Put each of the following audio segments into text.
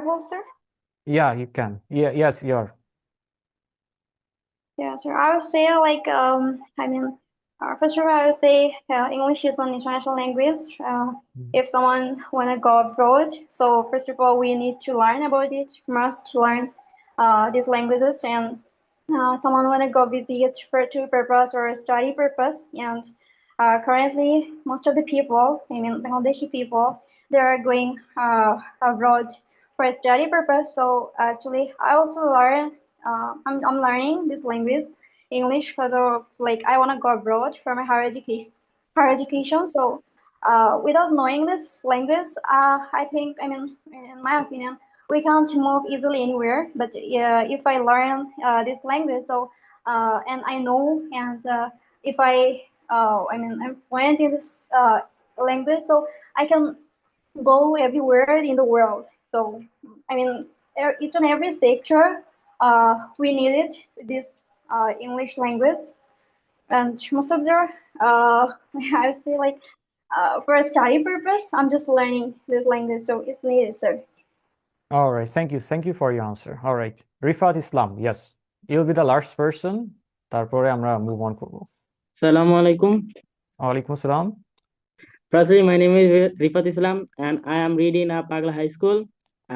audible, sir? Yeah, you can. Yeah, yes, you're. Yeah, sir. I would say first of all, I would say English is an international language. If someone wanna go abroad, so first of all, we need to learn about it. Must learn these languages, and someone wanna go visit for two purpose or study purpose. And currently, most of the people, Bangladeshi people, they are going abroad for a study purpose. So actually, I also learn. I'm learning this language, English, because of like I want to go abroad for my higher education. Higher education. So without knowing this language, I think in my opinion, we can't move easily anywhere. But if I learn this language, so and I know, and if I'm fluent in this language, so I can go everywhere in the world. So, each and every sector, we needed this English language, and most of the, I would say like, for a study purpose, I'm just learning this language, so it's needed, sir. All right. Thank you. Thank you for your answer. All right. Rifat Islam. Yes. You'll be the last person. তারপরে আমরা move on করব। Assalamu alaikum. ওয়ালাইকুম আসসালাম। Firstly, my name is Rifat Islam and I am reading at Pagla High School.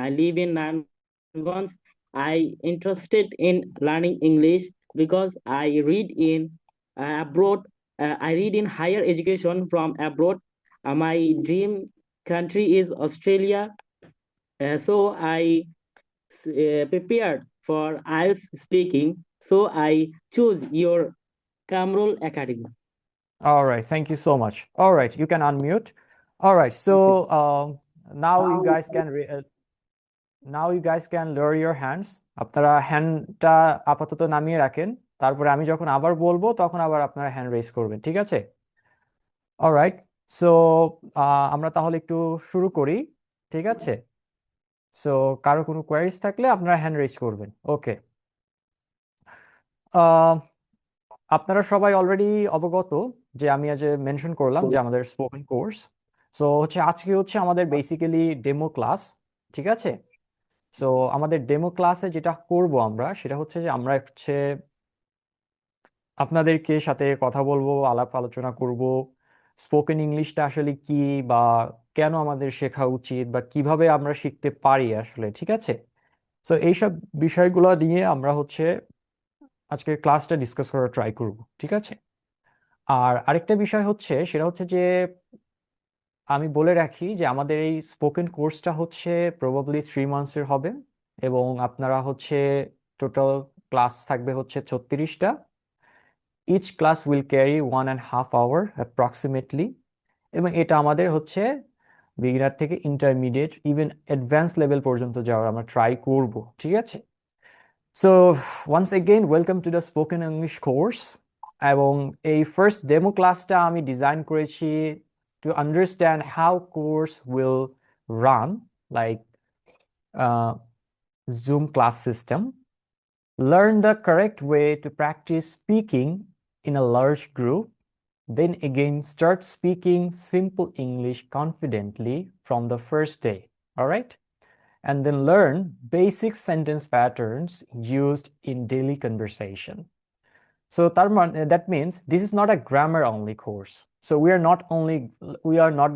I live in Nangonj. I interested in learning English because I read in abroad. I read in higher education from abroad. My dream country is Australia. So I prepared for IELTS speaking. So I choose your Kamrul Academy. All right. Thank you so much. All right. You can unmute. All right. So now you guys can lower your hands. আপনারা হ্যান্ডটা আপাতত নামিয়ে রাখেন, তারপরে আমি যখন আবার বলবো তখন আবার আপনারা হ্যান্ড রেজ করবেন, ঠিক আছে? অলরাইট। সো আমরা তাহলে একটু শুরু করি, ঠিক আছে? সো কারো কোনো কোয়ারিজ থাকলে আপনারা হ্যান্ড রেজ করবেন। ওকে, আপনারা সবাই অলরেডি অবগত যে আমি আজ মেনশন করলাম যে আমাদের স্পোকেন কোর্স। সো আজকে হচ্ছে আমাদের বেসিক্যালি ডেমো ক্লাস, ঠিক আছে? সো আমাদের ডেমো ক্লাসে যেটা করব আমরা সেটা হচ্ছে যে আমরা আপনাদেরকে সাথে কথা বলবো, আলাপ আলোচনা করব স্পোকেন ইংলিশটা আসলে কি, বা কেন আমাদের শেখা উচিত, বা কিভাবে আমরা শিখতে পারি আসলে, ঠিক আছে? সো এইসব বিষয়গুলো নিয়ে আমরা আজকে ক্লাসটা ডিসকাস করার ট্রাই করব, ঠিক আছে? আর আরেকটা বিষয় সেটা হচ্ছে যে আমি বলে রাখি যে আমাদের এই স্পোকেন কোর্সটা প্রবাবলি 3 মান্থসের হবে, এবং আপনারা টোটাল ক্লাস থাকবে 36টা। Each class will carry 1.5 hour approximately, এবং এটা আমাদের বিগিনার থেকে ইন্টারমিডিয়েট ইভেন অ্যাডভান্স লেভেল পর্যন্ত যাওয়ার আমরা ট্রাই করব, ঠিক আছে? So once again welcome to the spoken English course. এবং এই ফার্স্ট ডেমো ক্লাসটা আমি ডিজাইন করেছি to understand how course will run, like Zoom class system. Learn the correct way to practice speaking in a large group. Then again, start speaking simple English confidently from the first day. All right? And then learn basic sentence patterns used in daily conversation. So that means this is not a grammar only course. So we are not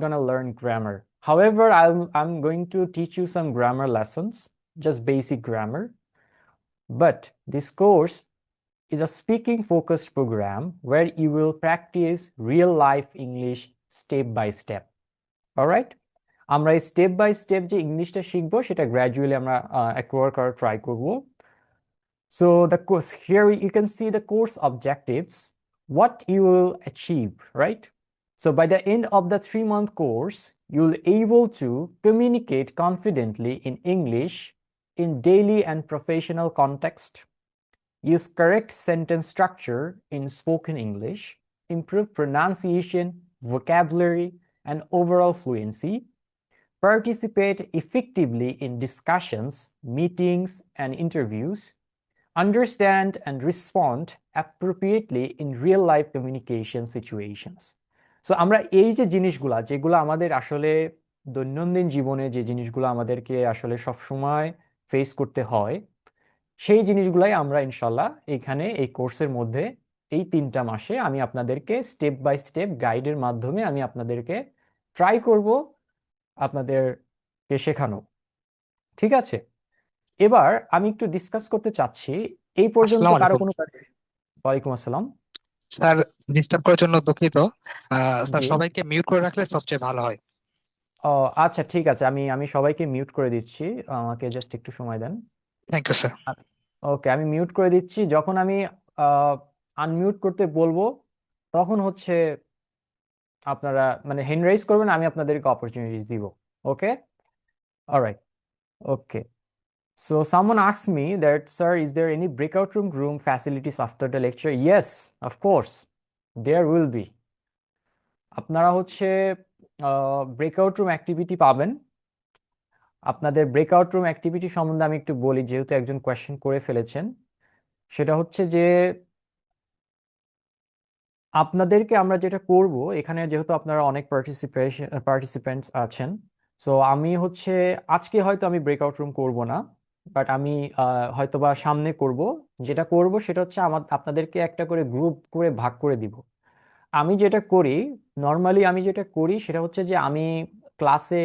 going to learn grammar. However, I'm going to teach you some grammar lessons, just basic grammar. But this course is a speaking focused program where you will practice real life English step by step. All right? আমরা step by step যে ইংলিশটা শিখবো সেটা gradually আমরা acquire করার try করব। So the course, here you can see the course objectives, what you will achieve, right? So by the end of the 3-month course, you'll able to communicate confidently in English in daily and professional context, use correct sentence structure in spoken English, improve pronunciation, vocabulary, and overall fluency, participate effectively in discussions, meetings, and interviews, understand and respond appropriately in real-life communication situations. So আমরা এই যে জিনিসগুলা যেগুলো আমাদের আসলে দৈনন্দিন জীবনে যে জিনিসগুলো আমাদেরকে আসলে সবসময় ফেস করতে হয়, সেই জিনিসগুলাই আমরা ইনশাল্লাহ এখানে এই কোর্সের মধ্যে এই 3টা মাসে আমি আপনাদেরকে স্টেপ বাই স্টেপ গাইডের মাধ্যমে আমি আপনাদেরকে ট্রাই করব আপনাদেরকে শেখানো। ঠিক আছে, এবার আমি একটু ডিসকাস করতে চাচ্ছি এই পর্যন্ত আসসালামু কারো আলাইকুম কোনো ওয়ালাইকুম আসসালাম। স্যার, ডিস্টার্ব করার জন্য দুঃখিত। স্যার, জি, সবাইকে মিউট করে রাখলে সবচেয়ে ভালো হয়। ও আচ্ছা, ঠিক আছে, আমি আমি সবাইকে মিউট করে দিচ্ছি, আমাকে জাস্ট একটু সময় দেন। Thank you sir. ওকে, আমি মিউট করে দিচ্ছি। যখন আমি আনমিউট করতে বলবো তখন হচ্ছে আপনারা মানে হ্যান্ড রাইজ করবেন, আমি আপনাদেরকে অপরচুনিটিস দিব। ওকে, alright, okay. So someone asked me that, sir, is there any breakout room facilities after the lecture? Yes, of course, there will be. আপনারা হচ্ছে ব্রেকআউট রুম অ্যাক্টিভিটি পাবেন। আপনাদের ব্রেকআউট রুম অ্যাক্টিভিটি সম্বন্ধে আমি একটু বলি, যেহেতু একজন কোয়েশ্চেন করে ফেলেছেন। সেটা হচ্ছে যে আপনাদেরকে আমরা যেটা করব এখানে, যেহেতু আপনারা অনেক পার্টিসিপেন্টস আছেন, সো আমি হচ্ছে আজকে হয়তো আমি ব্রেকআউট রুম করব না, বাট আমি হয়তোবা সামনে করব। যেটা করব সেটা হচ্ছে আপনাদেরকে একটা করে গ্রুপ করে ভাগ করে দিব। আমি যেটা করি, নর্মালি আমি যেটা করি সেটা হচ্ছে যে আমি ক্লাসে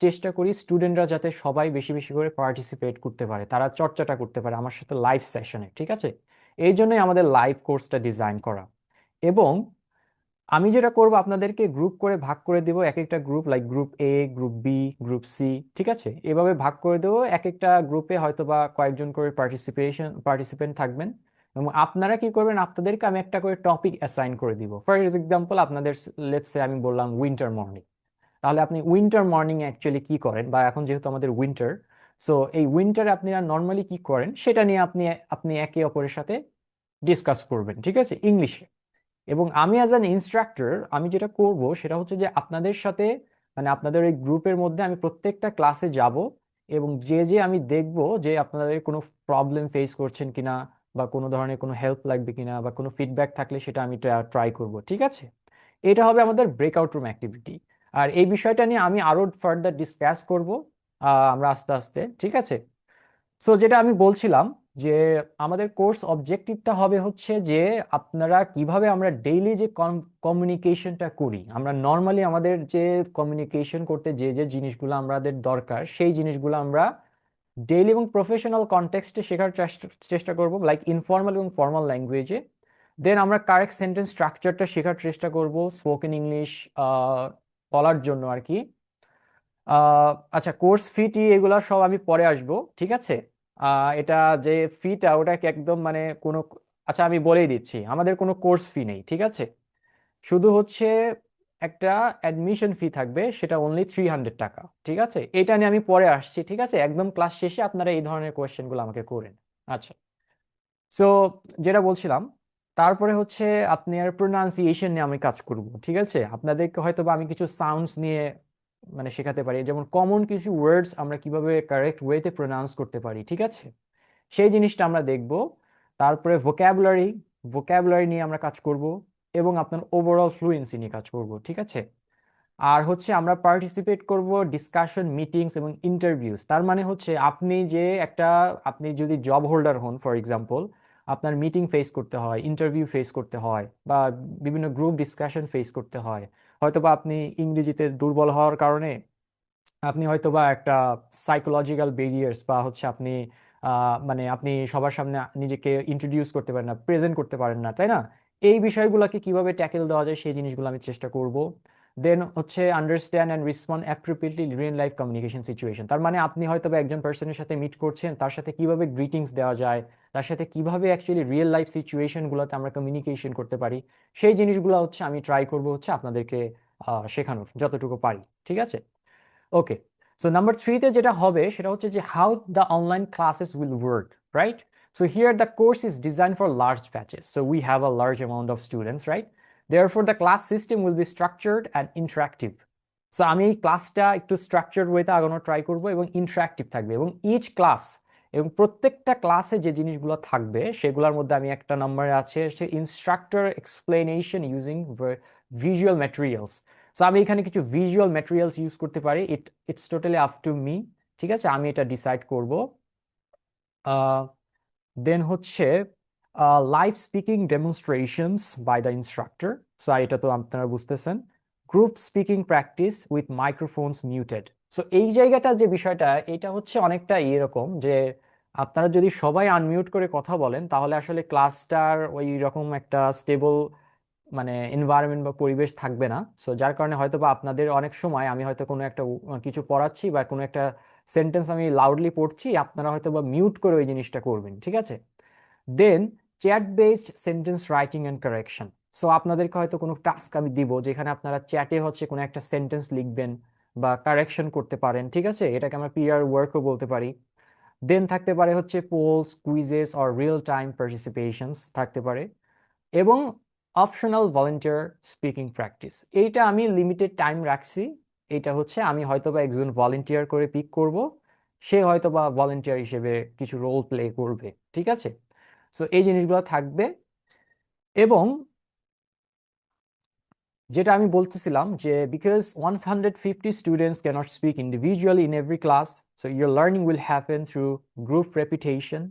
চেষ্টা করি স্টুডেন্টরা যাতে সবাই বেশি বেশি করে পার্টিসিপেট করতে পারে, তারা চর্চাটা করতে পারে আমার সাথে লাইভ সেশনে। ঠিক আছে, এই জন্যই আমাদের লাইভ কোর্সটা ডিজাইন করা। এবং আমি যেটা করব, আপনাদেরকে গ্রুপ করে ভাগ করে দেবো, এক একটা group, like group A, group B, group C. ঠিক আছে, এভাবে ভাগ করে দেবো। এক একটা গ্রুপে হয়তো বা কয়েকজন করে পার্টিসিপেন্ট থাকবেন, এবং আপনারা কি করবেন, আপনাদেরকে আমি একটা করে টপিক অ্যাসাইন করে দিব। ফর এক্সাম্পল, আপনাদের লেটস সে আমি বললাম উইন্টার মর্নিং, তাহলে আপনি উইন্টার মর্নিং অ্যাকচুয়ালি কি করেন, বা এখন যেহেতু আমাদের উইন্টার, সো এই উইন্টারে আপনারা নর্মালি কি করেন সেটা নিয়ে আপনি আপনি একে অপরের সাথে ডিসকাস করবেন। ঠিক আছে, ইংলিশে। এবং আমি অ্যাজ অ্যান ইনস্ট্রাক্টর আমি যেটা করব সেটা হচ্ছে যে আপনাদের সাথে মানে আপনাদের এই গ্রুপের মধ্যে আমি প্রত্যেকটা ক্লাসে যাব, এবং যে যে আমি দেখব যে আপনাদের কোনো প্রবলেম ফেস করছেন কিনা, বা কোনো ধরনের কোনো হেল্প লাগবে কিনা, বা কোনো ফিডব্যাক থাকলে সেটা আমি ট্রাই করব। ঠিক আছে, এটা হবে আমাদের ব্রেকআউট রুম অ্যাক্টিভিটি। আর এই বিষয়টা নিয়ে আমি আরো ফার্দার ডিসকাস করব আমরা আস্তে আস্তে। ঠিক আছে, সো যেটা আমি বলছিলাম যে আমাদের কোর্স অবজেক্টিভটা হবে হচ্ছে যে আপনারা কিভাবে আমরা ডেইলি যে কমিউনিকেশনটা করি, আমরা নর্মালি আমাদের যে কমিউনিকেশন করতে যে যে জিনিসগুলো আমাদের দরকার, সেই জিনিসগুলো আমরা ডেইলি এবং প্রফেশনাল কনটেক্সটে শেখার চেষ্টা করব, লাইক ইনফর্মাল এবং ফর্মাল ল্যাঙ্গুয়েজে। দেন আমরা কারেক্ট সেন্টেন্স স্ট্রাকচারটা শেখার চেষ্টা করব স্পোকেন ইংলিশ বলার জন্য আর কি। আচ্ছা, কোর্স ফি এগুলা সব আমি পরে আসবো। ঠিক আছে, এটা যে ফিটা ওটা কি একদম মানে কোনো, আচ্ছা আমি বলেই দিচ্ছি, আমাদের কোনো কোর্স ফি নেই। ঠিক আছে, শুধু হচ্ছে একটা অ্যাডমিশন ফি থাকবে, সেটা অনলি 300 টাকা। ঠিক আছে, এটা নিয়ে আমি পরে আসছি। ঠিক আছে, একদম ক্লাস শেষে আপনারা এই ধরনের কোয়েশ্চেনগুলো আমাকে করেন। আচ্ছা, সো যেটা বলছিলাম, তারপরে হচ্ছে আপনি আর প্রোনাউন্সিয়েশন নিয়ে আমি কাজ করব। ঠিক আছে, আপনাদেরকে হয়তো বা আমি কিছু সাউন্ডস নিয়ে মানে শেখাতে পারি, যেমন কমন কিছু ওয়ার্ডস আমরা কিভাবে কারেক্ট ওয়েতে প্রোনাউন্স করতে পারি। ঠিক আছে, সেই জিনিসটা আমরা দেখব। তারপরে ভোকাবুলারি নিয়ে আমরা কাজ করব, এবং আপনার ওভারঅল ফ্লুয়েন্সি নিয়ে কাজ করব। ঠিক আছে, আর হচ্ছে আমরা পার্টিসিপেট করব ডিসকাশন, মিটিংস এবং ইন্টারভিউস। তার মানে হচ্ছে আপনি যদি জব হোল্ডার হন, ফর এক্সাম্পল, আপনার মিটিং ফেস করতে হয়, ইন্টারভিউ ফেস করতে হয়, বা বিভিন্ন গ্রুপ ডিসকাশন ফেস করতে হয়। হয়তোবা আপনি ইংরেজিতে দুর্বল হওয়ার কারণে আপনি হয়তোবা একটা সাইকোলজিক্যাল ব্যারিয়ার্স, বা হচ্ছে আপনি মানে আপনি সবার সামনে নিজেকে ইন্ট্রোডিউস করতে পারেন না, প্রেজেন্ট করতে পারেন না, তাই না? এই বিষয়গুলোকে কিভাবে ট্যাকেল দেওয়া যায় সেই জিনিসগুলো আমি চেষ্টা করব। দেন হচ্ছে understand and respond appropriately real life communication situation. তার মানে আপনি হয়তো একজন পার্সনের সাথে মিট করছেন, তার সাথে কিভাবে গ্রিটিংস দেওয়া যায়, তার সাথে কিভাবে অ্যাকচুয়ালি রিয়েল লাইফ সিচুয়েশনগুলোতে আমরা কমিউনিকেশন করতে পারি, সেই জিনিসগুলো হচ্ছে আমি ট্রাই করব হচ্ছে আপনাদেরকে শেখানোর যতটুকু পারি। ঠিক আছে, ওকে। সো নাম্বার 3-তে যেটা হবে সেটা হচ্ছে যে how the online classes will work, right? So here the course is designed for large batches. So we have a large amount of students, right? Therefore, the class system will be structured and interactive. So আমি এই ক্লাসটা একটু structured ওয়েতে আগানোর try করবো, এবং interactive থাকবে, এবং ইচ ক্লাস এবং প্রত্যেকটা ক্লাসে যে জিনিসগুলো থাকবে সেগুলোর মধ্যে আমি একটা নাম্বারে আছে instructor explanation using visual materials. So আমি এখানে কিছু ভিজুয়াল ম্যাটেরিয়ালস ইউজ করতে পারি, it's totally up to me, ঠিক আছে, আমি এটা ডিসাইড করব। দেন হচ্ছে live speaking demonstrations by the instructor, so এটা তো আপনারা বুঝতেছেন। Group speaking practice with microphones muted. So এই জায়গাটা যে বিষয়টা, এটা হচ্ছে অনেকটা এরকম যে আপনারা যদি সবাই আনমিউট করে কথা বলেন তাহলে আসলে ক্লাসটার ওই রকম একটা স্টেবল মানে এনভায়রনমেন্ট বা পরিবেশ থাকবে না। সো যার কারণে হয়তো বা আপনাদের অনেক সময় আমি হয়তো কোনো একটা কিছু পড়াচ্ছি বা কোনো একটা সেন্টেন্স আমি লাউডলি পড়ছি, আপনারা হয়তো বা মিউট করে ওই জিনিসটা করবেন, ঠিক আছে। Then chat based sentence writing and correction. So আপনাদেরকে হয়তো কোনো টাস্ক আমি দিব যেখানে আপনারা চ্যাটে হচ্ছে কোনো একটা সেন্টেন্স লিখবেন বা কারেকশন করতে পারেন, ঠিক আছে, এটাকে আমরা পিয়ার ওয়ার্কও বলতে পারি। দেন থাকতে পারে হচ্ছে polls, quizzes or real time participations থাকতে পারে, এবং অপশনাল ভলেন্টিয়ার স্পিকিং প্র্যাকটিস। এইটা আমি লিমিটেড টাইম রাখছি, এটা হচ্ছে আমি হয়তোবা একজন ভলেন্টিয়ার করে পিক করব, সে হয়তোবা ভলেন্টিয়ার হিসেবে কিছু রোল প্লে করবে, ঠিক আছে। সো এই জিনিসগুলো থাকবে। এবং যেটা আমি বলতেছিলাম যে because 150 students cannot speak individually in every class, so your learning will happen through group repetition,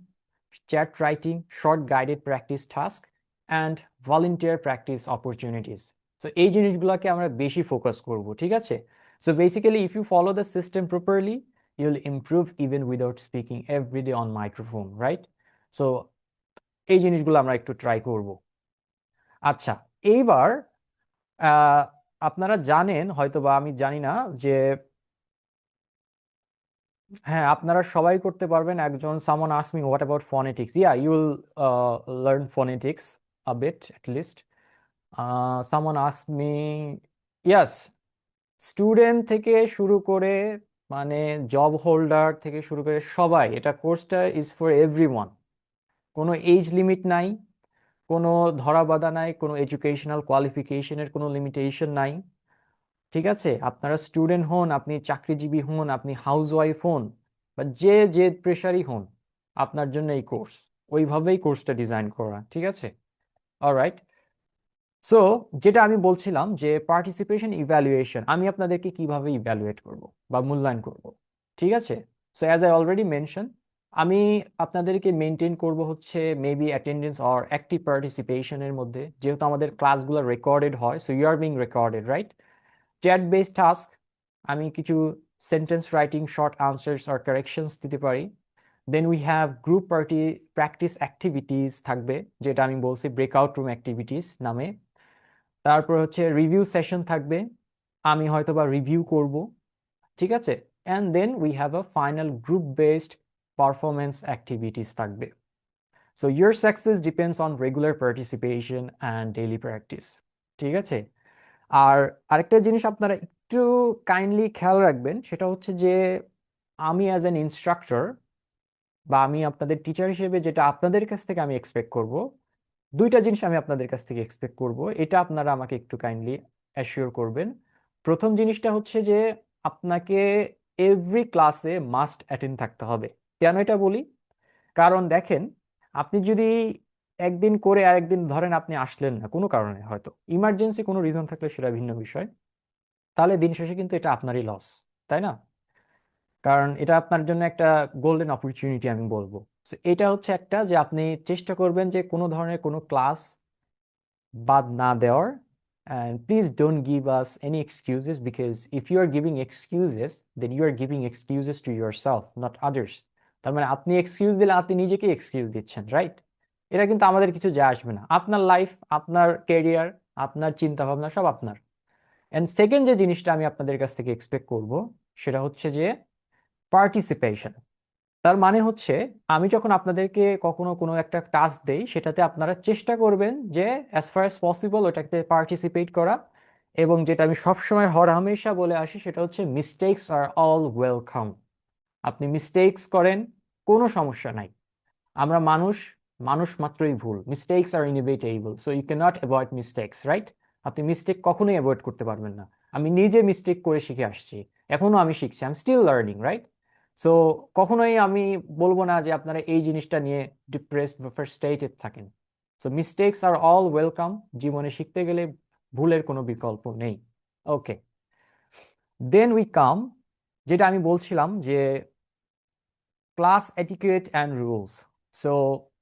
chat writing, short guided practice task and volunteer practice opportunities. So এই জিনিসগুলোকে আমরা বেশি ফোকাস করব, ঠিক আছে। So basically if you follow the system properly you will improve even without speaking everyday on microphone, right. So এই জিনিসগুলো আমরা একটু ট্রাই করব। আচ্ছা, এইবার আপনারা জানেন হয়তো বা আমি জানি না যে হ্যাঁ আপনারা সবাই করতে পারবেন। একজন someone asked me what about phonetics, yeah you will learn phonetics a bit at least. Someone asked me, yes, student থেকে শুরু করে মানে জব হোল্ডার থেকে শুরু করে সবাই, এটা কোর্সটা ইজ ফর এভরিওয়ান, কোনো এজ লিমিট নাই, কোনো ধরাবাধা নাই, কোনো এডুকেশনাল কোয়ালিফিকেশনের কোনো লিমিটেশন নাই, ঠিক আছে। আপনারা স্টুডেন্ট হন, আপনি চাকরিজীবী হন, আপনি হাউসওয়াইফ হন, বা যে যে প্রেশারই হন, আপনার জন্য এই কোর্স, ওইভাবেই কোর্সটা ডিজাইন করা, ঠিক আছে। অলরাইট, সো যেটা আমি বলছিলাম যে পার্টিসিপেশন ইভ্যালুয়েশন, আমি আপনাদেরকে কিভাবে ইভ্যালুয়েট করব বা মূল্যায়ন করব, ঠিক আছে। So as I already mention, আমি আপনাদেরকে মেনটেন করব হচ্ছে মেবি অ্যাটেন্ডেন্স অর অ্যাক্টিভ পার্টিসিপেশনের মধ্যে, যেহেতু আমাদের ক্লাসগুলো রেকর্ডেড হয়, so you are being recorded, right. Chat based task, আমি কিছু সেন্টেন্স রাইটিং, শর্ট আনসার্স আর কারেকশনস দিতে পারি। Then we have group practice activities থাকবে, যেটা আমি বলছি ব্রেকআউট রুম অ্যাক্টিভিটিস নামে। তারপর হচ্ছে রিভিউ সেশন থাকবে, আমি হয়তো বা রিভিউ করব, ঠিক আছে। And then we have a final group based performance activities থাকবে। So your success depends on regular participation and daily practice, ঠিক আছে। আর আরেকটা জিনিস আপনারা একটু কাইন্ডলি খেয়াল রাখবেন, সেটা হচ্ছে যে আমি অ্যাজ অ্যান ইনস্ট্রাক্টর বা আমি আপনাদের টিচার হিসেবে যেটা আপনাদের কাছ থেকে আমি এক্সপেক্ট করব, দুইটা জিনিস আমি আপনাদের কাছ থেকে এক্সপেক্ট করব, এটা আপনারা আমাকে একটু কাইন্ডলি অ্যাসিওর করবেন। প্রথম জিনিসটা হচ্ছে যে আপনাকে এভরি ক্লাসে মাস্ট অ্যাটেন্ড থাকতে হবে। কেন এটা বলি? কারণ দেখেন, আপনি যদি একদিন করে আর একদিন ধরেন আপনি আসলেন না কোনো কারণে, হয়তো ইমার্জেন্সি কোনো রিজন থাকলে সেটা ভিন্ন বিষয়, তাহলে দিন শেষে কিন্তু এটা আপনারই লস, তাই না? কারণ এটা আপনার জন্য একটা গোল্ডেন অপরচুনিটি আমি বলবো। So এটা হচ্ছে একটা যে আপনি চেষ্টা করবেন যে কোনো ধরনের কোনো ক্লাস বাদ না দেওয়ার, and please don't give us any excuses, because if you are giving excuses then you are giving excuses to yourself, not others. তার মানে আপনি এক্সকিউজ দিলে আপনি নিজেকে এক্সকিউজ দিচ্ছেন, রাইট? এটা কিন্তু আমাদের কিছু যায় আসবে না, আপনার লাইফ, আপনার ক্যারিয়ার, আপনার চিন্তা ভাবনা সব আপনার। এন্ড সেকেন্ড যে জিনিসটা আমি আপনাদের কাছ থেকে এক্সপেক্ট করব সেটা হচ্ছে যে পার্টিসিপেশন। তার মানে হচ্ছে আমি যখন আপনাদেরকে কখনো কোনো একটা টাস্ক দেই সেটাতে আপনারা চেষ্টা করবেন যে অ্যাজ ফার অ্যাজ পসিবল ওটাতে পার্টিসিপেট করা। এবং যেটা আমি সবসময় হরহামেশা বলে আসি সেটা হচ্ছে মিস্টেকস আর অল ওয়েলকাম। আপনি মিস্টেকস করেন, কোনো সমস্যা নাই, আমরা মানুষ, মানুষ মাত্রই ভুল, mistakes are inevitable, so you can not avoid mistakes, right? আপনি মিস্টেক কখনোই অ্যাভয়েড করতে পারবেন না। আমি নিজে মিস্টেক করে শিখে আসছি, এখনো আমি শিখছি, I am still learning, right? So কখনোই আমি বলবো না যে আপনারা এই জিনিসটা নিয়ে ডিপ্রেসড বা ফ্রাস্ট্রেটেড থাকেন। So mistakes are all welcome, জীবনে শিখতে গেলে ভুলের কোনো বিকল্প নেই। ওকে, দেন উই কাম, যেটা আমি বলছিলাম যে class etiquette and rules. So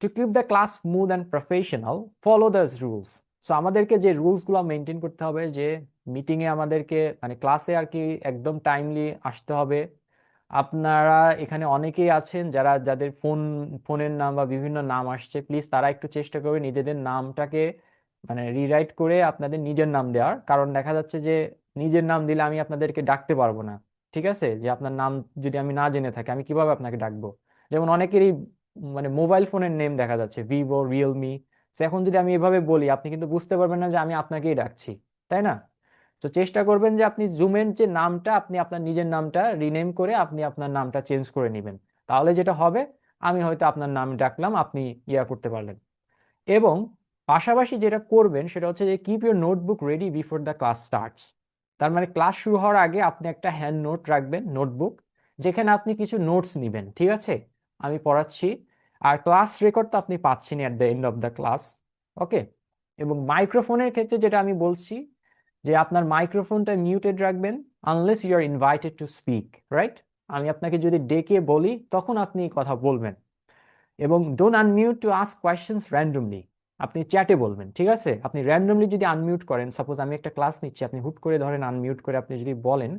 to keep the class smooth and professional, follow those rules. So আমাদেরকে যে রুলস গুলো মেনটেন করতে হবে, যে মিটিং এ আমাদেরকে মানে ক্লাসে আর কি একদম টাইমলি আসতে হবে। আপনারা এখানে অনেকেই আছেন যাদের ফোনের নাম বা বিভিন্ন নাম আসছে, প্লিজ তারা একটু চেষ্টা করবে নিজেদের নামটাকে মানে রিরাইট করে আপনাদের নিজের নাম দেওয়ার, কারণ দেখা যাচ্ছে যে নিজের নাম দিলে আমি আপনাদেরকে ডাকতে পারবো না। ঠিক আছে, যে আপনার নাম যদি আমি না জেনে থাকি আমি কিভাবে আপনাকে ডাকবো। যেমন অনেকেরই মানে মোবাইল ফোনের নেম দেখা যাচ্ছে ভিভো, রিয়েলমি। তো এখন যদি আমি এভাবে বলি আপনি কিন্তু বুঝতে পারবেন না যে আমি আপনাকেই ডাকছি, তাই না? তো চেষ্টা করবেন যে আপনি জুমের যে নামটা আপনি আপনার নিজের নামটা রিনেম করে আপনি আপনার নামটা চেঞ্জ করে নেবেন। তাহলে যেটা হবে, আমি হয়তো আপনার নাম ডাকলাম, আপনি ইয়া করতে পারলেন। এবং পাশাপাশি যেটা করবেন সেটা হচ্ছে যে keep your notebook ready before the class starts. তার মানে ক্লাস শুরু হওয়ার আগে আপনি একটা হ্যান্ড নোট রাখবেন, নোটবুক, যেখানে আপনি কিছু নোটস নেবেন। ঠিক আছে, আমি পড়াচ্ছি, আর ক্লাস রেকর্ড তো আপনি পাচ্ছেন at the end of the class. Okay, এবং মাইক্রোফোনের ক্ষেত্রে যেটা আমি বলছি যে আপনার মাইক্রোফোনটা মিউটেড রাখবেন unless you are invited to speak, right? আমি আপনাকে যদি ডেকে বলি তখন আপনি কথা বলবেন। এবং don't unmute to ask questions randomly, আপনি চ্যাটে বলবেন। ঠিক আছে, আপনি র্যান্ডমলি যদি আনমিউট করেন, সাপোজ আমি একটা ক্লাস নিচ্ছি, আপনি হুট করে ধরেন আনমিউট করে আপনি যদি বলেন,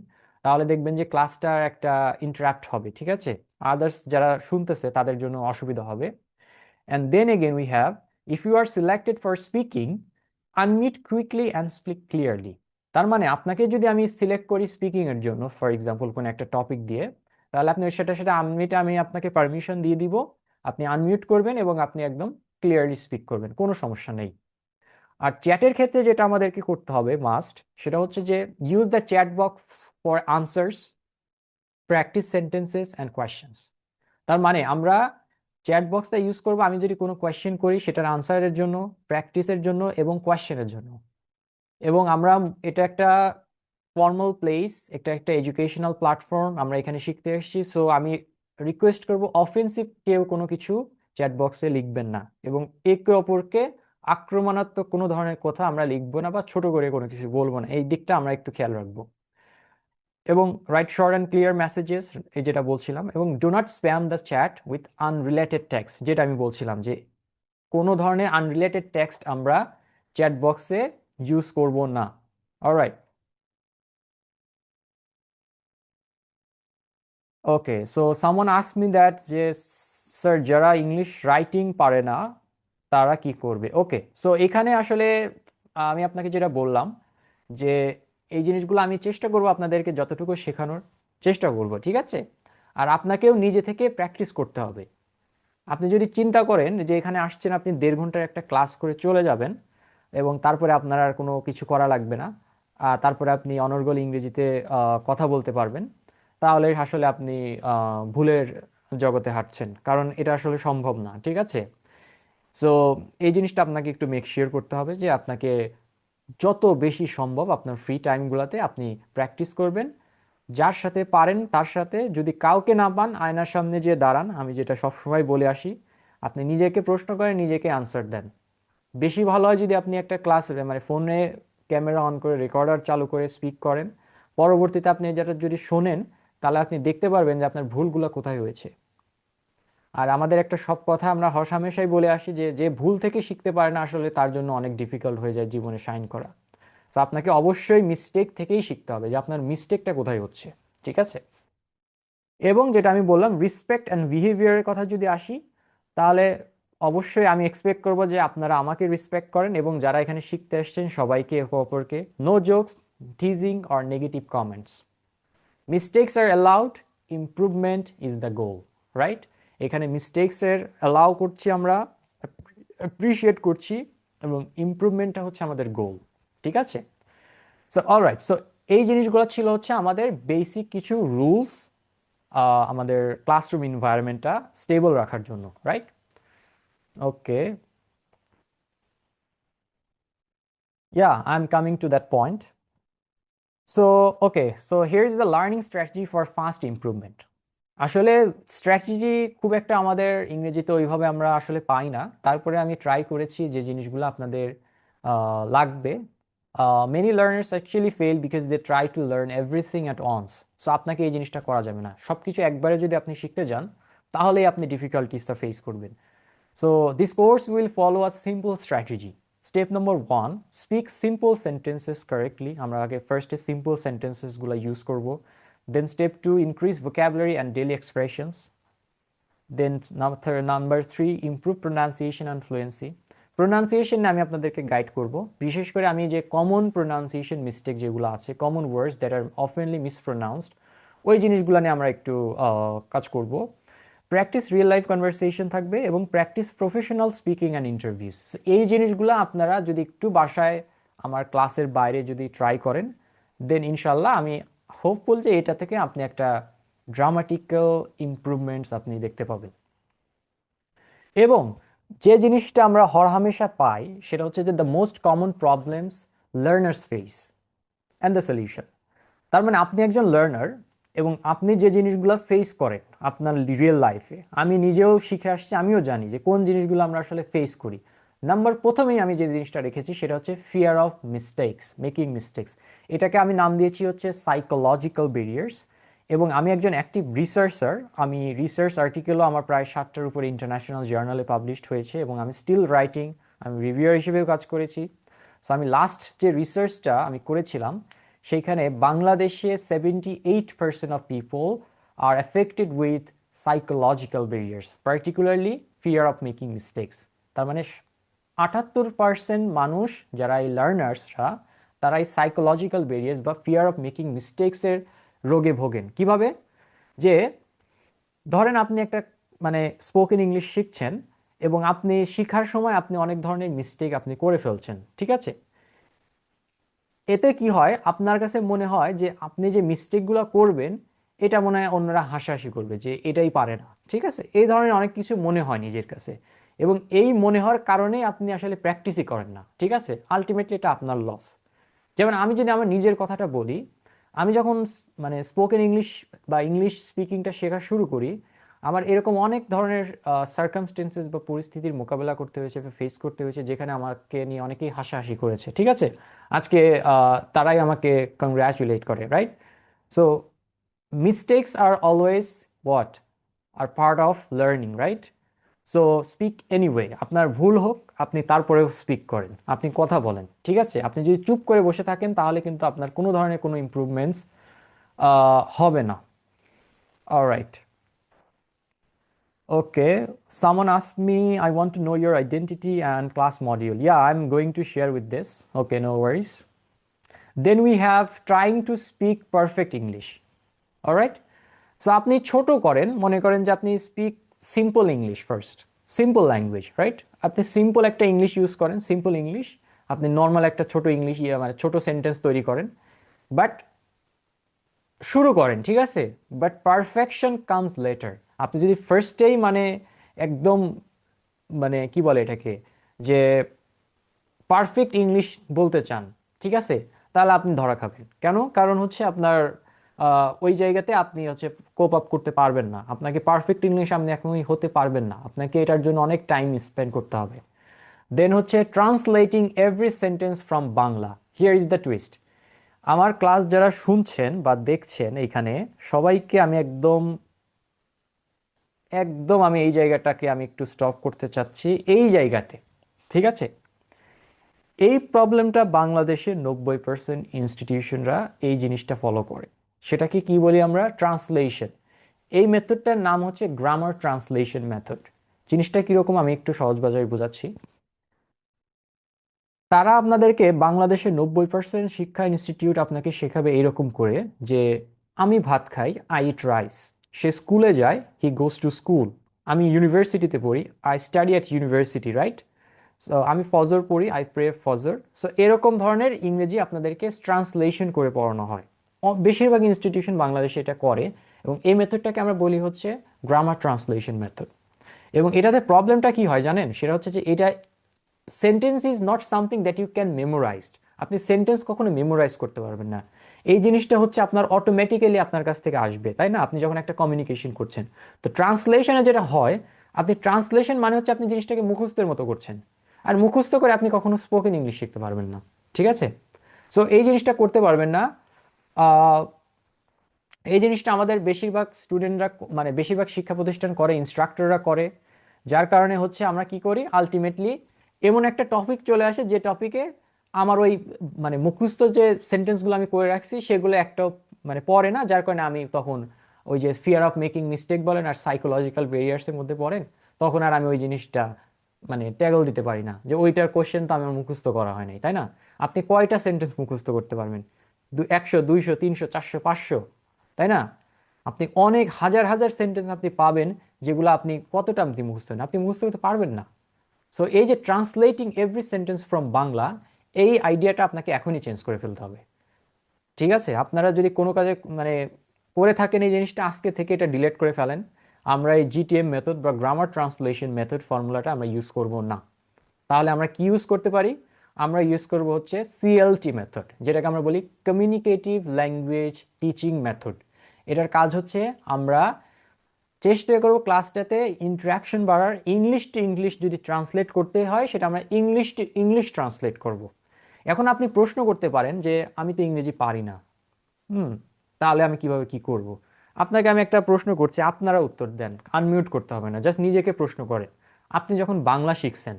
তাহলে দেখবেন যে ক্লাসটার একটা ইন্টারাপ্ট হবে। ঠিক আছে, আদার্স যারা শুনতেছে তাদের জন্য অসুবিধা হবে। And then again we have, if you are selected for speaking, unmute quickly and speak clearly. তার মানে আপনাকে যদি আমি সিলেক্ট করি স্পিকিং এর জন্য, ফর এক্সাম্পল কোন একটা টপিক দিয়ে, তাহলে আপনি সেটা আনমিউটে আমি আপনাকে পারমিশন দিয়ে দিব, আপনি আনমিউট করবেন এবং আপনি একদম ক্লিয়ারলি স্পিক করবেন, কোনো সমস্যা নেই। আর চ্যাটের ক্ষেত্রে যেটা আমাদেরকে করতে হবে মাস্ট, সেটা হচ্ছে যে use the chat box for answers, practice sentences and questions. তার মানে আমরা চ্যাট বক্সটা ইউজ করবো আমি যদি কোনো কোয়েশ্চেন করি সেটার আনসারের জন্য, প্র্যাকটিসের জন্য এবং কোয়েশ্চেনের জন্য। এবং আমরা এটা একটা ফর্মাল প্লেস, একটা এডুকেশনাল প্ল্যাটফর্ম, আমরা এখানে শিখতে এসেছি। সো আমি রিকোয়েস্ট করব অফেন্সিভ কেউ কোনো কিছু চ্যাট বক্সে লিখবেন না, এবং একে অপরকে আক্রমণাত্মক কোনো ধরনের কথা আমরা লিখবো না বা ছোট করে কোনো কিছু বলবো না, এই দিকটা আমরা একটু খেয়াল রাখবো। এবং write short and clear messages, এই যেটা বলছিলাম। এবং do not spam the chat with unrelated text, যেটা আমি বলছিলাম যে কোনো ধরনের আনরিলেটেড টেক্সট আমরা চ্যাট বক্সে ইউজ করব না। Alright, okay. So someone ask me that যে স্যার যারা ইংলিশ রাইটিং পারে না তারা কি করবে? ওকে, সো এখানে আসলে আমি আপনাকে যেটা বললাম যে এই জিনিসগুলো আমি চেষ্টা করব আপনাদেরকে যতটুকু শেখানোর চেষ্টা করব, ঠিক আছে? আর আপনাকেও নিজে থেকে প্র্যাকটিস করতে হবে। আপনি যদি চিন্তা করেন যে এখানে আসছেন, আপনি 1.5 ঘন্টার একটা ক্লাস করে চলে যাবেন এবং তারপরে আপনার আর কোনো কিছু করা লাগবে না, তারপরে আপনি অনর্গল ইংরেজিতে কথা বলতে পারবেন, তাহলে আসলে আপনি ভুলের জগতে হাঁটছেন, কারণ এটা আসলে সম্ভব না। ঠিক আছে, সো এই জিনিসটা আপনাকে একটু মেক শিওর করতে হবে যে আপনাকে যত বেশি সম্ভব আপনার ফ্রি টাইমগুলোতে আপনি প্র্যাকটিস করবেন। যার সাথে পারেন তার সাথে, যদি কাউকে না পান আয়নার সামনে যেয়ে দাঁড়ান, আমি যেটা সবসময় বলে আসি, আপনি নিজেকে প্রশ্ন করেন, নিজেকে আনসার দেন। বেশি ভালো হয় যদি আপনি একটা ক্লাস মানে ফোনে ক্যামেরা অন করে রেকর্ডার চালু করে স্পিক করেন, পরবর্তীতে আপনি যেটা যদি শোনেন তাহলে আপনি দেখতে পারবেন যে আপনার ভুলগুলো কোথায় হয়েছে। আর আমাদের একটা সব কথা আমরা হমেশাই বলে আসি যে যে ভুল থেকে শিখতে পারে না আসলে তার জন্য অনেক ডিফিকাল্ট হয়ে যায় জীবনে শাইন করা। তো আপনাকে অবশ্যই মিস্টেক থেকেই শিখতে হবে যে আপনার মিস্টেকটা কোথায় হচ্ছে। ঠিক আছে, এবং যেটা আমি বললাম রেসপেক্ট অ্যান্ড বিহেভিয়ারের কথা যদি আসি, তাহলে অবশ্যই আমি এক্সপেক্ট করব যে আপনারা আমাকে রেসপেক্ট করেন এবং যারা এখানে শিখতে এসেছেন সবাইকে একে অপরকে, no jokes, teasing or negative comments. Mistakes are allowed, improvement is the goal, right? এখানে মিস্টেকসের অ্যালাউ করছি আমরা, অ্যাপ্রিসিয়েট করছি, এবং ইমপ্রুভমেন্টটা হচ্ছে আমাদের গোল। ঠিক আছে, সো অলরাইট, সো এই জিনিসগুলো ছিল হচ্ছে আমাদের বেসিক কিছু রুলস আমাদের ক্লাসরুম এনভায়রনমেন্টটা স্টেবল রাখার জন্য, right? Okay, yeah, I'm coming to that point. So okay, so here is the learning strategy for fast improvement. আসলে স্ট্র্যাটেজি খুব একটা আমাদের ইংরেজিতে ওইভাবে আমরা আসলে পাই না, তারপরে আমি ট্রাই করেছি যে জিনিসগুলো আপনাদের লাগবে many learners actually fail because they try to learn everything at once. So আপনাকে এই জিনিসটা করা যাবে না, সবকিছু একবারে যদি আপনি শিখতে যান তাহলেই আপনি ডিফিকাল্টিসটা ফেস করবেন। So this course will follow a simple strategy. Step number 1, speak simple sentences correctly. আমরা আগে ফার্স্টে সিম্পল সেন্টেন্সেস গুলো ইউজ করব। Then step 2, increase vocabulary and daily expressions. Then number 3, improve pronunciation and fluency. প্রোনাউন্সিয়েশনে আমি আপনাদেরকে guide করব, বিশেষ করে আমি যে কমন প্রোনাউন্সিয়েশন মিস্টেক যেগুলো আছে, কমন ওয়ার্ডস দ্যাট আর অফেনলি মিসপ্রোনাউন্সড, ওই জিনিসগুলো নিয়ে আমরা একটু কাজ করব। প্র্যাকটিস রিয়েল লাইফ কনভারসেশন থাকবে এবং practice professional speaking and interviews. এই জিনিসগুলো আপনারা যদি একটু বাসায় আমার ক্লাসের বাইরে যদি ট্রাই করেন, দেন ইনশাল্লাহ আমি হোপফুল যে এটা থেকে আপনি একটা ড্রামাটিক্যাল ইমপ্রুভমেন্টস আপনি দেখতে পাবেন। এবং যে জিনিসটা আমরা হরহামেশা পাই সেটা হচ্ছে যে the most common problems learners face and the solution. তার মানে আপনি একজন লার্নার এবং আপনি যে জিনিসগুলো ফেস করেন আপনার রিয়েল লাইফে, আমি নিজেও শিখে আসছি, আমিও জানি যে কোন জিনিসগুলো আমরা আসলে ফেস করি। প্রথমেই আমি যে জিনিসটা রেখেছি সেটা হচ্ছে fear of mistakes, making mistakes. এটাকে আমি নাম দিয়েছি হচ্ছে সাইকোলজিক্যাল ব্যারিয়ার্স। এবং আমি একজন অ্যাক্টিভ রিসার্চার, আমি রিসার্চ আর্টিকেলও আমার প্রায় 60টার উপরে ইন্টারন্যাশনাল জার্নালে পাবলিশড হয়েছে এবং আমি স্টিল রাইটিং, আমি রিভিউয়ার হিসেবেও কাজ করেছি। সো আমি লাস্ট যে রিসার্চটা আমি করেছিলাম সেইখানে বাংলাদেশে 78% of people are affected with psychological barriers, particularly fear of making mistakes. তার মানে 78% মানুষ যারা এই লার্নার্সরা তারা এই সাইকোলজিক্যাল ব্যারিয়ার্স বা ফিয়ার অফ মেকিং মিস্টেকসের রোগে ভোগেন। কিভাবে? যে ধরেন আপনি একটা স্পোকেন ইংলিশ শিখছেন এবং আপনি শিখার সময় আপনি অনেক ধরনের মিস্টেক আপনি করে ফেলছেন, ঠিক আছে? এতে কি হয়, আপনার কাছে মনে হয় যে আপনি যে মিস্টেকগুলো করবেন এটা মনে হয় অন্যরা হাসাহাসি করবে যে এটাই পারে না, ঠিক আছে? এই ধরনের অনেক কিছু মনে হয় নিজের কাছে এবং এই মনে হওয়ার কারণেই আপনি আসলে প্র্যাকটিসই করেন না, ঠিক আছে? আলটিমেটলি এটা আপনার লস। যেমন আমি যদি আমার নিজের কথাটা বলি, আমি যখন স্পোকেন ইংলিশ বা ইংলিশ স্পিকিংটা শেখা শুরু করি, আমার এরকম অনেক ধরনের সার্কামস্টেন্সেস বা পরিস্থিতির মোকাবেলা করতে হয়েছে বা ফেস করতে হয়েছে যেখানে আমাকে নিয়ে অনেকেই হাসাহাসি করেছে, ঠিক আছে? আজকে তারাই আমাকে কংগ্র্যাচুলেট করে, right? So mistakes are always what are part of learning, right? So speak anyway, আপনার ভুল হোক আপনি তারপরেও স্পিক করেন, আপনি কথা বলেন, ঠিক আছে? আপনি যদি চুপ করে বসে থাকেন তাহলে কিন্তু আপনার কোনো ধরনের কোনো ইমপ্রুভমেন্টস হবে না। Alright, okay, someone asked me, I want to know your identity and class module. Yeah, I'm going to share with this. Okay, no worries. Then we have trying to speak perfect English. All right? So আপনি ছোট করেন, মনে করেন যে আপনি speak simple English first, simple language, right? আপনি simple একটা English use করেন, সিম্পল ইংলিশ, আপনি নর্মাল একটা ছোট ইংলিশ ছোট সেন্টেন্স তৈরি করেন, বাট শুরু করেন, ঠিক আছে? But perfection comes letter. আপনি যদি ফার্স্টেই একদম কি বলে এটাকে, যে পারফেক্ট ইংলিশ বলতে চান, ঠিক আছে, তাহলে আপনি ধরা খাবেন। কেন? কারণ হচ্ছে আপনার ওই জায়গাতে আপনি হচ্ছে কোপ আপ করতে পারবেন না, আপনাকে পারফেক্ট ইংলিশ আপনি এখনই হতে পারবেন না, আপনাকে এটার জন্য অনেক টাইম স্পেন্ড করতে হবে। দেন হচ্ছে translating every sentence from Bangla. Here is the twist. আমার ক্লাস যারা শুনছেন বা দেখছেন এইখানে সবাইকে আমি একদম আমি এই জায়গাটাকে আমি একটু স্টপ করতে চাচ্ছি, এই জায়গাতে, ঠিক আছে? এই প্রবলেমটা বাংলাদেশের 90% ইনস্টিটিউশনরা এই জিনিসটা ফলো করে। সেটাকে কি বলি আমরা? ট্রান্সলেশন। এই মেথডটার নাম হচ্ছে গ্রামার ট্রান্সলেশন মেথড। জিনিসটা কিরকম আমি একটু সহজ ভাষায় বোঝাচ্ছি। তারা আপনাদেরকে বাংলাদেশের 90% শিক্ষা ইনস্টিটিউট আপনাকে শেখাবে এইরকম করে যে আমি ভাত খাই, আই ইট রাইস। সে স্কুলে যায়, হি গোজ টু স্কুল। আমি ইউনিভার্সিটিতে পড়ি, I study at university, right? So আমি ফজর পড়ি, আই প্রে ফজর। সো এরকম ধরনের ইংরেজি আপনাদেরকে ট্রান্সলেশন করে পড়ানো হয়। বেশিরভাগ ইনস্টিটিউশন বাংলাদেশে এটা করে এবং এই মেথডটাকে আমরা বলি হচ্ছে গ্রামার ট্রান্সলেশন মেথড। এবং এটাতে প্রবলেমটা কি হয় জানেন? সেটা হচ্ছে যে এটা sentence is not something that you can memorized. আপনি সেন্টেন্স কখনো মেমোরাইজ করতে পারবেন না। এই জিনিসটা হচ্ছে আপনার অটোমেটিক্যালি আপনার কাছ থেকে আসবে, তাই না? আপনি যখন একটা কমিউনিকেশন করছেন, তো ট্রান্সলেশনে যেটা হয়, আপনি ট্রান্সলেশন হচ্ছে আপনি জিনিসটাকে মুখস্থের মতো করছেন, আর মুখস্থ করে আপনি কখনো স্পোকেন ইংলিশ শিখতে পারবেন না, ঠিক আছে? সো এই জিনিসটা করতে পারবেন না। আহ, এই জিনিসটা আমাদের বেশিরভাগ স্টুডেন্টরা মানে বেশিরভাগ শিক্ষা প্রতিষ্ঠান করে, ইনস্ট্রাক্টররা করে, যার কারণে হচ্ছে আমরা কি করি আলটিমেটলি এমন একটা টপিক চলে আসে যে টপিকে আমার ওই মানে মুখস্থ যে সেন্টেন্সগুলো আমি করে রাখছি সেগুলো একটাও মানে পড়ে না, যার কারণে আমি তখন ওই যে ফিয়ার অফ মেকিং মিস্টেক বলেন আর সাইকোলজিক্যাল ব্যারিয়ার্সের মধ্যে পড়েন, তখন আর আমি ওই জিনিসটা মানে ট্যাগল দিতে পারি না যে ওইটার কোশ্চেন তো আমার মুখস্থ করা হয় নাই, তাই না? আপনি কয়টা সেন্টেন্স মুখস্থ করতে পারবেন? 100, 200, 300, 400, 500, তাই না? আপনি অনেক হাজার হাজার সেন্টেন্স আপনি পাবেন যেগুলো আপনি কতটা আপনি মুখস্থ করেন, আপনি মুখস্থ করতে পারবেন না। সো এই যে translating every sentence from Bangla, এই আইডিয়াটা আপনাকে এখনই চেঞ্জ করে ফেলতে হবে। ঠিক আছে, আপনারা যদি কোনো কাজে মানে করে থাকেন এই জিনিসটা আজকে থেকে এটা ডিলিট করে ফেলেন। আমরা এই জিটিএম মেথড বা গ্রামার ট্রান্সলেশন মেথড ফর্মুলাটা আমরা ইউজ করব না। তাহলে আমরা কি ইউজ করতে পারি? আমরা ইউজ করব হচ্ছে সিএলটি মেথড, যেটাকে আমরা বলি কমিউনিকেটিভ ল্যাঙ্গুয়েজ টিচিং মেথড। এটার কাজ হচ্ছে আমরা চেষ্টা করব ক্লাসটাতে ইন্টারাকশন বাড়ার, ইংলিশ টু ইংলিশ যদি ট্রান্সলেট করতে হয় সেটা আমরা ইংলিশ টু ইংলিশ ট্রান্সলেট করব। এখন আপনি প্রশ্ন করতে পারেন যে আমি তো ইংরেজি পারি না, তাহলে আমি কিভাবে কি করব? আপনাকে আমি একটা প্রশ্ন করছি, আপনারা উত্তর দেন, আনমিউট করতে হবে না, জাস্ট নিজেকে প্রশ্ন করেন। আপনি যখন বাংলা শিখছেন,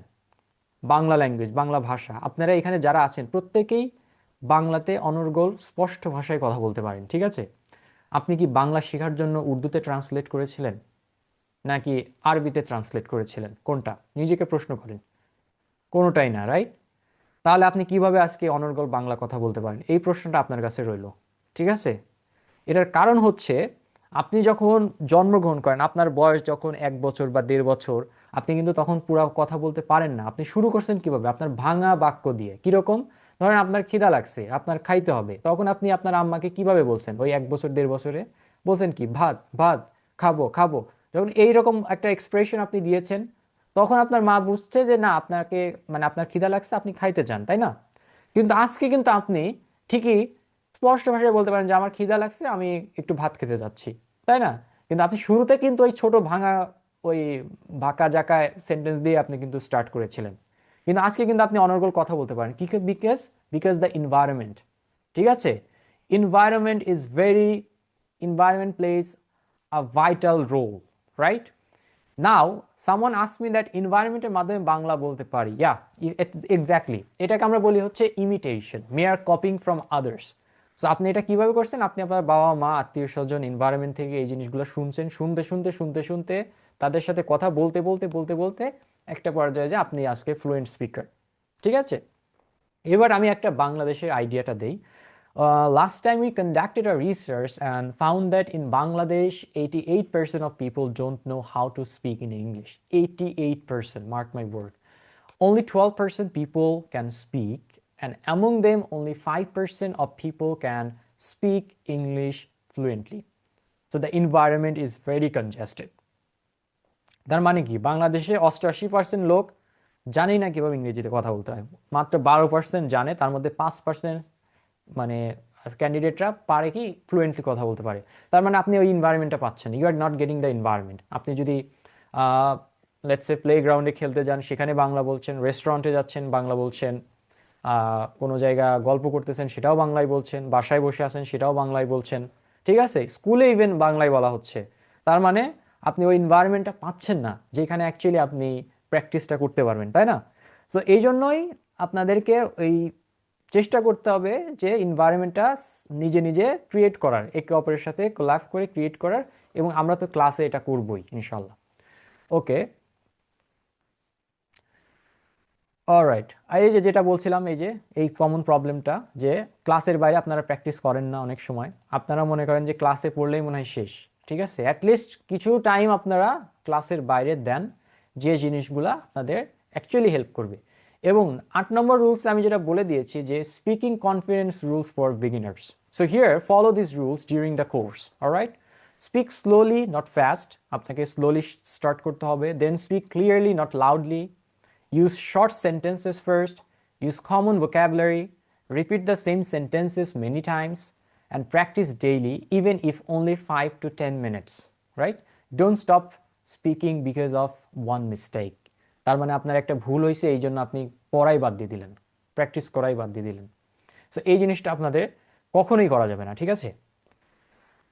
বাংলা ল্যাঙ্গুয়েজ, বাংলা ভাষা, আপনারা এখানে যারা আছেন প্রত্যেকেই বাংলাতে অনর্গল স্পষ্ট ভাষায় কথা বলতে পারেন, ঠিক আছে? আপনি কি বাংলা শেখার জন্য উর্দুতে ট্রান্সলেট করেছিলেন নাকি আরবিতে ট্রান্সলেট করেছিলেন? কোনটা? নিজেকে প্রশ্ন করেন। কোনোটাই না, রাইট? তাহলে আপনি কিভাবে আজকে অনর্গল বাংলা কথা বলতে পারেন? এই প্রশ্নটা আপনার কাছে রইল, ঠিক আছে? এটার কারণ হচ্ছে আপনি যখন জন্মগ্রহণ করেন, আপনার বয়স যখন 1 বছর বা 1.5 বছর, আপনি কিন্তু তখন পুরো কথা বলতে পারেন না। আপনি শুরু করছেন কিভাবে? আপনার ভাঙা বাক্য দিয়ে। কিরকম? ধরেন আপনার খিদা লাগছে, আপনার খাইতে হবে, তখন আপনি আপনার আম্মাকে কিভাবে বলছেন? ওই 1 বছর 1.5 বছরে বলছেন কি? ভাত ভাত, খাবো খাবো। যখন এইরকম একটা এক্সপ্রেশন আপনি দিয়েছেন, তখন আপনার মা বুঝছে যে না, আপনাকে মানে আপনার খিদা লাগছে, আপনি খাইতে চান, তাই না? কিন্তু আজকে কিন্তু আপনি ঠিকই স্পষ্ট ভাষায় বলতে পারেন যে আমার খিদা লাগছে, আমি একটু ভাত খেতে যাচ্ছি, তাই না? কিন্তু আপনি শুরুতে কিন্তু ওই ছোট ভাঙা ওই ভাকা জাকা সেন্টেন্স দিয়ে আপনি কিন্তু স্টার্ট করেছিলেন। কিন্তু আজকে কিন্তু আপনি অনর্গল কথা বলতে পারেন। কি? বিকজ বিকজ দ্য এনভায়রনমেন্ট, ঠিক আছে? Environment is very, environment plays a vital role, right? Now someone ask me that এনভায়রনমেন্টের মাধ্যমে বাংলা বলতে পারি, ইয়া এক্স্যাক্টলি, এটাকে আমরা বলি হচ্ছে imitation, mere copying from others. So আপনি এটা কিভাবে করছেন? আপনি আপনার বাবা মা আত্মীয় স্বজন এনভায়রনমেন্ট থেকে এই জিনিসগুলো শুনছেন, শুনতে শুনতে শুনতে শুনতে তাদের সাথে কথা বলতে বলতে বলতে বলতে একটা পর্যায়ে যে আপনি আজকে ফ্লুয়েন্ট স্পিকার, ঠিক আছে? এবার আমি একটা বাংলাদেশের আইডিয়াটা দেই। Last time we conducted a research and found that in Bangladesh, 88% of people don't know how to speak in English. 88%, mark my word. Only 12% people can speak, and among them, only 5% of people can speak English fluently. So the environment is very congested. তার মানে কি? বাংলাদেশে 88% লোক জানেই না কিভাবে ইংরেজিতে কথা বলতে হয়। মাত্র 12% জানে, তার মধ্যে 5% মানে ক্যান্ডিডেটরা পারে কি ফ্লুয়েন্টলি কথা বলতে পারে। তার মানে আপনি ওই এনভায়রনমেন্টটা পাচ্ছেন, you are not getting the environment. আপনি যদি লেটস সে প্লে গ্রাউন্ডে খেলতে যান, সেখানে বাংলা বলছেন, রেস্টুরেন্টে যাচ্ছেন বাংলা বলছেন, কোনো জায়গা গল্প করতেছেন সেটাও বাংলায় বলছেন, বাসায় বসে আছেন সেটাও বাংলায় বলছেন, ঠিক আছে? স্কুলে ইভেন বাংলায় বলা হচ্ছে। তার মানে আপনি ওই এনভায়রনমেন্টটা পাচ্ছেন না যেখানে অ্যাকচুয়ালি আপনি প্র্যাকটিসটা করতে পারবেন, তাই না? সো এই জন্যই আপনাদেরকে ওই চেষ্টা করতে হবে যে এনভায়রনমেন্টটা নিজে নিজে ক্রিয়েট করার, একে অপরের সাথে কোলাব করে ক্রিয়েট করার, এবং আমরা তো ক্লাসে এটা করবই ইনশাল্লাহ। ওকে, অলরাইট। আর এই যে যেটা বলছিলাম, এই যে এই কমন প্রবলেমটা যে ক্লাসের বাইরে আপনারা প্র্যাকটিস করেন না অনেক সময়। আপনারা মনে করেন যে ক্লাসে পড়লেই মনে হয় শেষ, ঠিক আছে? অ্যাটলিস্ট কিছু টাইম আপনারা ক্লাসের বাইরে দেন, যে জিনিসগুলা আপনাদের অ্যাকচুয়ালি হেল্প করবে। এবং 8 নম্বর রুলস আমি যেটা বলে দিয়েছি যে speaking confidence rules for beginners. So here follow this rules during the course, alright? Speak slowly, not fast. আপনাকে স্লোলি স্টার্ট করতে হবে। Then speak clearly, not loudly. Use short sentences first, use common vocabulary, repeat the same sentences many times, and practice daily, even if only 5 to 10 minutes, right? Don't stop speaking because of one mistake. তার মানে আপনার একটা ভুল হয়েছে, এই জন্য আপনি পড়াই বাদ দিয়ে দিলেন, প্র্যাকটিস করাই বাদ দিয়ে দিলেন। সো এই জিনিসটা আপনাদের কখনোই করা যাবে না, ঠিক আছে?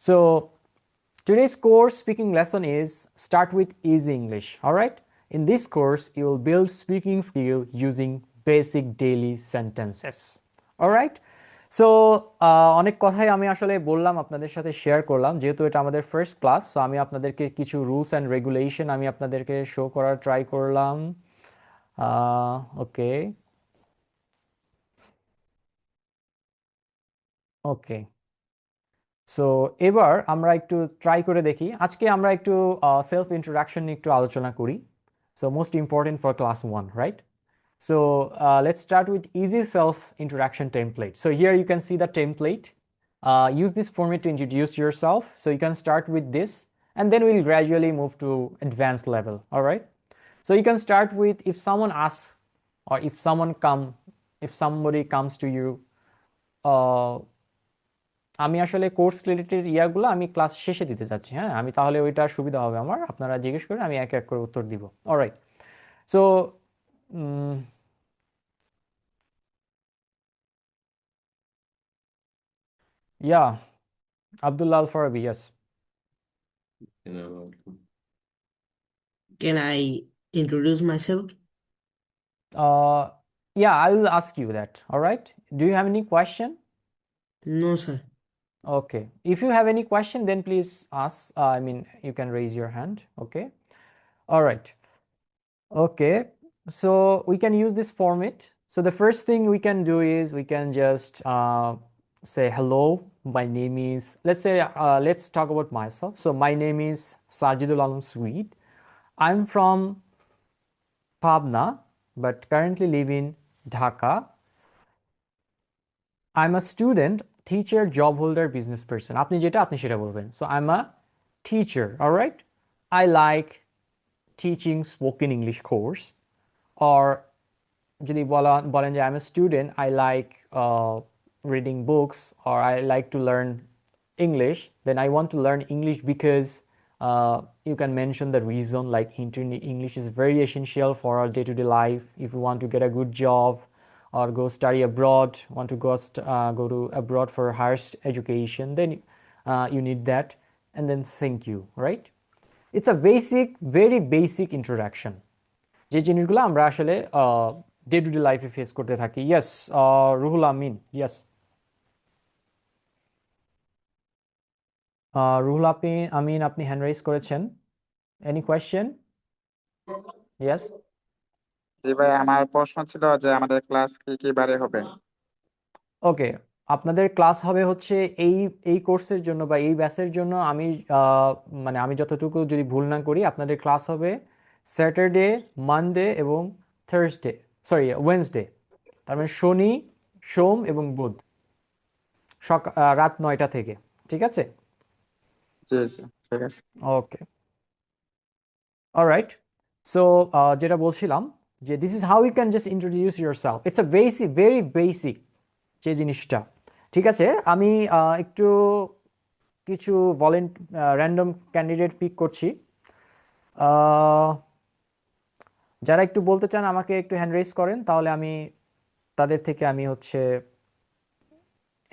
So today's course speaking lesson is start with easy English. All right, in this course you will build speaking skill using basic daily sentences. All right, so অনেক কথাই আমি আসলে বললাম, আপনাদের সাথে শেয়ার করলাম, যেহেতু এটা আমাদের ফার্স্ট ক্লাস। সো আমি আপনাদেরকে কিছু রুলস অ্যান্ড রেগুলেশন আমি আপনাদেরকে শো করার ট্রাই করলাম। ওকে ওকে সো এবার আমরা একটু ট্রাই করে দেখি। আজকে আমরা একটু সেলফ ইন্ট্রোডাকশন নিয়ে একটু আলোচনা করি। So most important for class 1, right? So let's start with easy self-introduction template. So here you can see the template. Use this format to introduce yourself. So you can start with this, and then we'll gradually move to advanced level. All right. So you can start with if someone asks, or if somebody comes to you. আমি আসলে course related ইয়াগুলো আমি class শেষে দিতে চাচ্ছি, হ্যাঁ, আমি তাহলে ওইটা সুবিধা হবে আমার। আপনারা জিজ্ঞেস করেন, আমি এক এক করে উত্তর দিব। Alright, so yeah, Abdullah Al Farabi, yes. Can I introduce myself? Yeah, I will ask you that. All right. Do you have any question? No, sir. Okay. If you have any question, then please ask. I mean, you can raise your hand. Okay. All right. Okay. So we can use this format. So the first thing we can do is we can just say hello. My name is, let's talk about myself. So my name is Sajidul Alam Sweet. I'm from Pabna, but currently live in Dhaka. I'm a student, teacher, job holder, business person. আপনি যেটা আপনি সেটা বলবেন। So I'm a teacher, all right? I like teaching spoken English course. Or যদি বলেন যে I'm a student, I like reading books, or I like to learn English, then I want to learn English because you can mention the reason, like English is very essential for our day-to-day life. If you want to get a good job or go study abroad, want to go to abroad for higher education, then you need that. And then thank you, right? It's a very basic introduction, যে জিনিসগুলো আমরা আসলে day to day লাইফে face করতে থাকি। Yes, Ruhul Amin, yes. Ruhul Amin, আপনি hand rise করেছেন। Any question? Yes. জি ভাই, আমার প্রশ্ন ছিল যে আমাদের ক্লাস কি বারে হবে? ওকে, আপনাদের ক্লাস হবে হচ্ছে এই কোর্সের জন্য বা এই ব্যাচের জন্য আমি মানে আমি যতটুকু যদি ভুল না করি, আপনাদের ক্লাস হবে স্যাটারডে, মানডে এবং ওয়েনসডে। তার মানে শনি, সোম এবং বুধ, রাত 9টা থেকে। ঠিক আছে? জি জি, ঠিক আছে। ওকে, অলরাইট। সো যেটা বলছিলাম যে this is how you can just introduce yourself. It's a very basic যে জিনিসটা। ঠিক আছে, আমি একটু কিছু র্যান্ডম ক্যান্ডিডেট পিক করছি। যারা একটু বলতে চান আমাকে একটু হ্যান্ড রেজ করেন, তাহলে আমি তাদের থেকে আমি হচ্ছে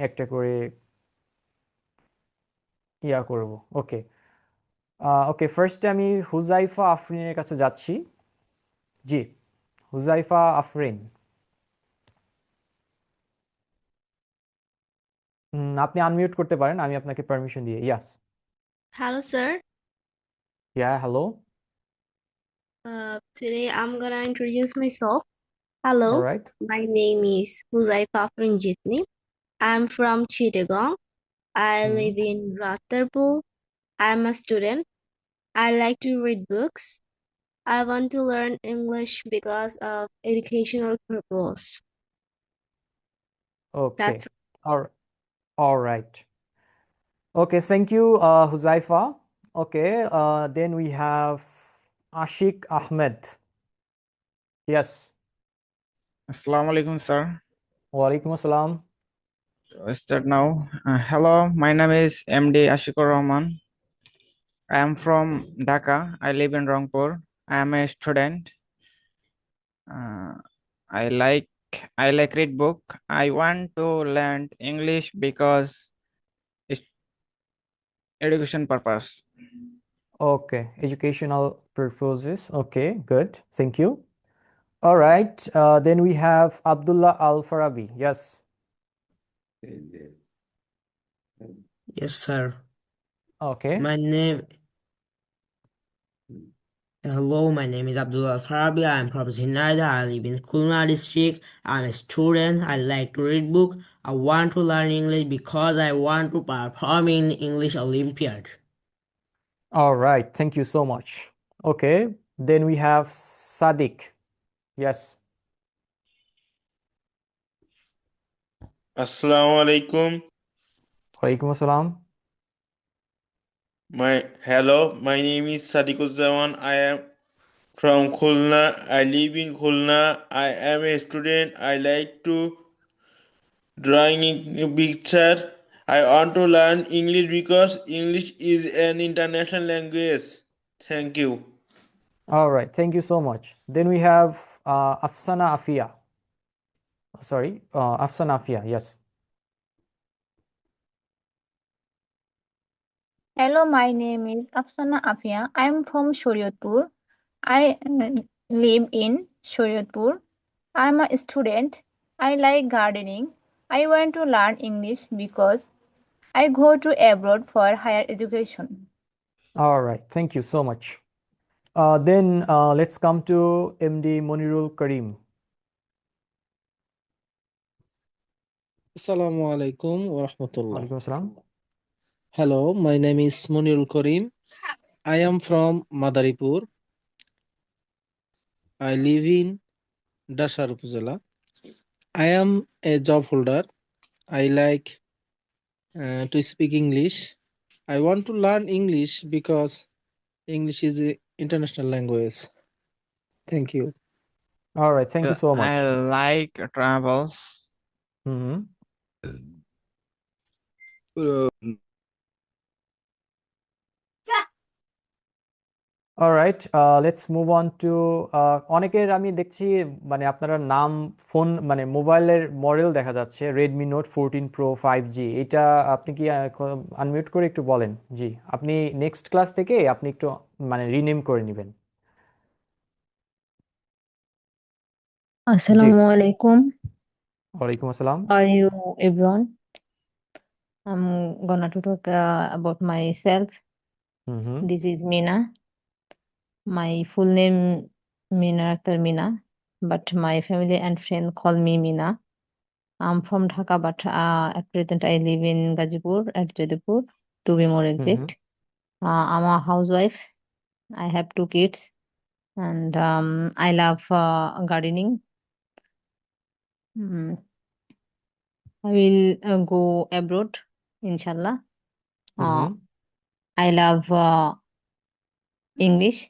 একটা করে ইয়া করব। ওকে ওকে, ফার্স্টে আমি হুজাইফা আফরিনের কাছে যাচ্ছি। জি, হুজাইফা আফরিন, আপনি আনমিউট করতে পারেন, আমি আপনাকে পারমিশন দিয়ে। ইয়াস। Hello, sir. Yeah, hello. Today I'm gonna introduce myself. Hello, alright. my name is Huzaifa Jitni. I'm from Chittagong. I live in Rattarpur. I'm a student. I like to read books. I want to learn English because of educational purpose. Okay, That's alright. Okay, thank you, Huzaifa. Okay, then we have Ashik Ahmed. Yes. Assalamu alaikum, sir. Walaikum assalam. Start now. Hello, my name is MD Ashikur Rahman. I am from Dhaka. I live in Rangpur. I am a student. I like I like read book. I want to learn English because it's education purpose. Okay, educational purposes. Okay, good. Thank you. All right. Then we have Abdullah Al Farabi. Yes. Yes, sir. Okay. Hello, my name is Abdullah Farabi. I'm from Zinada. I live in Khulna district. I'm a student. I like to read book. I want to learn English because I want to perform in English Olympiad. All right. Thank you so much. Okay. Then we have Sadiq. Yes. Assalamu alaikum. Walaikum assalam. Hello, my name is Sadiquzzaman. I am from Khulna. I live in Khulna. I am a student. I like to drawing a picture. I want to learn English because English is an international language. Thank you. All right. Thank you so much. Then we have Afsana Afia. Sorry, Afsana Afia. Yes. Hello, my name is Afsana Afia. I am from Shariatpur. I live in Shariatpur. I am a student. I like gardening. I want to learn English because I go to abroad for higher education. All right. Thank you so much. Then let's come to MD Monirul Karim. Assalamu alaikum wa rahmatullah. Walaikum assalam. Hello, my name is Munirul Karim. I am from Madaripur. I live in Dashar Upazila. I am a job holder. I like to speak English. I want to learn English because English is an international language. Thank you. All right. Thank you so I much. like travels. Mm-hmm. All right, let's move on to অনেকের আমি দেখছি মানে আপনারা নাম phone মানে মোবাইলের model দেখা যাচ্ছে Redmi Note 14 Pro 5G এটা আপনি কি আনমিউট করে একটু বলেন জি আপনি নেক্সট ক্লাস থেকে আপনি একটু মানে রিনেম করে নেবেন Assalamu alaikum. ওয়ালাইকুম আসসালাম How are you, everyone? I'm gonna to talk about myself. Hmm This is Mina. My full name Mina Akhtar Mina, but my family and friends call me Mina. I'm from Dhaka, but at present I live in Gazipur at Jodhpur, to be more exact. I'm a housewife. I have 2 kids, and I love gardening. Mm, I will go abroad, inshallah. I love English.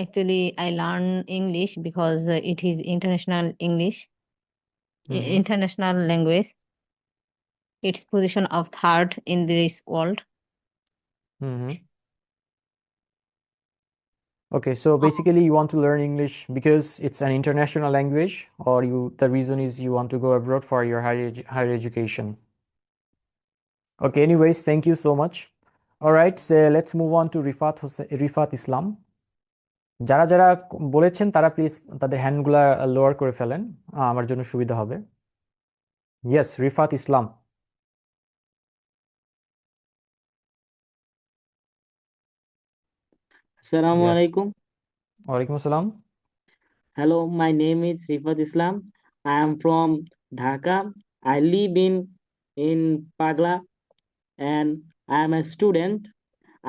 Actually, I learn English because it is international English, international language. Its position of third in this world. Okay, so basically you want to learn English because it's an international language, or the reason is you want to go abroad for your higher education. Okay, anyways, thank you so much. All right, so let's move on to Rifat Islam. যারা যারা বলেছেন তারা please তাদের হ্যান্ডগুলা lower করে ফেলেন আমার জন্য সুবিধা হবে ইয়েস রিফাত ইসলাম Assalamu alaikum. ওয়ালাইকুম আসসালাম Hello, my name is Rifat Islam. I am from Dhaka. I live in Pagla, and I am a student.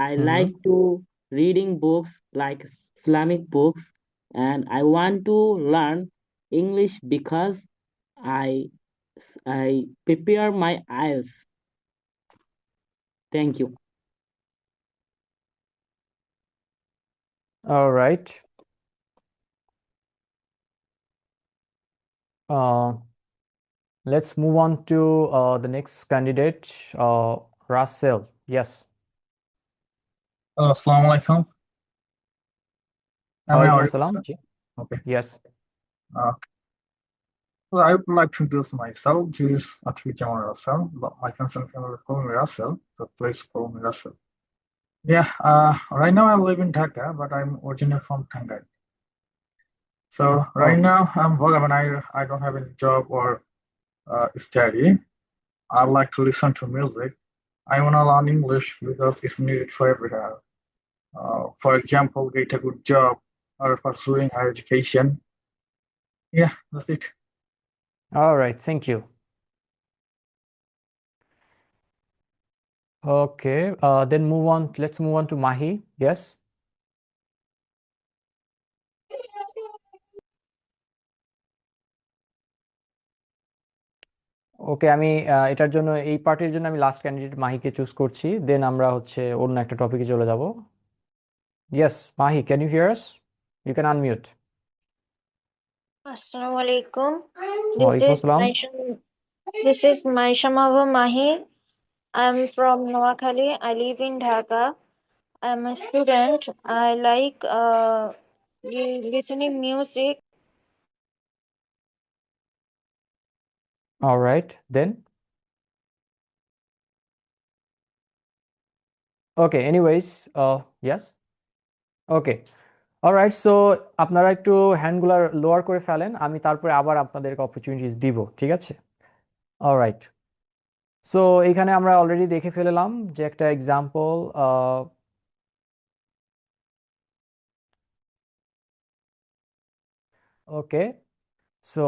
I like to reading books like Islamic books, and I want to learn English because I prepare my IELTS. Thank you. all right let's move on to the next candidate Russell yes Assalamu alaikum. Am I Walaikum audible, assalam sir? Okay. yes Well, I would like to introduce myself. This is Atwi Jamal Russell, but my friends and family call me Russell, so please call me Russell. Yeah, right now I live in Dhaka, but I'm originally from Tangai. So right now I'm working, I don't have any job or study. I like to listen to music. I want to learn English because it's needed for everywhere. For example, get a good job or pursuing higher education. Yeah, that's it. All right, thank you. Okay, then move on. Let's move on to Mahi. Yes. ওকে, আমি এটার জন্য এই পার্টির জন্য আমি last candidate মাহিকে choose করছি, দেন আমরা হচ্ছে অন্য একটা টপিকে চলে যাব। Yes Mahi, can you hear us? You can unmute. Assalamu alaikum. ওয়ালাইকুম আসসালাম। This is Maisha Mahbub Mahi. I'm from Noakhali. I live in Dhaka. I'm a student. I like listening music. All right, then. Okay, anyways, yes. Okay. Alright, so আপনারা একটু হ্যান্ডগুলো lower করে ফেলেন, আমি তারপরে আবার আপনাদেরকে অপরচুনিটিস দিব, ঠিক আছে? অলরাইট, সো এখানে আমরা অলরেডি দেখে ফেললাম যে একটা এক্সাম্পল। ওকে, সো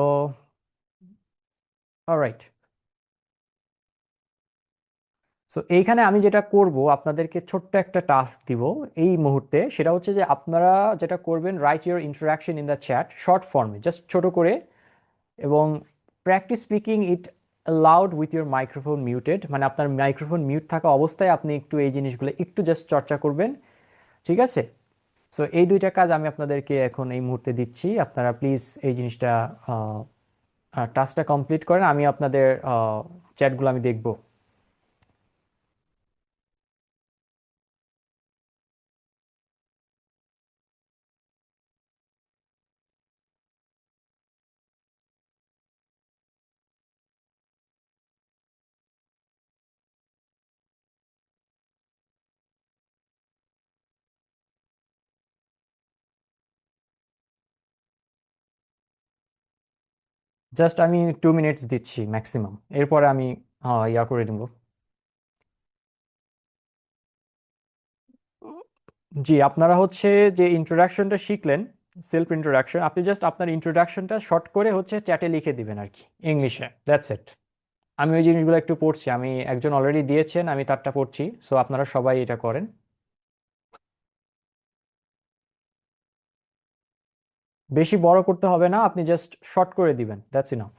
অলরাইট, সো এইখানে আমি যেটা করব আপনাদেরকে ছোট্ট একটা টাস্ক দিব এই মুহূর্তে, সেটা হচ্ছে যে আপনারা যেটা করবেন, right your interaction in the chat short ফর্মে, জাস্ট ছোট করে, এবং practice speaking it loud with your microphone muted, মানে আপনার মাইক্রোফোন মিউট থাকা অবস্থায় আপনি একটু এই জিনিসগুলো একটু জাস্ট চর্চা করবেন, ঠিক আছে? সো এই দুইটা কাজ আমি আপনাদেরকে এখন এই মুহূর্তে দিচ্ছি, আপনারা প্লিজ এই জিনিসটা টাস্কটা কমপ্লিট করেন, আমি আপনাদের চ্যাটগুলো আমি দেখব। জাস্ট আমি 2 মিনিটস দিচ্ছি ম্যাক্সিমাম, এরপরে আমি ইয়া করে দেব। জি, আপনারা হচ্ছে যে ইন্ট্রোডাকশনটা শিখলেন, সেলফ ইন্ট্রোডাকশন, আপনি জাস্ট আপনার ইন্ট্রোডাকশনটা শর্ট করে হচ্ছে চ্যাটে লিখে দিবেন আর কি, ইংলিশে, দ্যাটস ইট। আমি ওই জিনিসগুলো একটু পড়ছি, আমি একজন অলরেডি দিয়েছেন, আমি তারটা পড়ছি, সো আপনারা সবাই এটা করেন। বেশি বড় করতে হবে না, আপনি জাস্ট শর্ট করে দিবেন, that's enough.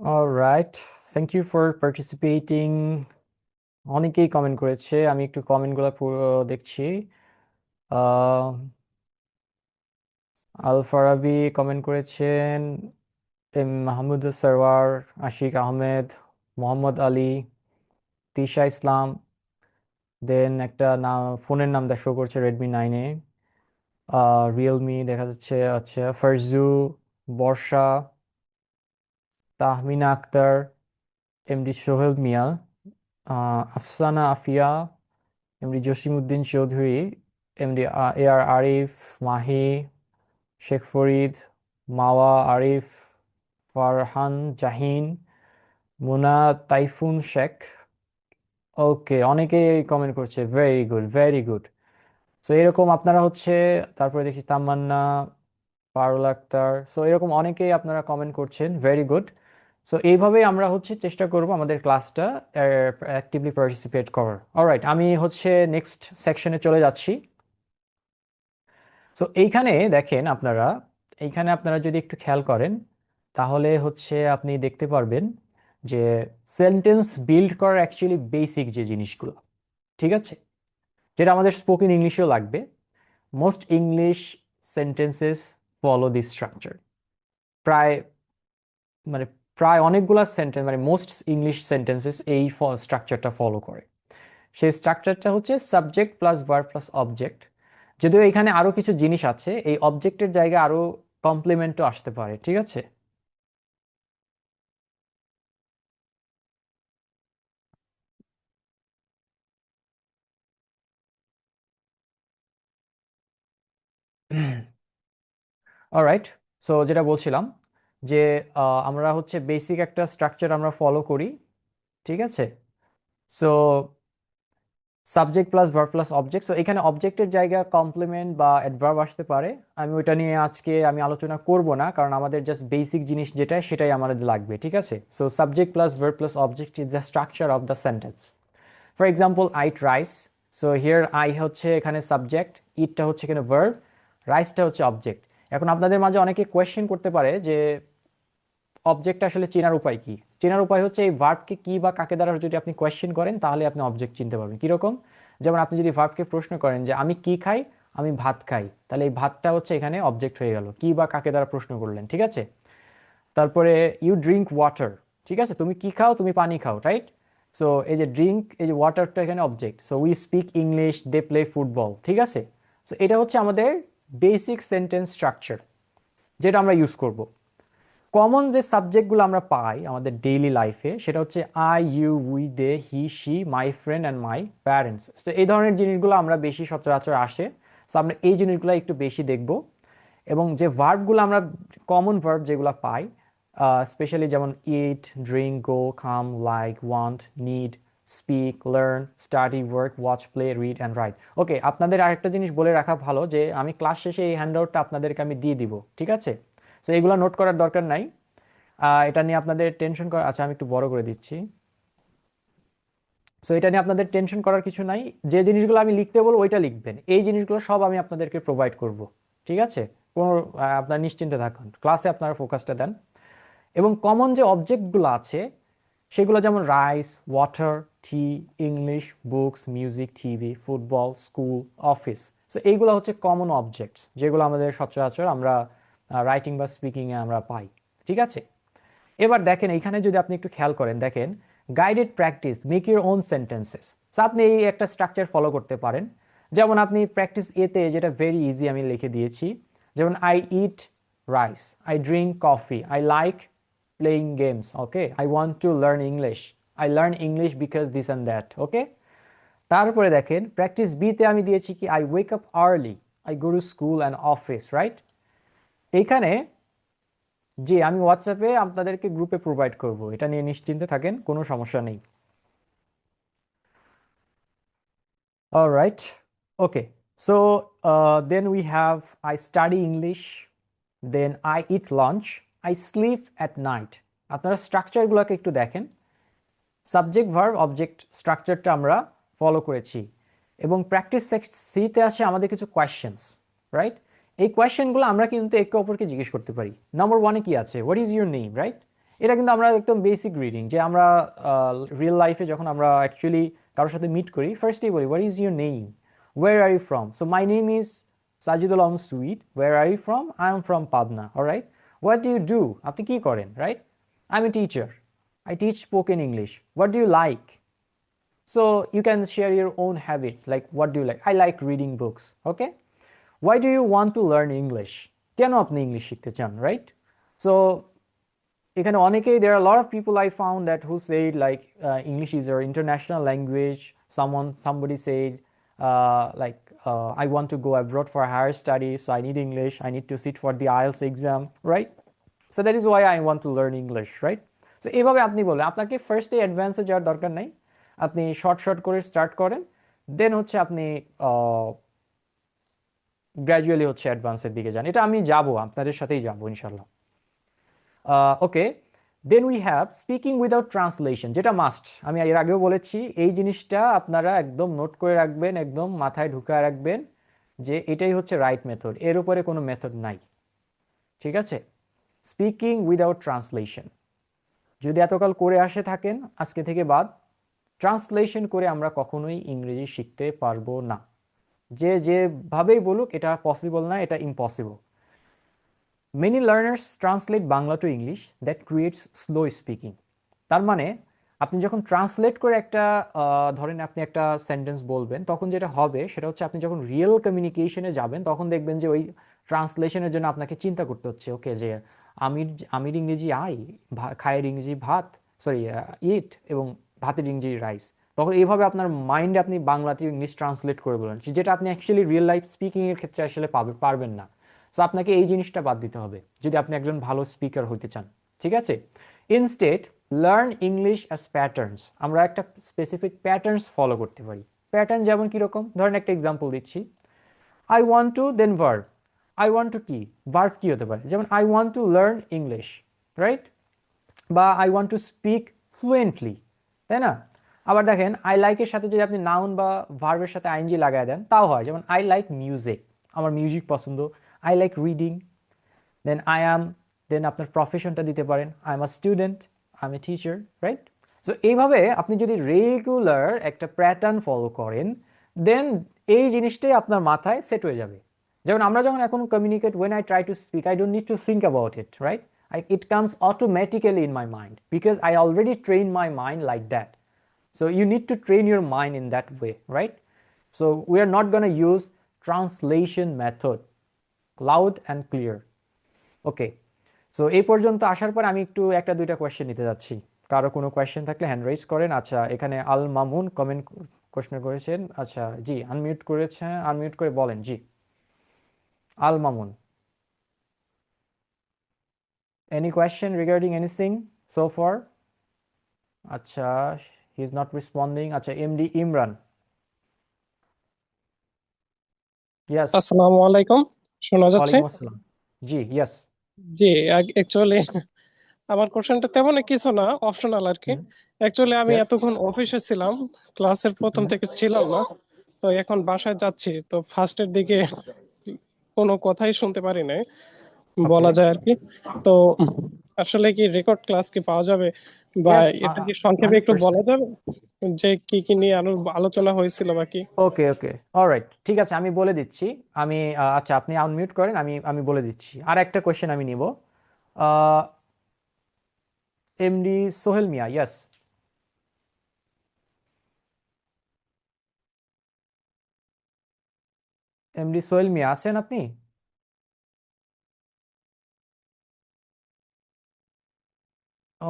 Alright, thank you for participating. অনেকেই কমেন্ট করেছে, আমি একটু কমেন্টগুলো পুরো দেখছি। আল ফারাবি কমেন্ট করেছেন, মাহমুদ সরওয়ার, আশিক আহমেদ, মোহাম্মদ আলী, তিশা ইসলাম, দেন একটা নাম, ফোনের নামটা শো করছে রেডমি 9A, রিয়েলমি দেখা যাচ্ছে, আচ্ছা ফারজু, বর্ষা, তাহমিনা আক্তার, এমডি সোহেল মিয়া, আফসানা আফিয়া, এমডি জসিমউদ্দিন চৌধুরী, এমডি এ আর আরিফ, মাহি, শেখ ফরিদ, মাওয়া আরিফ, ফারহান জাহিন, মুনা তাইফুন শেখ। ওকে, অনেকেই কমেন্ট করছে, very good very good. So এরকম আপনারা হচ্ছে, তারপরে দেখি তামান্না, পারুল আক্তার, সো এরকম অনেকেই আপনারা কমেন্ট করছেন, ভেরি গুড। সো এইভাবেই আমরা হচ্ছে চেষ্টা করব আমাদের ক্লাসটা অ্যাক্টিভলি পার্টিসিপেট করার। অলরাইট, আমি হচ্ছে নেক্সট সেকশনে চলে যাচ্ছি। সো এইখানে দেখেন আপনারা, এইখানে আপনারা যদি একটু খেয়াল করেন তাহলে হচ্ছে আপনি দেখতে পারবেন যে সেন্টেন্স বিল্ড করার অ্যাকচুয়ালি বেসিক যে জিনিসগুলো, ঠিক আছে, যেটা আমাদের স্পোকেন ইংলিশেও লাগবে। Most English sentences follow this structure. প্রায় মানে প্রায় অনেকগুলো সেন্টেন্স, মানে মোস্ট ইংলিশ সেন্টেন্সেস এই স্ট্রাকচারটা ফলো করে। সেই স্ট্রাকচারটা হচ্ছে subject plus verb plus object. যদিও এখানে আরো কিছু জিনিস আছে, এই অবজেক্টের জায়গায় আরো কমপ্লিমেন্টও আসতে পারে, ঠিক আছে। অলরাইট, সো যেটা বলছিলাম যে আমরা হচ্ছে বেসিক একটা স্ট্রাকচার আমরা ফলো করি, ঠিক আছে। So subject plus verb plus object, so এখানে অবজেক্টের জায়গায় কমপ্লিমেন্ট বা অ্যাডভার্ব আসতে পারে। আমি ওইটা নিয়ে আজকে আমি আলোচনা করব না, কারণ আমাদের জাস্ট বেসিক জিনিস যেটা সেটাই আমাদের লাগবে, ঠিক আছে। So subject plus verb plus object is the structure of the sentence. For example, I eat rice, so here I হচ্ছে এখানে সাবজেক্ট, ইটটা হচ্ছে এখানে ভার্ব, রাইসটা হচ্ছে অবজেক্ট। এখন আপনাদের মাঝে অনেকে কোয়েশ্চেন করতে পারে যে অবজেক্টটা আসলে চেনার উপায় কি। চেনার উপায় হচ্ছে এই ভার্বকে কি বা কাকে দ্বারা যদি আপনি কোয়েশ্চেন করেন তাহলে আপনি অবজেক্ট চিনতে পারবেন। কীরকম? যেমন আপনি যদি ভার্বকে প্রশ্ন করেন যে আমি কি খাই, আমি ভাত খাই, তাহলে এই ভাতটা হচ্ছে এখানে অবজেক্ট হয়ে গেল, কি বা কাকে দ্বারা প্রশ্ন করলেন, ঠিক আছে। তারপরে ইউ ড্রিঙ্ক ওয়াটার, ঠিক আছে, তুমি কি খাও, তুমি পানি খাও, রাইট। সো এই যে ড্রিঙ্ক, এই যে ওয়াটারটা এখানে object. So we speak English, they play football, ঠিক আছে। সো এটা হচ্ছে আমাদের বেসিক সেন্টেন্স স্ট্রাকচার যেটা আমরা ইউজ করব। কমন যে সাবজেক্টগুলো আমরা পাই আমাদের ডেইলি লাইফে সেটা হচ্ছে I, you, we, they, he, she, my friend and my parents. তো এই ধরনের জিনিসগুলো আমরা বেশি সচরাচর আসে, সো আমরা এই জিনিসগুলো একটু বেশি দেখব। এবং যে ভার্বগুলো আমরা কমন ভার্ব যেগুলো পাই, স্পেশালি যেমন eat, drink, go, come, like, want, need, speak, learn, study, work, watch, play, read and write. Okay, আপনাদের আরেকটা জিনিস বলে রাখা ভালো যে আমি ক্লাস শেষে এই হ্যান্ডআউটটা আপনাদেরকে আমি দিয়ে দিব, ঠিক আছে। সো এগুলো নোট করার দরকার নাই, এটা নিয়ে আপনাদের টেনশন করা, আচ্ছা আমি একটু বড় করে দিচ্ছি। সো এটা নিয়ে আপনাদের টেনশন করার কিছু নাই, যে জিনিসগুলো আমি লিখতে বলবো ওইটা লিখবেন, এই জিনিসগুলো সব আমি আপনাদেরকে প্রোভাইড করব, ঠিক আছে। কোনো আপনার নিশ্চিন্তে থাকুন, ক্লাসে আপনারা ফোকাসটা দেন। এবং কমন যে অবজেক্টগুলো আছে সেগুলো যেমন rice, water, tea, English, books, music, TV, football, school, office. So এইগুলো হচ্ছে কমন অবজেক্টস যেগুলো আমাদের সচরাচর আমরা রাইটিং বা স্পিকিংয়ে আমরা পাই, ঠিক আছে। এবার দেখেন এইখানে যদি আপনি একটু খেয়াল করেন, দেখেন guided practice, make your own sentences. So আপনি এই একটা স্ট্রাকচার ফলো করতে পারেন। যেমন আপনি প্র্যাকটিস এতে, যেটা ভেরি ইজি আমি লিখে দিয়েছি, যেমন I eat rice, I drink coffee, I like playing games, okay, I want to learn English, I learn English because this and that, okay. তারপরে দেখেন প্র্যাকটিস বিতে আমি দিয়েছি কি, I wake up early, I go to school and office, right. এইখানে জি আমি হোয়াটসঅ্যাপে আপনাদেরকে গ্রুপে প্রোভাইড করব, এটা নিয়ে নিশ্চিন্তে থাকেন, কোনো সমস্যা নেই। Alright, okay. So then we have I study English, then I eat lunch, I sleep at night. আপনারা স্ট্রাকচারগুলোকে একটু দেখেন, সাবজেক্ট ভার্ব অবজেক্ট স্ট্রাকচারটা আমরা ফলো করেছি। এবং প্র্যাকটিস সিতে আসে আমাদের কিছু কোয়েশ্চেন্স, রাইট। এই কোয়েশ্চেনগুলো আমরা কিন্তু একে অপরকে জিজ্ঞেস করতে পারি। নাম্বার ওয়ানে কি আছে, what is your name, right. এটা কিন্তু আমরা একদম বেসিক রিডিং, যে আমরা রিয়েল লাইফে যখন আমরা অ্যাকচুয়ালি কারোর সাথে মিট করি ফার্স্টেই বলি what is your name, where are you from. So my name is Sajidul Alam sweet, where are you from, I am from Pabna, alright. What do you do, আপনি কি করেন, right. I am a teacher, I teach spoken English. What do you like? So you can share your own habit, like what do you like? I like reading books, okay. why do you want to learn English? কেন আপনি English শিখতে চান, right? So এখানে অনেকেই, there are a lot of people I found that who said like English is our international language. Somebody said I want to go abroad for higher studies, so I need English. I need to sit for the IELTS exam, right? So that is why I want to learn English, right? So এইভাবে আপনি বলবেন, আপনাকে ফার্স্টে অ্যাডভান্সে যাওয়ার দরকার নাই, আপনি short করে স্টার্ট করেন, দেন হচ্ছে আপনি গ্র্যাজুয়ালি হচ্ছে অ্যাডভান্সের দিকে যান। এটা আমি যাব, আপনাদের সাথেই যাব ইনশাল্লাহ। Okay, then we have speaking without translation, যেটা মাস্ট। আমি এর আগেও বলেছি, এই জিনিসটা আপনারা একদম নোট করে রাখবেন, একদম মাথায় ঢুকায় রাখবেন যে এটাই হচ্ছে রাইট মেথড, এর উপরে কোনো মেথড নাই, ঠিক আছে? স্পিকিং উইদাউট ট্রান্সলেশন যদি এতকাল করে আসে থাকেন, আজকে থেকে বাদ, ট্রান্সলেশন করে আমরা কখনোই ইংরেজি শিখতে পারবো না। যেভাবেই বলুক এটা পসিবল না, এটা impossible. Many learners translate Bangla to English, that creates slow speaking. তার মানে আপনি যখন ট্রান্সলেট করে একটা ধরেন আপনি একটা সেন্টেন্স বলবেন, তখন যেটা হবে সেটা হচ্ছে আপনি যখন রিয়েল কমিউনিকেশনে যাবেন তখন দেখবেন যে ওই ট্রান্সলেশনের জন্য আপনাকে চিন্তা করতে হচ্ছে, ওকে যে আমির ইংরেজি আই, খায়ের ইংরেজি ভাত, সরি ইট, এবং ভাতের ইংরেজি রাইস। তখন এইভাবে আপনার মাইন্ডে আপনি বাংলাতে ইংলিশ ট্রান্সলেট করে বলেন, যেটা আপনি অ্যাকচুয়ালি রিয়েল লাইফ স্পিকিংয়ের ক্ষেত্রে আসলে পারবেন না। সো আপনাকে এই জিনিসটা বাদ দিতে হবে যদি আপনি একজন ভালো স্পিকার হতে চান, ঠিক আছে? Instead learn English as patterns. আমরা একটা স্পেসিফিক প্যাটার্নস ফলো করতে পারি। প্যাটার্ন যেমন কীরকম, ধরেন একটা এক্সাম্পল দিচ্ছি, I want to, then verb. I want to কি, ভার্ব কী হতে পারে? যেমন I want to learn English, right? বা I want to speak fluently, তাই না? আবার দেখেন আই লাইকের সাথে যদি আপনি নাউন বা ভার্বের সাথে আইএনজি লাগায় দেন তাও হয়। যেমন আই লাইক মিউজিক, আমার মিউজিক পছন্দ। I like reading, then I am, then আপনার প্রফেশনটা দিতে পারেন, I am a student, I am a teacher, right? So এইভাবে আপনি যদি রেগুলার একটা প্যাটার্ন ফলো করেন, দেন এই জিনিসটাই আপনার মাথায় সেট হয়ে যাবে। যেমন আমরা যখন এখন communicate, when I try to speak, I don't need to think about it, right? It comes automatically in my mind because I already trained my mind like that. So you need to train your mind in that way, right? So we are not going to use translation method, loud and clear. Okay, so এই পর্যন্ত আসার পর আমি একটু একটা দুইটা question নিতে যাচ্ছি। কারো কোনো কোয়েশ্চেন থাকলে হ্যান্ড রেজ করেন। আচ্ছা, এখানে আল মামুন কোয়েশ্চেন করেছেন। আচ্ছা জি, আনমিউট করেছেন, আনমিউট করে বলেন। জি, Al Mamun, any question regarding anything so far? Acha, he is not responding. Acha, MD Imran. Yes. আসসালামু আলাইকুম, শোনা যাচ্ছে? ওয়ালাইকুম আসসালাম। জি, yes. জি, অ্যাকচুয়ালি আমার কোশ্চেনটা তেমন কিছু না, অপশনাল আর কি। অ্যাকচুয়ালি আমি এতক্ষণ অফিসে ছিলাম, ক্লাসের প্রথম থেকে ছিলাম না, তো এখন বাসায় যাচ্ছি, তো ফার্স্টের দিকে কোনো কথাই শুনতে পারি নাই বলা যায় আর কি। তো আসলে কি রেকর্ড ক্লাস কি পাওয়া যাবে, বা এটা কি সংক্ষেপে একটু বলা যাবে যে কি কি নিয়ে আলোচনা হয়েছিল বা কি? ওকে ওকে, অলরাইট, ঠিক আছে, আমি বলে দিচ্ছি। আমি আচ্ছা আপনি আনমিউট করেন, আমি বলে দিচ্ছি। আর একটা কোয়েশ্চেন আমি নিব। এমডি সোহেল মিয়া, ইয়েস। এমডি সোহেল মিয়া আছেন আপনি?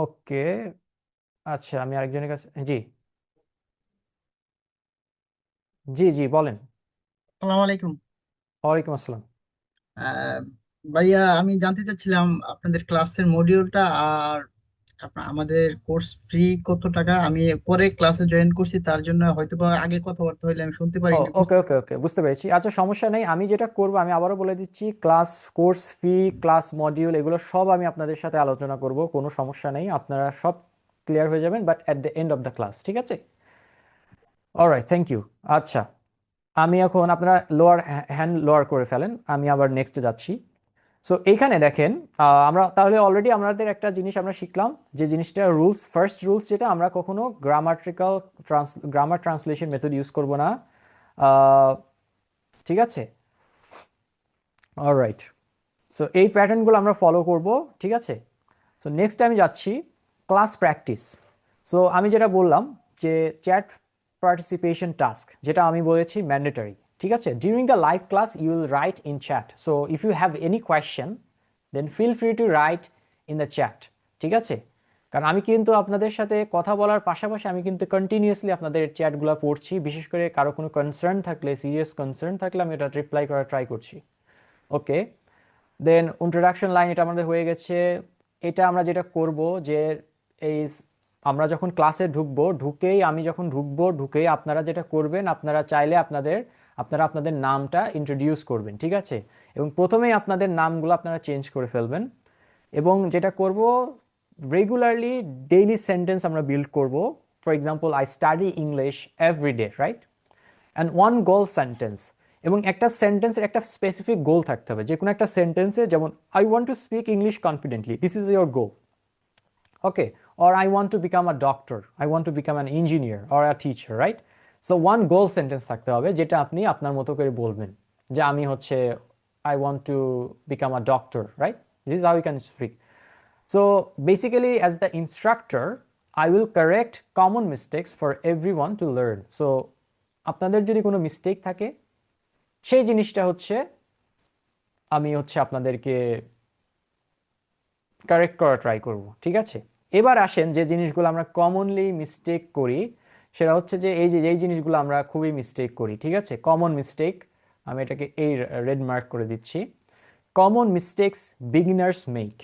ওকে, আচ্ছা আমি আরেকজনের কাছে, জি জি জি বলেন। আসসালামু আলাইকুম। ওয়ালাইকুম আসসালাম। ভাইয়া, আমি জানতে চাচ্ছিলাম আপনাদের ক্লাসের মডিউলটা আর আমাদের কোর্স ফ্রি কত টাকা। আমি পরে ক্লাসে জয়েন করছি, তার জন্য হয়তো বা আগে কথাবার্তা হইলে আমি শুনতে পারিনি। ওকে ওকে ওকে, বুঝতে পেরেছি। আচ্ছা সমস্যা নেই, আমি যেটা করব আমি আবারও বলে দিচ্ছি, class course fee, class module, এগুলো সব আমি আপনাদের সাথে আলোচনা করব, কোনো সমস্যা নেই, আপনারা সব ক্লিয়ার হয়ে যাবেন, but at the end of the class, ঠিক আছে? Alright, thank you. আচ্ছা, আমি এখন, আপনারা লোয়ার হ্যান্ড লোয়ার করে ফেলেন, আমি আবার নেক্সটে যাচ্ছি। সো এইখানে দেখেন, আমরা তাহলে অলরেডি আমাদের একটা জিনিস আমরা শিখলাম, যে জিনিসটা রুলস, ফার্স্ট রুলস যেটা, আমরা কখনো গ্রামার ট্রান্সলেশন মেথড ইউজ করব না, ঠিক আছে? অলরাইট, সো এই প্যাটার্নগুলো আমরা ফলো করব, ঠিক আছে? সো নেক্সট আমি যাচ্ছি ক্লাস প্র্যাকটিস। সো আমি যেটা বললাম যে চ্যাট পার্টিসিপেশন টাস্ক, যেটা আমি বলেছি ম্যান্ডেটরি, ঠিক আছে? During the live class you will write in chat. So if you have any question then feel free to write in the chat. ঠিক আছে? কারণ আমি কিন্তু আপনাদের সাথে কথা বলার পাশাপাশি আমি কিন্তু কন্টিনিউয়াসলি আপনাদের চ্যাটগুলো পড়ছি, বিশেষ করে কারো কোনো কনসার্ন থাকলে, সিরিয়াস কনসার্ন থাকলে আমি এটা রিপ্লাই করার ট্রাই করছি। ওকে, দেন ইন্ট্রোডাকশন লাইন এটা আমাদের হয়ে গেছে। এটা আমরা যেটা করব যে এই আমরা যখন ক্লাসে ঢুকেই আপনারা যেটা করবেন, আপনারা চাইলে আপনারা আপনাদের নামটা ইন্ট্রোডিউস করবেন, ঠিক আছে? এবং প্রথমেই আপনাদের নামগুলো আপনারা চেঞ্জ করে ফেলবেন। এবং যেটা করব রেগুলারলি ডেইলি সেন্টেন্স আমরা বিল্ড করব। For example, I study English everyday, right? And one goal sentence, এবং একটা সেন্টেন্সের একটা স্পেসিফিক গোল থাকতে হবে। যে কোনো একটা সেন্টেন্সে, যেমন I want to speak English confidently, this is your goal. Okay, or I want to become a doctor, I want to become an engineer or a teacher, right? So one goal sentence থাকতে হবে যেটা আপনি আপনার মতো করে বলবেন, যে আমি হচ্ছে I want to become a doctor, right? This is how you can speak. So basically, as the instructor, I will correct common mistakes for everyone to learn. So আপনাদের যদি কোনো মিস্টেক থাকে সেই জিনিসটা হচ্ছে আমি আপনাদেরকে কারেক্ট করা ট্রাই করব, ঠিক আছে? এবার আসেন যে জিনিসগুলো আমরা কমনলি মিস্টেক করি, সেটা হচ্ছে যে এই জিনিসগুলো আমরা খুবই মিস্টেক করি, ঠিক আছে? কমন মিস্টেক, আমি এটাকে এই রেড মার্ক করে দিচ্ছি। Common mistakes beginners make.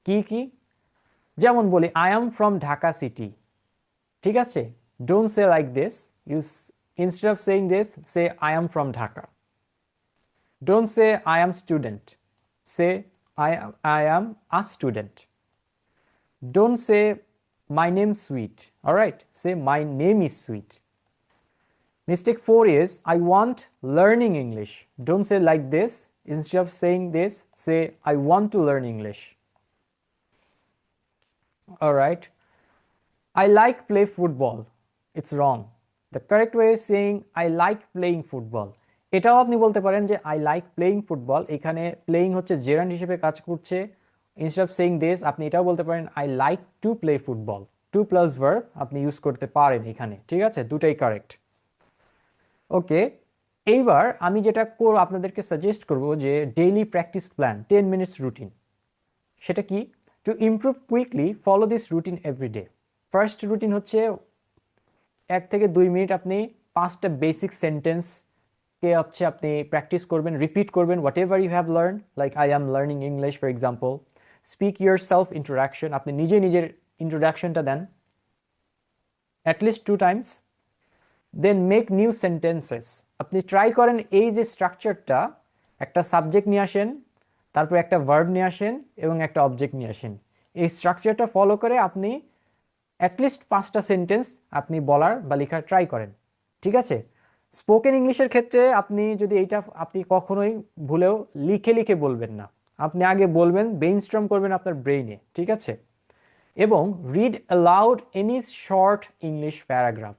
কি? যেমন বলি I am from Dhaka city, ঠিক আছে? Don't say like this, instead of saying this, say I am from Dhaka. Don't say I am student, say I am a student. Don't say my name's sweet, all right? Say my name is sweet. Mistake 4 is I want learning English. Don't say like this, instead of saying this, say I want to learn English. All right? I like play football. It's wrong. The correct way is saying I like playing football. এটাও আপনি বলতে পারেন যে I like playing football, এখানে playing হচ্ছে gerund হিসেবে কাজ করছে। Instead of saying this, আপনি এটাও বলতে পারেন I like to play football. To plus verb আপনি ইউজ করতে পারেন এখানে, ঠিক আছে? দুটাই কারেক্ট। ওকে, এইবার আমি যেটা আপনাদেরকে সাজেস্ট করব যে daily practice plan 10 minutes routine. সেটা কি? To improve quickly follow this routine everyday. First routine হচ্ছে 1 থেকে 2 মিনিট আপনি 5টা বেসিক সেন্টেন্সকে আপনি প্র্যাকটিস করবেন, রিপিট করবেন, whatever you have learn, like I am learning English for example. Speak your self introduction, আপনি নিজের ইন্ট্রোডাকশনটা দেন at least 2 times। Then make new sentences, আপনি ট্রাই করেন এই যে স্ট্রাকচারটা, একটা সাবজেক্ট নিয়ে আসেন, তারপর একটা ভার্ব নিয়ে আসেন এবং একটা অবজেক্ট নিয়ে আসেন। এই স্ট্রাকচারটা ফলো করে আপনি অ্যাটলিস্ট 5টা সেন্টেন্স আপনি বলার বা লেখার ট্রাই করেন, ঠিক আছে? স্পোকেন ইংলিশের ক্ষেত্রে আপনি কখনোই ভুলেও লিখে বলবেন না, আপনি আগে বলবেন, ব্রেইনস্টর্ম করবেন আপনার ব্রেইনে, ঠিক আছে? এবং read aloud any short English paragraph.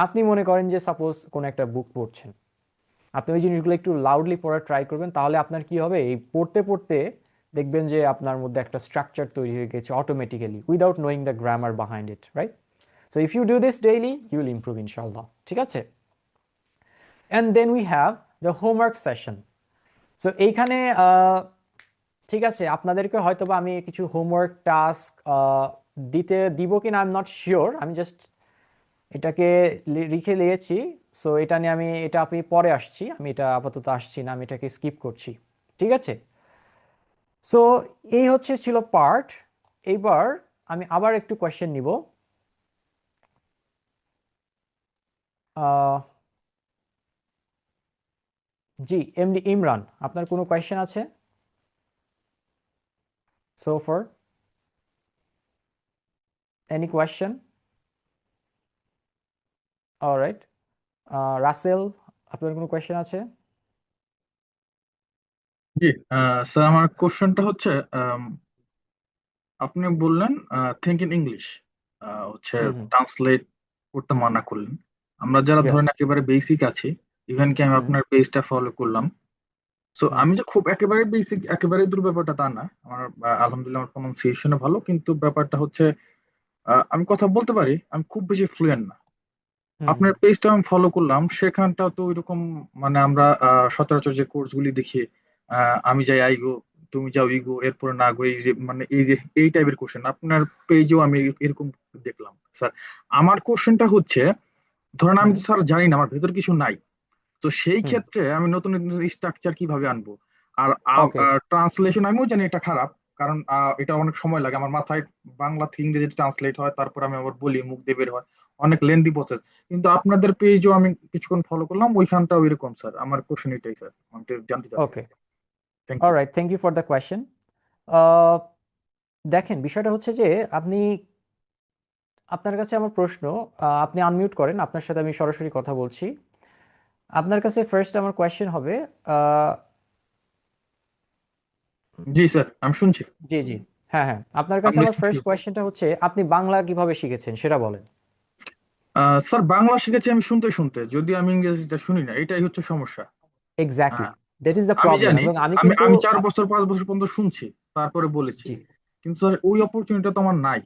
আপনি মনে করেন যে সাপোজ কোনো একটা বুক পড়ছেন, আপনি ওই জিনিসগুলো একটু লাউডলি পড়ার ট্রাই করবেন, তাহলে আপনার কি হবে, এই পড়তে দেখবেন যে আপনার মধ্যে একটা স্ট্রাকচার তৈরি হয়ে গেছে automatically, without knowing the grammar behind it, right? So if you do this daily you will improve ইনশাআল্লাহ, ঠিক আছে? And then we have the homework session. So এইখানে ঠিক আছে, আপনাদেরকে হয়তো বা আমি কিছু হোমওয়ার্ক টাস্ক দিব কিনা আই এম নট শিওর, আমি জাস্ট এটাকে লিখে নিয়েছি। সো এটা আপনি পরে আসছি, আমি এটা আপাতত আসছি না, আমি এটাকে স্কিপ করছি, ঠিক আছে? সো এই ছিল পার্ট। এইবার আমি আবার একটু কোয়েশ্চেন নিব। জি এমডি ইমরান, আপনার কোনো কোয়েশ্চেন আছে so far? Any question? All right. Rasel, আপনার কোনো কোয়েশ্চেন আছে? জি স্যার, আমার কোশ্চেনটা হচ্ছে আপনি বললেন থিঙ্ক ইন ইংলিশ, হচ্ছে ট্রান্সলেট করতে মানা করলেন। আমরা যারা ধরেন একেবারে বেসিক আছি, ইভেন কি আমি আপনার পেজটা ফলো করলাম, সো আমি যে খুব একেবারে বেসিক একেবারে দূর ব্যাপারটা তা না, আমার আলহামদুলিল্লাহ আমার প্রনাউন্সিয়েশনও ভালো, কিন্তু ব্যাপারটা হচ্ছে আমি কথা বলতে পারি, আমি খুব বেশি ফ্লুয়েন্ট না। হুম আপনার হুম পেজটা আমি ফলো করলাম, সেখানটা তো ওইরকম মানে আমরা সচরাচর যে কোর্সগুলি দেখি, আমি যাই আইগো, তুমি যাও ইগো, এরপরে না গো, এই যে এই টাইপের কোশ্চেন আপনার পেজেও আমি এরকম দেখলাম স্যার। আমার কোশ্চেনটা হচ্ছে, ধরেন আমি হুম তো স্যার জানি না, আমার ভেতর কিছু নাই, তো সেই হুম ক্ষেত্রে আমি নতুন নতুন স্ট্রাকচার কিভাবে আনবো? আর ওকে ট্রান্সলেশন আমিও জানি এটা খারাপ, কারণ এটা অনেক সময় লাগে আমার মাথায়, বাংলা থেকে ইংরেজি ট্রান্সলেট হয়, তারপর আমি আবার বলি, মুখ দিয়ে বের হয়, অনেক লেন্দি প্রসেস। কিন্তু আপনাদের পেজও আমি কিছুক্ষণ ফলো করলাম, ওইখানটাও এরকম স্যার। আমার কোশ্চেন এটাই স্যার, আমি একটু জানতে চাচ্ছিলাম। Okay thank you. Alright, thank you for the question. দেখেন, বিষয়টা হচ্ছে যে আপনি, আপনার কাছে আমার প্রশ্ন, আপনি আনমিউট করেন, আপনার সাথে আমি সরাসরি কথা বলছি। আপনার কাছে ফার্স্ট আমার কোয়েশ্চেন হবে, আহ, জি স্যার, আমি শুনছি। জি জি, হ্যাঁ হ্যাঁ, আপনার কাছে আমি আমার listening to ফার্স্ট you. কোয়েশ্চেনটা হচ্ছে আপনি বাংলা কিভাবে শিখেছেন সেটা বলেন। স্যার বাংলা শিখেছি আমি শুনতে শুনতে, যদি আমি ইংরেজিটা শুনি না, এটাই হচ্ছে সমস্যা। এক্স্যাক্টলি, হ্যাঁ, দ্যাট ইজ দ্য আমি প্রবলেম, জানি, এবং আমি আমি কিন্তু আমি 4 বছর 5 বছর পর্যন্ত শুনছি, তারপরে বলেছি। জি কিন্তু স্যার ওই অপরচুনিটিটা তো আমার নাই।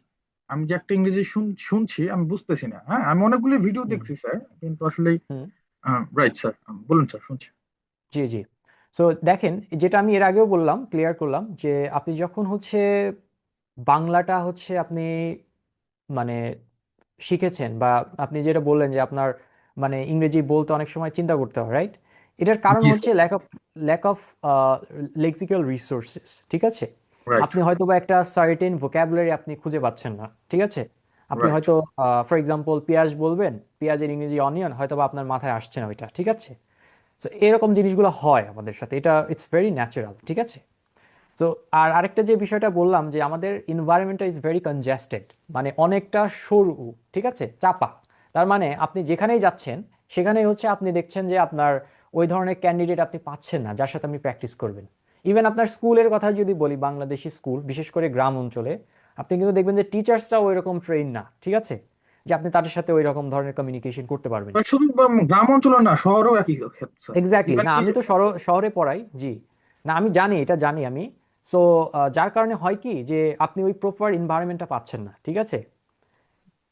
আমি যে একটা ইংরেজি শুনছি, আমি বুঝতেছি না। হ্যাঁ, আমি অনেকগুলো ভিডিও হুম দেখছি স্যার, কিন্তু আসলে হুম রাইট স্যার, বলুন স্যার, শুনছি। জি জি। সো দেখেন, যেটা আমি এর আগেও বললাম, ক্লিয়ার করলাম, যে আপনি যখন হচ্ছে বাংলাটা হচ্ছে আপনি মানে শিখেছেন, বা আপনি যেটা বললেন যে আপনার মানে ইংরেজি বলতে অনেক সময় চিন্তা করতে হয়, রাইট? এটার কারণ জি হচ্ছে sir. Lack of lexical resources, ঠিক আছে? রাইট। আপনি হয়তো বা একটা সার্টেন ভোকাবুলারি আপনি খুঁজে পাচ্ছেন না, ঠিক আছে? আপনি রাইট। হয়তো ফর এক্সাম্পল পেঁয়াজ বলবেন, পেঁয়াজের ইংরেজি অনিয়ন, হয়তো বা আপনার মাথায় আসছে না ওইটা, ঠিক আছে? তো এরকম জিনিসগুলো হয় আমাদের সাথে, এটা ইটস ভেরি ন্যাচারাল, ঠিক আছে? তো আর আরেকটা যে বিষয়টা বললাম, যে আমাদের এনভায়রনমেন্টটা ইজ ভেরি কনজেস্টেড, মানে অনেকটা সরু, ঠিক আছে, চাপা। তার মানে আপনি যেখানেই যাচ্ছেন সেখানেই হচ্ছে আপনি দেখছেন যে আপনার ওই ধরনের ক্যান্ডিডেট আপনি পাচ্ছেন না যার সাথে আপনি প্র্যাকটিস করবেন। ইভেন আপনার স্কুলের কথা যদি বলি, বাংলাদেশি স্কুল, বিশেষ করে গ্রাম অঞ্চলে, আপনি কিন্তু দেখবেন যে টিচার্সরাও ওই রকম ট্রেন না, ঠিক আছে, যে আপনি তাদের সাথে ওই রকম ধরনের কমিউনিকেশন করতে পারবেন। আর শুধু গ্রাম অঞ্চলে না, শহরেও একই ক্ষেত্রে স্যার। এক্স্যাক্টলি, ইভেন না কি, আমি তো শহরে পড়াই, জি। না আমি জানি, এটা জানি আমি। সো যার কারণে হয় কি, যে আপনি ওই প্রপার এনভায়রনমেন্টটা পাচ্ছেন না, ঠিক আছে?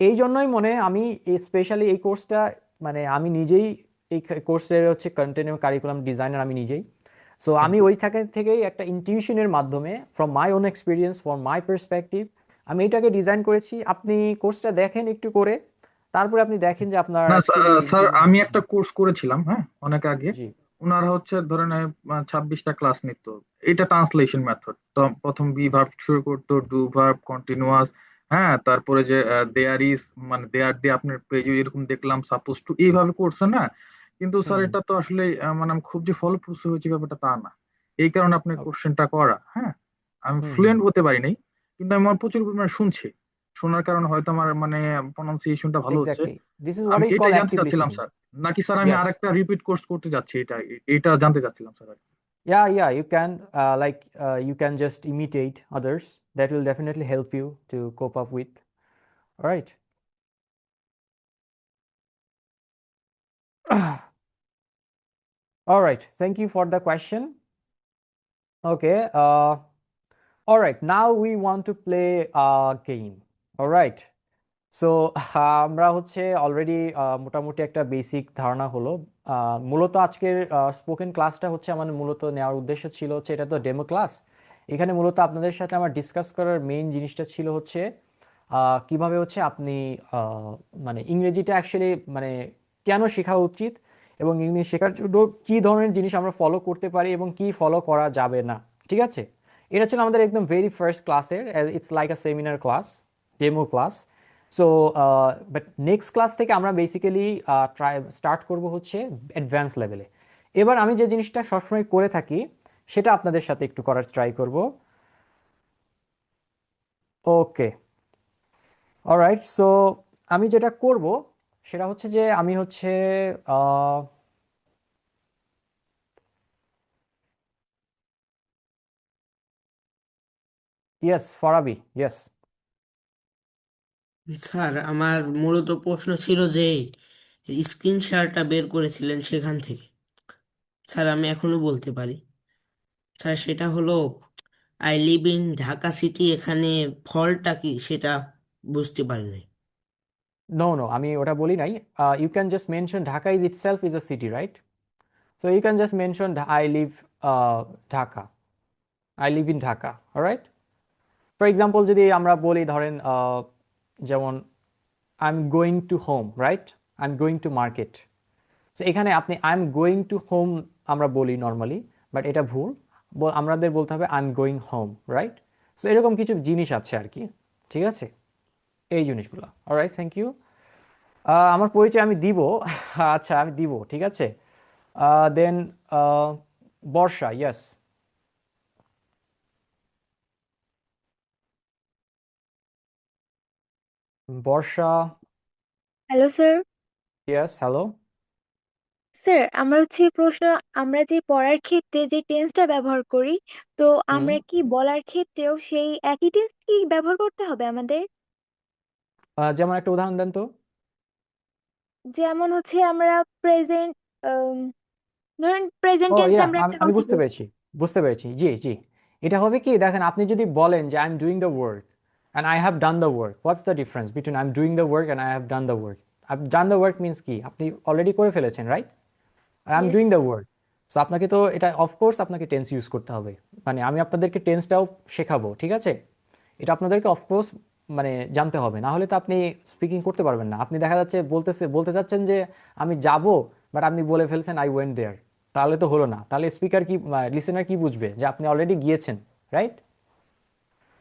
এই জন্যই মনে হয় আমি স্পেশালি এই কোর্সটা, মানে আমি নিজেই এই কোর্সের হচ্ছে কন্টেন্ট এবং কারিকুলাম ডিজাইনার আমি নিজেই। সো থ্যাংক আমি ইউ। ওই থেকেই একটা ইনটিউশনের মাধ্যমে, from my own experience, from my perspective, আমি এটাকে ডিজাইন করেছি। আপনি কোর্সটা দেখেন একটু করে, তারপরে আপনি দেখেন যে আপনার না অ্যাকচুয়ালি স্যার, আমি একটা কোর্স করেছিলাম, হ্যাঁ, অনেক আগে। জি ওনারা হচ্ছে ধরেন 26টা ক্লাস নিত। এটা ট্রান্সলেশন মেথড, তো প্রথম বি ভার্ব শুরু করতো, ডু ভার্ব, কন্টিনিউয়াস, হ্যাঁ, তারপরে যে দেয়ার ইজ, মানে দেয়ার দিয়ে আপনার পেজে এরকম দেখলাম, সাপোজ টু, এইভাবে করছে না। কিন্তু স্যার হুম এটা তো আসলে মানে আমি খুব যে ফলপ্রসূ হয়েছে ব্যাপারটা তা না। এই কারণে আপনার ওকে কোশ্চেনটা করা, হ্যাঁ। আমি হুম হুম ফ্লুয়েন্ট হতে পারি নাই, কিন্তু আমি আমার প্রচুর পরিমাণে শুনছি। শোনার কারণে হয়তো আমার মানে প্রনাউন্সিয়েশনটা ভালো হচ্ছে। এক্স্যাক্টলি, দিস ইজ হোয়াট আমি উই কল এটাই জানতে অ্যাক্টিভ চাচ্ছিলাম লিসেনিং। স্যার, নাকি স্যার আমি ইয়েস, আরেকটা রিপিট কোর্স করতে যাচ্ছি, এটা জানতে চাচ্ছিলাম sir. yeah, you can you can just imitate others. That will definitely help you to cope up with. All right. All right, thank you for the question. Okay, all right, now we want to play a game. All right. So আমরা হচ্ছে already মোটামুটি একটা basic ধারণা হলো। মূলত আজকের spoken ক্লাসটা হচ্ছে আমার মূলত নেওয়ার উদ্দেশ্য ছিল হচ্ছে, এটা তো ডেমো ক্লাস। এখানে মূলত আপনাদের সাথে আমার ডিসকাস করার মেইন জিনিসটা ছিল হচ্ছে কিভাবে হচ্ছে আপনি মানে ইংরেজিটা অ্যাকচুয়ালি মানে কেন শেখা উচিত, এবং ইংলিশ শেখার জন্য কী ধরনের জিনিস আমরা ফলো করতে পারি এবং কি ফলো করা যাবে না, ঠিক আছে? এটা ছিল আমাদের একদম ভেরি ফার্স্ট ক্লাসের, it's like a seminar class, demo class. So but next class থেকে আমরা বেসিক্যালি স্টার্ট করব হচ্ছে অ্যাডভান্স লেভেলে। এবার আমি যে জিনিসটা সবসময় করে থাকি সেটা আপনাদের সাথে একটু করার ট্রাই করব। ওকে, অলরাইট। সো আমি যেটা করব সেটা হচ্ছে যে আমি হচ্ছে ইয়েস ফরাবি, ইয়েস। স্যার আমার মূলত প্রশ্ন ছিল যে স্ক্রিন শেয়ারটা বের করেছিলেন সেখান থেকে, স্যার আমি এখনো বলতে পারি। স্যার সেটা হলো I live in Dhaka city, এখানে ফলটা কি সেটা বুঝতে পারিনি। No, আমি ওটা বলি নাই। You can just mention Dhaka is itself is a city, right? So you can just mention I live Dhaka. I live in Dhaka, all right? For example, যদি আমরা বলি ধরেন যেমন I'm going to home, right? I'm going to market. So এখানে আপনি I'm going to home আমরা বলি normally, but এটা ভুল। আমাদের বলতে হবে I'm going home, right? So এরকম কিছু জিনিস আছে আর কি, ঠিক আছে, এই জিনিসগুলো। Alright, thank you. আমার পরিচয় আমি দিব। আচ্ছা, আমি দিব, ঠিক আছে। Then Barsha, yes. Barsha, hello sir. Yes, hello. Sir, আমার হচ্ছে প্রশ্ন, আমরা যে পড়ার ক্ষেত্রে যে টেন্সটা ব্যবহার করি, তো হুম, আমরা কি বলার ক্ষেত্রেও সেই একই টেন্স কি ব্যবহার করতে হবে আমাদের? যেমন একটা উদাহরণ দেন তো। যেমন হচ্ছে আমরা প্রেজেন্ট, ধরেন প্রেজেন্ট ও টেন্সে ইয়া, আমরা একটা আমি কথা বুঝতে পেরেছি, বুঝতে পেরেছি, জি জি। এটা হবে কি, দেখেন, আপনি যদি বলেন যে I am doing the work and I have done the work, what's the difference between I am doing the work and I have done the work? I done the work means কি, আপনি already করে ফেলেছেন, right? আর I am yes. Doing the work, so আপনাকে তো এটা of course আপনাকে tense use করতে হবে। মানে আমি আপনাদেরকে টেন্সটাও শেখাবো, ঠিক আছে? এটা আপনাদেরকে অফকোর্স মানে জানতে হবে, না হলে তো আপনি স্পিকিং করতে পারবেন না। আপনি দেখা যাচ্ছে বলতে চাচ্ছেন যে আমি যাব, বাট আপনি বলে ফেলছেন আই ওয়েন্ট দেয়ার, তাহলে তো হলো না। তাহলে স্পিকার কি, লিসেনার কি বুঝবে যে আপনি অলরেডি গিয়েছেন, রাইট?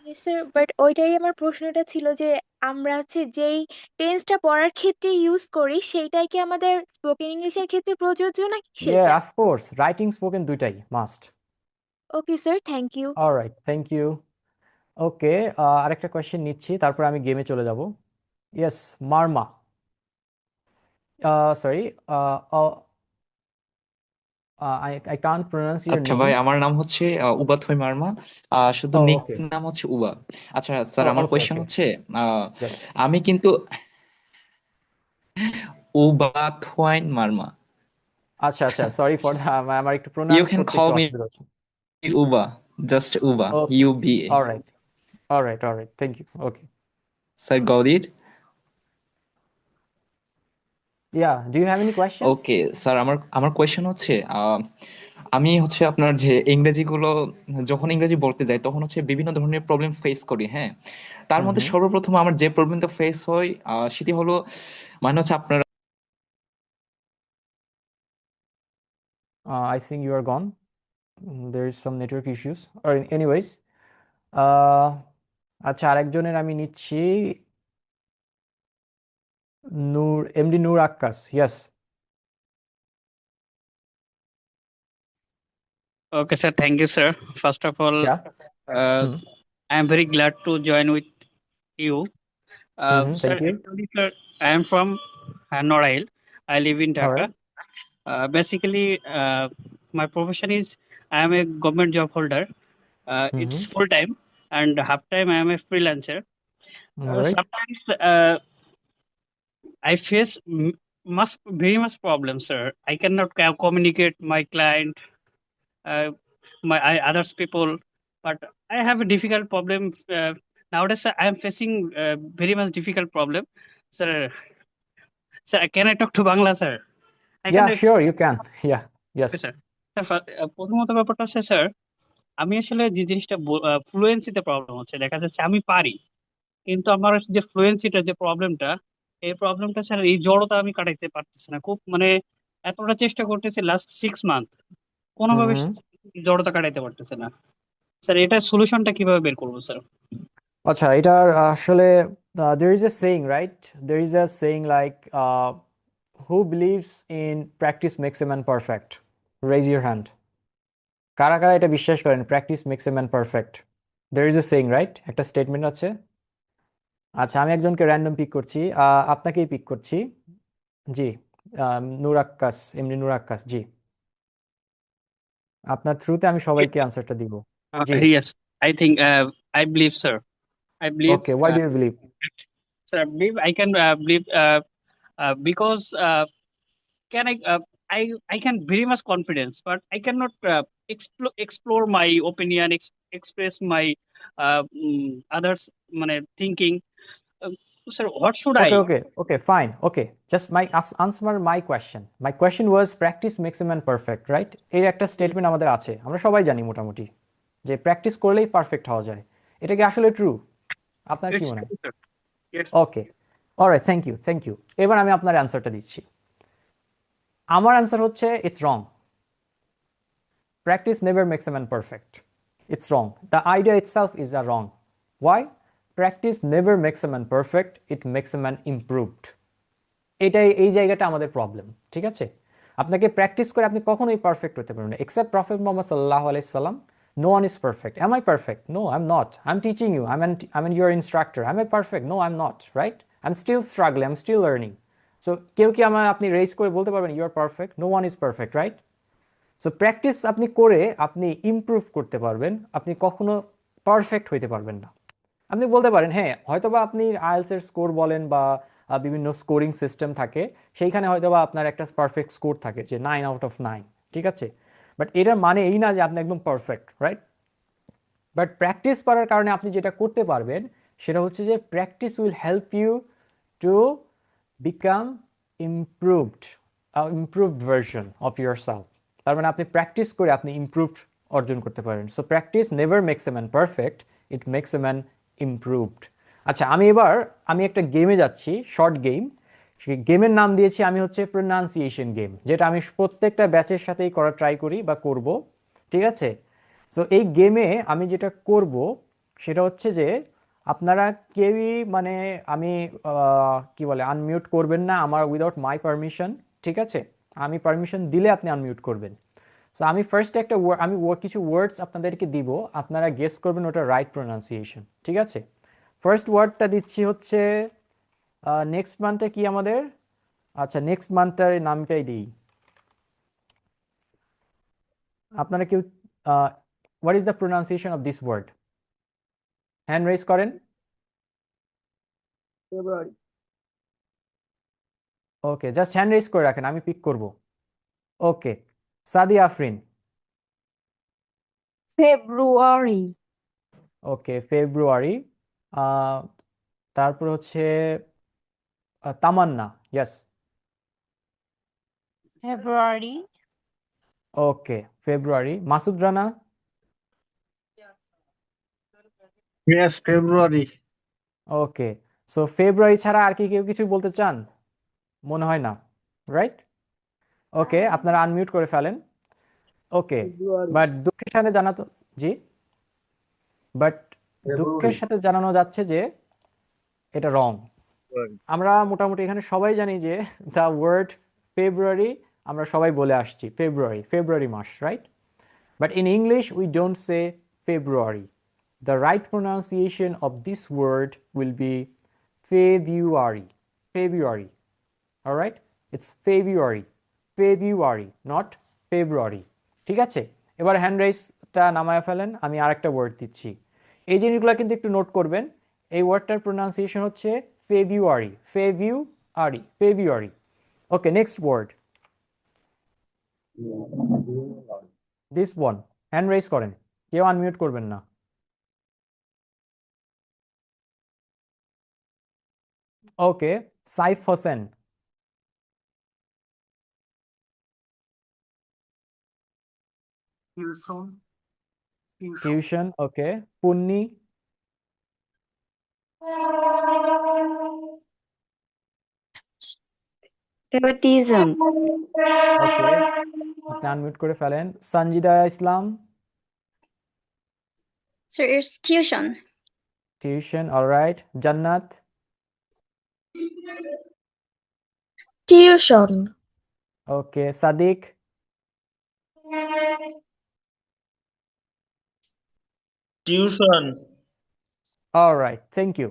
ইয়েস স্যার, বাট ওইটারই আমার প্রশ্নটা ছিল যে আমরা হচ্ছে যেই টেন্সটা পড়ার ক্ষেত্রে ইউজ করি সেইটাই কি আমাদের স্পোকেন ইংলিশের ক্ষেত্রে প্রযোজ্য নাকি ইয়ে, সেটা? অফকোর্স রাইটিং স্পোকেন দুইটাই must. Okay sir, thank you. Alright, thank you. Okay, আরেকটা কোয়েশ্চেন নিচ্ছি, তারপর আমি গেমে চলে যাব। Yes, Marma, sorry, I can't pronounce your আচ্ছা ভাই, name. আমার নাম হচ্ছে উবাথই মার্মা। শুধু Oh, নিক okay. নাম হচ্ছে উবা। আচ্ছা স্যার, Oh, আমার okay, কোয়েশ্চেন okay. হচ্ছে Yes. আমি কিন্তু উবাথওয়াইন মার্মা। আচ্ছা, সরি ফর আমার একটু ইউ প্রোনাউন্স ক্যান করতে কল একটু মি অসুবিধা হচ্ছে। উবা, just উবা, Okay. UBA। All right. All right. All right. Thank you. Okay. Sir, got it? Yeah. Do you have any question? Okay sir, আমার আমার কোয়েশ্চেন হচ্ছে আমি হচ্ছে আপনার যে ইংরেজিগুলো, যখন ইংরেজি বলতে যাই তখন হচ্ছে বিভিন্ন ধরনের প্রবলেম ফেস করি, হ্যাঁ। তার মধ্যে Mm-hmm. সর্বপ্রথম আমার যে প্রবলেমটা ফেস হয় সেটি হলো, মানে হচ্ছে আপনার I think you are gone. There is some network issues. Or anyways, uh, আচ্ছা, আরেকজনের আমি নিচ্ছি, MD Noor Akkas. Yes. Okay, sir. Thank you, sir. First of all, Yeah. I am very glad to join with you. Sir, Thank you. actually, sir, I am from Norail. I live in All Dhaka. right. Basically, my profession is I am a government job holder. It's full time, and half time I am a freelancer. All right. Sometimes I face very much problems, sir. I cannot communicate my client, others people, but I have a difficult problem nowadays. Sir, I am facing very much difficult problem, sir. Sir, can I talk to Bangla, sir? I can Yeah, sure, you can. Yeah. Yes. Sir. প্রথমত ব্যাপারটা হচ্ছে sir, আমি আসলে যে জিনিসটা ফ্লুয়েন্সিতে problem হচ্ছে, দেখা যাচ্ছে আমি পারি, কিন্তু আমার যে ফ্লুয়েন্সিটা যে প্রবলেমটা, এই প্রবলেমটা স্যার, এই জড়তা আমি কাটাইতে পারতেছি না। খুব মানে এতটা চেষ্টা করতেছি লাস্ট 6 মান্থ, কোনোভাবে জড়তা কাটাইতে পারতেছে না। স্যার, এটার সলিউশনটা কিভাবে বের করবো স্যার? আচ্ছা, এটার আসলে there is a saying, right? There is a saying like who believes in practice makes a man perfect? Raise your hand. কারা কারা এটা বিশ্বাস করেন, practice makes a man perfect? there is a saying, right? একটা statement আছে। আচ্ছা, আমি একজনকে র্যান্ডম পিক করছি, আপনাকেই পিক করছি। জি, নূর আক্কাস, এমনি নূর আক্কাস, জি। আপনার থ্রুতে আমি সবাইকে আনসারটা দিব। জি। Yes, I think I believe, sir. I believe, okay, why do you believe? sir, I believe I can believe because can I can very much confidence, but I cannot explore my opinion, express my others মানে thinking. So, sir, what should Okay, fine. Okay, just answer my question. My question was practice makes a man perfect, right? এর একটা statement আমাদের আছে, আমরা সবাই জানি মোটামুটি যে প্র্যাকটিস করলেই পারফেক্ট হওয়া যায়। এটা কি আসলে ট্রু? আপনার কি মনে হয়? ওকে, অলরাইট, থ্যাংক ইউ। এবার আমি আপনার অ্যান্সারটা দিচ্ছি। আমার অ্যান্সার হচ্ছে it's wrong. Practice never makes a man perfect. It's wrong. The idea itself is a wrong. Why? Practice never makes a man perfect. It makes a man improved. এই জায়গাটা আমাদের প্রবলেম, ঠিক আছে? আপনাকে প্র্যাকটিস করে আপনি কখনোই পারফেক্ট হতে পারবেন না, এক্সেপ্ট প্রফেট মুহাম্মদ সাল্লাল্লাহু আলাইহি সাল্লাম। No one is perfect. Am I perfect? No, I'm not. I'm teaching you. I'm your instructor. Am I perfect? No, I'm not. Right? I'm still struggling. I'm still learning. So কেউ কি আপনি raise করে বলতে পারবেন you are perfect? No one is perfect, right? So practice আপনি করে আপনি improve করতে পারবেন, আপনি কখনো পারফেক্ট হইতে পারবেন না। আপনি বলতে পারেন হ্যাঁ হয়তোবা আপনি আইএলটিএস এর স্কোর বলেন বা বিভিন্ন স্কোরিং সিস্টেম থাকে, সেইখানে হয়তোবা আপনার একটা পারফেক্ট স্কোর থাকে যে 9/9, ঠিক আছে? বাট এটার মানে এই না যে আপনি একদম পারফেক্ট, রাইট? বাট প্র্যাকটিস করার কারণে আপনি যেটা করতে পারবেন সেটা হচ্ছে যে practice will help you to become improved version of yourself. তার মানে আপনি প্র্যাকটিস করে আপনি ইমপ্রুভড অর্জন করতে পারেন। So practice never makes a man perfect, it makes a man improved. আচ্ছা, আমি একটা গেমে যাচ্ছি, শর্ট গেম। সেই গেমের নাম দিয়েছি আমি হচ্ছে প্রোনাউন্সিয়েশন গেম, যেটা আমি প্রত্যেকটা ব্যাচের সাথেই করা ট্রাই করি বা করব, ঠিক আছে? সো এই গেমে আমি যেটা করব সেটা হচ্ছে যে আপনারা কেউই মানে আমি কি বলে আনমিউট করবেন না আমার উইদাউট মাই পারমিশন, ঠিক আছে? আমি পারমিশন দিলে আপনি আনমিউট করবেন। সো আমি ফার্স্টে কিছু ওয়ার্ডস আপনাদেরকে দিব, আপনারা গেস করবেন ওটা রাইট প্রোনাউন্সিয়েশন, ঠিক আছে? ফার্স্ট ওয়ার্ডটা দিচ্ছি হচ্ছে নেক্সট মান্থে কি আমাদের, আচ্ছা নেক্সট মান্থটার নামটাই দিই। আপনারা কেউ what is the pronunciation of this word? Hand raise করেন। February. Okay, just hand raise করে রাখেন, আমি পিক করব। ওকে, সাদি আফরিন। ফেব্রুয়ারি। ওকে, ফেব্রুয়ারি। তারপর হচ্ছে তামান্না, ইয়েস। ফেব্রুয়ারি। ওকে, ফেব্রুয়ারি। মাসুদ রানা। Yes, February. ওকে, সো ফেব্রুয়ারি ছাড়া আর কি কেউ কিছু বলতে চান? মনে হয় না, রাইট? ওকে, আপনারা আনমিউট করে ফেলেন। ওকে, বাট দুঃখের সাথে জানাতো জি বাট দুঃখের সাথে জানানো যাচ্ছে যে এটা রং। আমরা মোটামুটি এখানে সবাই জানি যে দ্য ওয়ার্ড ফেব্রুয়ারি আমরা সবাই বলে আসছি, ফেব্রুয়ারি মাস, right? But in English, we don't say February. The right pronunciation of this word will be February. February. All right? It's February. February, not February. ঠিক আছে? এবার হ্যান্ড রাইজটা নামায় ফেলেন, আমি আরেকটা ওয়ার্ড দিচ্ছি। এই জিনিসগুলো কিন্তু একটু নোট করবেন। এই ওয়ার্ডটার প্রোনাউন্সিয়েশন হচ্ছে February. February. Okay, next word. This one. Hand raise করেন, কেউ আনমিউট করবেন না। Okay, Saif Hossain. Tuition. Okay, Punni. Favoritism. Okay, আপনি আনমিউট করে ফেলেন। Sanjida Islam. So it's tuition. Tuition, alright. Jannat. Tuition. Okay, Sadiq. Tuition. Alright, thank you.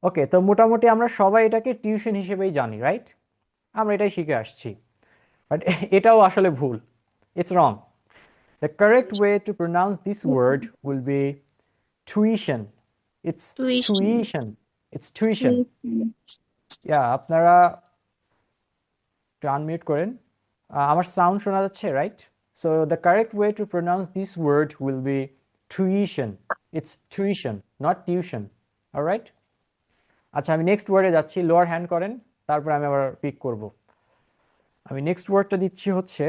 Okay, তো মোটামুটি আমরা সবাই এটাকে টিউশন হিসেবেই জানি, রাইট? আমরা এটাই শিখে আসছি, বাট এটাও আসলে ভুল। It's wrong. The correct way to pronounce this word will be tuition. It's tuition. It's tuition. Yeah, আপনারা আনমিউট করেন। আমার সাউন্ড শোনা যাচ্ছে, right? So the correct way to pronounce this word will be tuition. It's tuition, not tuition. All right? আচ্ছা আমি next ওয়ার্ডে যাচ্ছি, lower hand করেন, তারপর আমি আবার পিক করব। আমি নেক্সট ওয়ার্ডটা দিচ্ছি হচ্ছে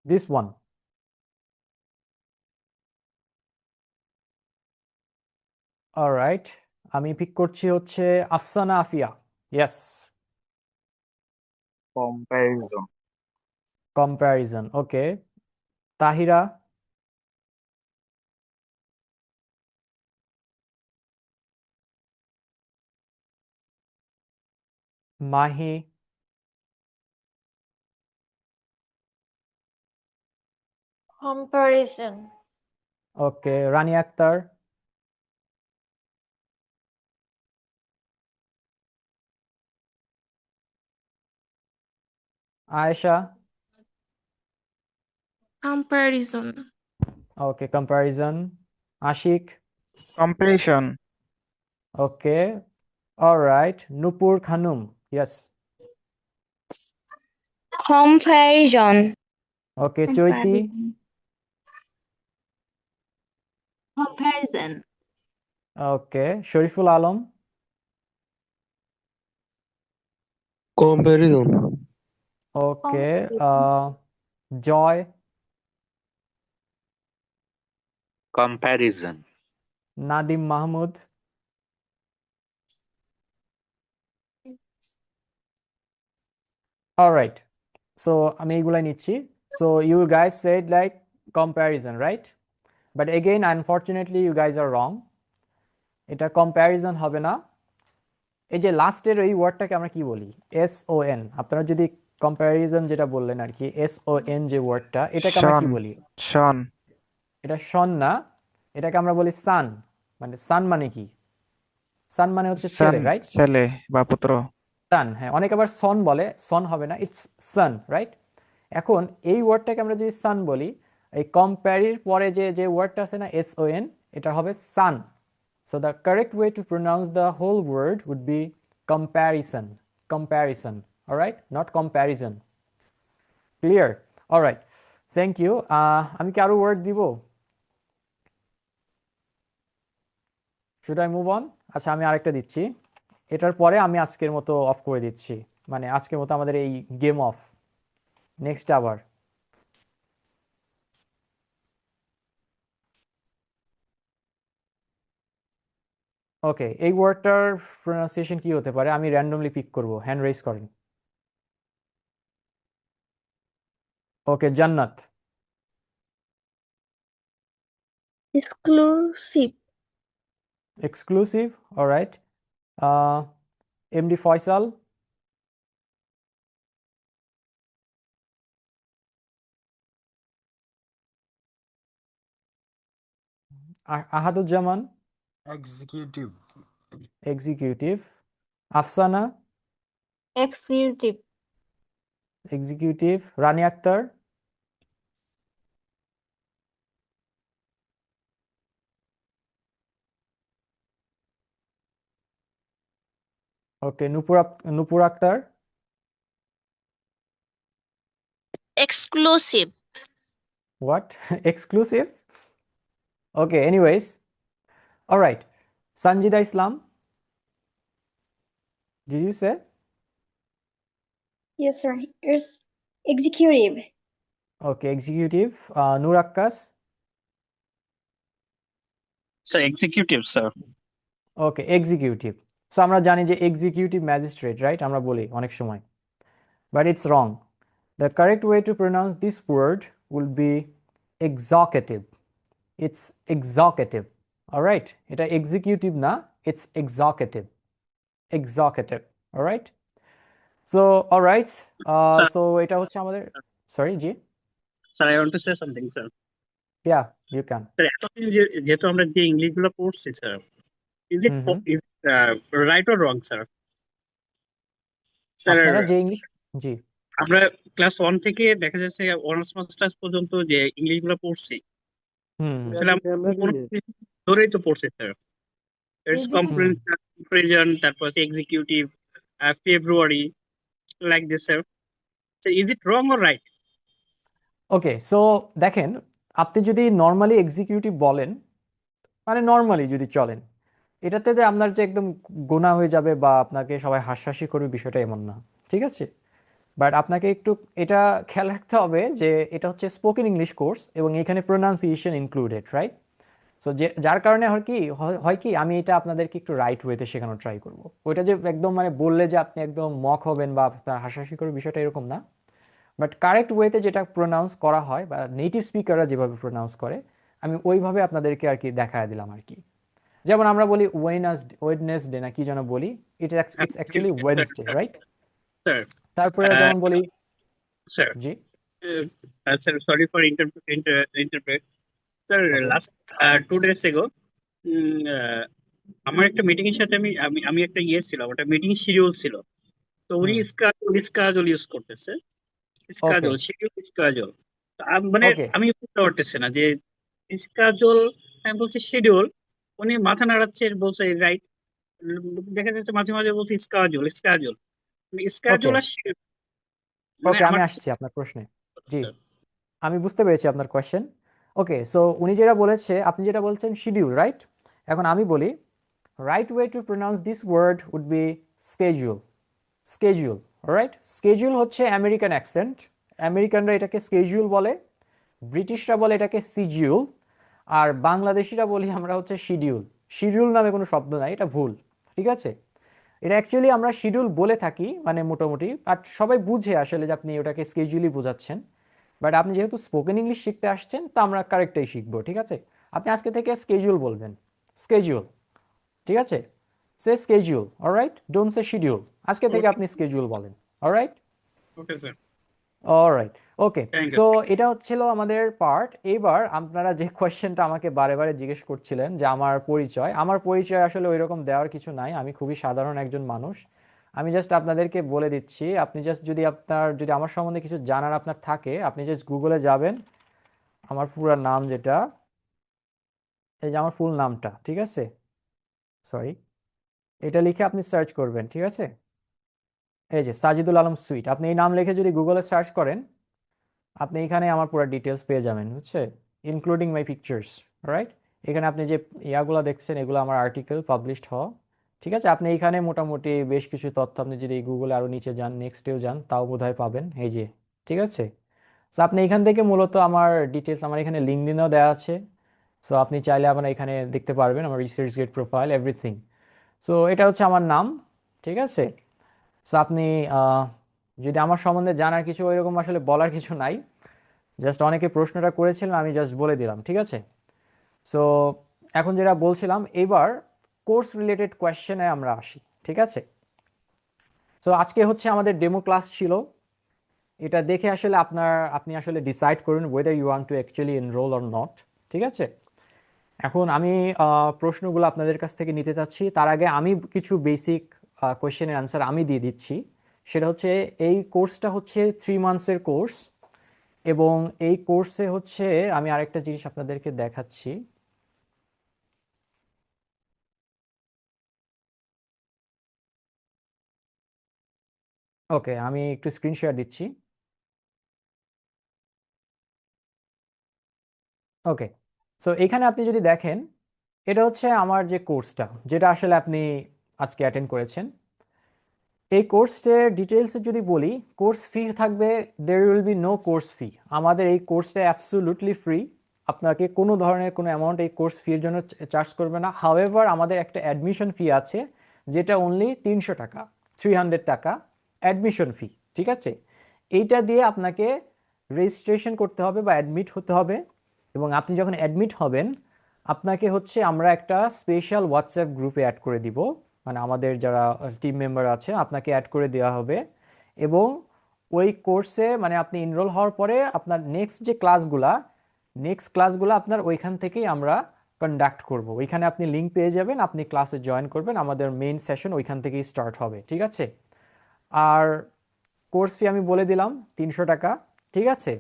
দিস ওয়ান। অলরাইট, আমি পিক করছি হচ্ছে Afsana Afia. Yes, Comparison. Comparison. Okay, Tahira, Mahi, Comparison. Okay, Rani Akter, Ayesha, Comparison. Okay, comparison, Ashik, Comparison. Okay, alright, Nupur Khanum, yes, Comparison. Okay, Chaiti, Comparison. Okay, Shariful Alam, Comparison. Okay, Joy, Comparison. Nadim Mahmud, alright. So আমি এইগুলাই নিচ্ছি। So you guys said like comparison, right? But again unfortunately you guys are wrong. এটা comparison হবে না। এই যে লাস্টের এই ওয়ার্ডটাকে আমরা কি বলি? SON। আপনারা যদি কম্প্যারিজন যেটা বললেন আর কি, SON যে ওয়ার্ডটা, এটাকে আমরা কি বলি? শন। এটা শন না, এটাকে আমরা বলি সান। মানে সান মানে কি? সান মানে হচ্ছে ছেলে, রাইট? ছেলে বা পুত্র। সান, হ্যাঁ, অনেকে আবার সন বলে, সন হবে না, ইটস সান, রাইট? এখন এই ওয়ার্ডটাকে আমরা যদি সান বলি, এই কম্প্যারির পরে যে ওয়ার্ডটা আছে না, SON, এটা হবে সান। So the correct way to pronounce the whole word would be comparison. Comparison. All right? Not comparison. Clear? All right. Thank you. আমি কি আরো ওয়ার্ড দিব? Should I move on? আচ্ছা আমি আরেকটা দিচ্ছি। এটার পরে আমি আজকের মতো অফ করে দিচ্ছি। মানে আজকের মতো আমাদের এই গেম অফ। নেক্সট আবার। ওকে, এই ওয়ার্ডটার প্রোনাউন্সিয়েশন কি হতে পারে? আমি র্যান্ডমলি পিক করব। হ্যান্ড রেজ করেন। ওকে, জান্নাত। Exclusive. Exclusive, all right. MD Faisal. Ahaduzzaman. Executive. Executive. Afsana. Executive. Executive. Rani Akhtar. Okay, Nupur Akhtar. Exclusive. What? Exclusive? Okay, anyways. All right. Sanjida Islam. Did you say? Yes, sir. It's executive. Okay, executive. Noor Akkas. Sir, executive, sir. Okay, executive. So আমরা জানি যে executive magistrate, right? আমরা বলি অনেক সময়। But it's wrong. The correct way to pronounce this word will be executive. It's executive. All right? এটা executive না, it's executive. Executive. All right? So, all right. So এটা হচ্ছে আমাদের, sorry, G? Sir, I want to say something, sir. Yeah, you can. Sir, এতদিন যেহেতু আমরা যে English গুলো পড়ছি, sir, is it right or wrong, sir? Sir, আপনারা যে ইংলিশ, জি, আমরা ক্লাস 1 থেকে দেখা যাচ্ছে অনার্স মাস্টার্স পর্যন্ত যে ইংলিশ গুলো পড়ছি, আসলে আমরা কোনো কিছু ধরেই তো পড়ছি, স্যার। ইটস কম্প্রিহেনশন, তারপর executive, February, like this, sir. So is it wrong or right? Okay, so দেখেন, আপনি যদি নর্মালি এক্সিকিউটিভ বলেন, মানে নর্মালি যদি চলেন, এটাতে যে আপনার যে একদম গোনা হয়ে যাবে বা আপনাকে সবাই হাসাহাসি করবে বিষয়টা এমন না, ঠিক আছে? বাট আপনাকে একটু এটা খেয়াল রাখতে হবে যে এটা হচ্ছে স্পোকেন ইংলিশ কোর্স এবং এখানে প্রোনাউন্সিয়েশন ইনক্লুডেড, রাইট? সো যার কারণে হয় কি আমি এটা আপনাদেরকে একটু রাইট ওয়েতে শেখানোর ট্রাই করব। ওইটা যে একদম মানে বললে যে আপনি একদম মক হবেন বা আপনার হাসাহাসি করবে বিষয়টা এরকম না, বাট কারেক্ট ওয়েতে যেটা প্রোনাউন্স করা হয় বা নেটিভ স্পিকাররা যেভাবে প্রোনাউন্স করে আমি ওইভাবে আপনাদেরকে আর কি দেখায় দিলাম আর কি। যেমন আমরা বলি ওয়েডনেসডে না কি যেন বলি, it's actually Wednesday, right? Sir তারপরে যেমন বলি, sir G sir sorry for interpret sir, okay last 2 days ago আমার একটা মিটিং এর সাথে আমি আমি আমি একটা ছিল, ওটা মিটিং শিডিউল ছিল। তো উনি হুম স্কাজল ইউজ করতেছে, ওকে স্কাজল শিডিউল স্কাজল। মানে ওকে আমি বুঝতে পারতেছি না যে স্কাজল, আমি বলছি শিডিউল, উনি মাথা নাড়াচ্ছে বলছে রাইট, দেখা যাচ্ছে মাঝে মাঝে বলছে স্কাজল স্কাজল, ওকে স্কাজল আর schedule, মানে ওকে আমি আমার আসছি আপনার প্রশ্নে। জি আমি বুঝতে পেরেছি আপনার কোয়েশ্চেন। ওকে, সো উনি যেটা বলেছে, আপনি যেটা বলছেন শিডিউল, রাইট? এখন আমি বলি right way to pronounce this word would be schedule. Schedule, right? Schedule হচ্ছে আমেরিকান অ্যাকসেন্ট, আমেরিকানরা এটাকে স্কেজুল বলে, ব্রিটিশরা বলে এটাকে সিজিউল, আর বাংলাদেশিরা বলি আমরা হচ্ছে শিডিউল। শিডিউল নামে কোনো শব্দ নাই, এটা ভুল, ঠিক আছে? এটা অ্যাকচুয়ালি আমরা শিডিউল বলে থাকি মানে মোটামুটি, আর সবাই বুঝে আসলে যে আপনি ওটাকে স্কেজুয়ালি বোঝাচ্ছেন। বাট আপনি যেহেতু স্পোকেন ইংলিশ শিখতে আসছেন তা আমরা কারেক্টটাই শিখবো, ঠিক আছে? আপনি আজকে থেকে স্কেজুয়াল বলবেন, স্কেজুয়াল, ঠিক আছে? Say schedule, alright, don't say schedule. আজকে থেকে আপনি স্কেজুয়াল বলেন, alright? Okay sir, alright, okay. Thank you. So এটা হচ্ছিল আমাদের পার্ট। এবার আপনারা যে কোয়েশ্চেনটা আমাকে বারে বারে জিজ্ঞেস করছিলেন যে আমার পরিচয় আসলে ওই রকম দেওয়ার কিছু নাই, আমি খুবই সাধারণ একজন মানুষ। আমি জাস্ট আপনাদেরকে বলে দিচ্ছি, আপনি জাস্ট যদি আমার সম্বন্ধে কিছু জানার আপনার থাকে, আপনি জাস্ট গুগলে যাবেন, আমার পুরো নাম যেটা, এই যে আমার ফুল নামটা, ঠিক আছে? সরি, এটা লিখে আপনি সার্চ করবেন, ঠিক আছে? এই যে সাজিদুল আলম সুইট, আপনি এই নাম লিখে যদি গুগলে সার্চ করেন আপনি এখানে আমার পুরো ডিটেলস পেয়ে যাবেন, বুঝছে, ইনক্লুডিং মাই পিকচার্স, রাইট? এখানে আপনি যে ইয়াগুলো দেখছেন এগুলো আমার আর্টিকেল পাবলিশড হওয়া, ঠিক আছে? আপনি এখানে মোটামুটি বেশ কিছু তথ্য আপনি যদি গুগলে আরও নিচে যান, নেক্সটেও যান, তাও বোধহয় পাবেন, এই যে, ঠিক আছে? সো আপনি এখান থেকে মূলত আমার ডিটেলস, আমার এখানে লিঙ্কডিনও দেওয়া আছে, সো আপনি চাইলে আপনার এখানে দেখতে পারবেন আমার ResearchGate profile everything. So এটা হচ্ছে আমার নাম, ঠিক আছে? সো আপনি যদি আমার সম্বন্ধে জানার কিছু ওইরকম আসলে বলার কিছু নাই, জাস্ট অনেকে প্রশ্নটা করেছিলেন আমি জাস্ট বলে দিলাম, ঠিক আছে? সো এখন যেটা বলছিলাম, এবার কোর্স রিলেটেড কোয়েশ্চেনে আমরা আসি, ঠিক আছে? সো আজকে হচ্ছে আমাদের ডেমো ক্লাস ছিল, এটা দেখে আসলে আপনি আসলে ডিসাইড করুন whether you want to actually enrol or not, ঠিক আছে? এখন আমি প্রশ্নগুলো আপনাদের কাছ থেকে নিতে চাচ্ছি, তার আগে আমি কিছু বেসিক কোয়েশ্চেনের অ্যান্সার আমি দিয়ে দিচ্ছি। সেটা হচ্ছে এই কোর্সটা হচ্ছে 3 মান্থসের কোর্স, এবং এই কোর্সে হচ্ছে আমি আরেকটা জিনিস আপনাদেরকে দেখাচ্ছি। ওকে, আমি একটু স্ক্রিন শেয়ার দিচ্ছি। ওকে, সো এখানে আপনি যদি দেখেন, এটা হচ্ছে আমার যে কোর্সটা, যেটা আসলে আপনি আজকে অ্যাটেন্ড করেছেন। এই কোর্সের ডিটেলসে যদি বলি, কোর্স ফি থাকবে, there will be no course fee. আমাদের এই কোর্সটা অ্যাবসোলুটলি ফ্রি, আপনাকে কোনো ধরনের কোনো অ্যামাউন্ট এই কোর্স ফির জন্য চার্জ করবে না। হাউএভার আমাদের একটা অ্যাডমিশন ফি আছে, যেটা অনলি 300 টাকা, 300 টাকা অ্যাডমিশন ফি, ঠিক আছে? এইটা দিয়ে আপনাকে রেজিস্ট্রেশন করতে হবে বা অ্যাডমিট হতে হবে, এবং আপনি যখন অ্যাডমিট হবেন আপনাকে হচ্ছে আমরা একটা স্পেশাল হোয়াটসঅ্যাপ গ্রুপে অ্যাড করে দিব, মানে আমাদের যারা টিম মেম্বার আছে আপনাকে অ্যাড করে দেওয়া হবে, এবং ওই কোর্সে মানে আপনি এনরোল হওয়ার পরে আপনার নেক্সট ক্লাসগুলো আপনার ওইখান থেকেই আমরা কন্ডাক্ট করব। ওইখানে আপনি লিঙ্ক পেয়ে যাবেন, আপনি ক্লাসে জয়েন করবেন, আমাদের মেইন সেশন ওইখান থেকেই স্টার্ট হবে, ঠিক আছে? আর কোর্স ফি আমি বলে দিলাম 300 টাকা, ঠিক আছে?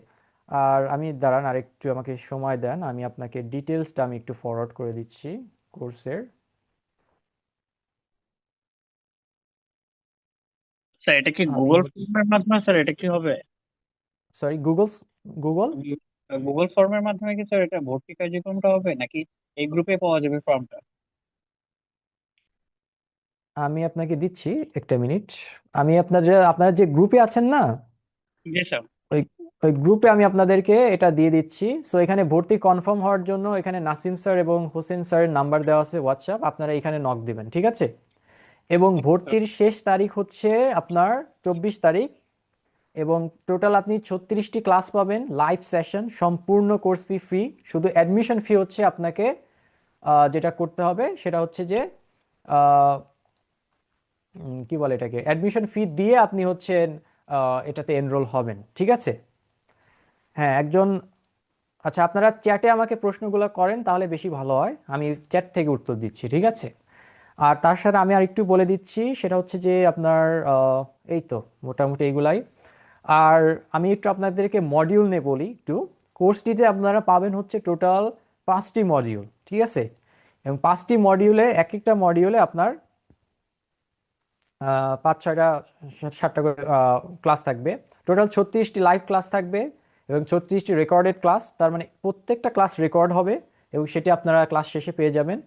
আর আমি দাঁড়ান আরেকটু আমাকে সময় দেন, আমি আপনাকে ডিটেলসটা আমি একটু ফরওয়ার্ড করে দিচ্ছি কোর্সের। স্যার এটা কি আমি গুগল ফর্মের মাধ্যমে, স্যার এটা কি হবে? সরি, গুগল গুগল ফর্মের মাধ্যমে কি স্যার এটা ভর্তি কার্যক্রমটা হবে নাকি এই গ্রুপে পাওয়া যাবে ফর্মটা? আমি আপনাকে দিচ্ছি একটা মিনিট। আমি আপনারা যে গ্রুপে আছেন না, জি স্যার। ওই ওই গ্রুপে আমি আপনাদেরকে এটা দিয়ে দিচ্ছি। সো এখানে ভর্তি কনফার্ম হওয়ার জন্য এখানে নাসিম স্যার এবং হোসেন স্যারের নাম্বার দেওয়া আছে হোয়াটসঅ্যাপ, আপনারা এখানে নক দিবেন, ঠিক আছে? এবং ভর্তির শেষ তারিখ হচ্ছে আপনার 24 তারিখ, এবং টোটাল আপনি 36টি ক্লাস পাবেন, লাইভ সেশন, সম্পূর্ণ কোর্স ফি ফ্রি। শুধু অ্যাডমিশন ফি হচ্ছে আপনাকে যেটা করতে হবে সেটা হচ্ছে যে কি বলে এটাকে, অ্যাডমিশন ফি দিয়ে আপনি হচ্ছেন এটাতে এনরোল হবেন, ঠিক আছে? হ্যাঁ, আচ্ছা, আপনারা চ্যাটে আমাকে প্রশ্নগুলো করেন তাহলে বেশি ভালো হয়, আমি চ্যাট থেকে উত্তর দিচ্ছি, ঠিক আছে? আর তার সাথে আমি আর একটু বলে দিচ্ছি, সেটা হচ্ছে যে আপনার এই তো মোটামুটি এইগুলাই। আর আমি একটু আপনাদেরকে মডিউল নিয়ে বলি একটু। কোর্সটিতে আপনারা পাবেন হচ্ছে টোটাল 5টি মডিউল, ঠিক আছে? এবং 5টি মডিউলে এক একটা মডিউলে আপনার 5-6-7টা করে ক্লাস থাকবে। টোটাল 36টি লাইভ ক্লাস থাকবে এবং 36টি রেকর্ডেড ক্লাস। তার মানে প্রত্যেকটা ক্লাস রেকর্ড হবে এবং সেটি আপনারা ক্লাস শেষে পেয়ে যাবেন।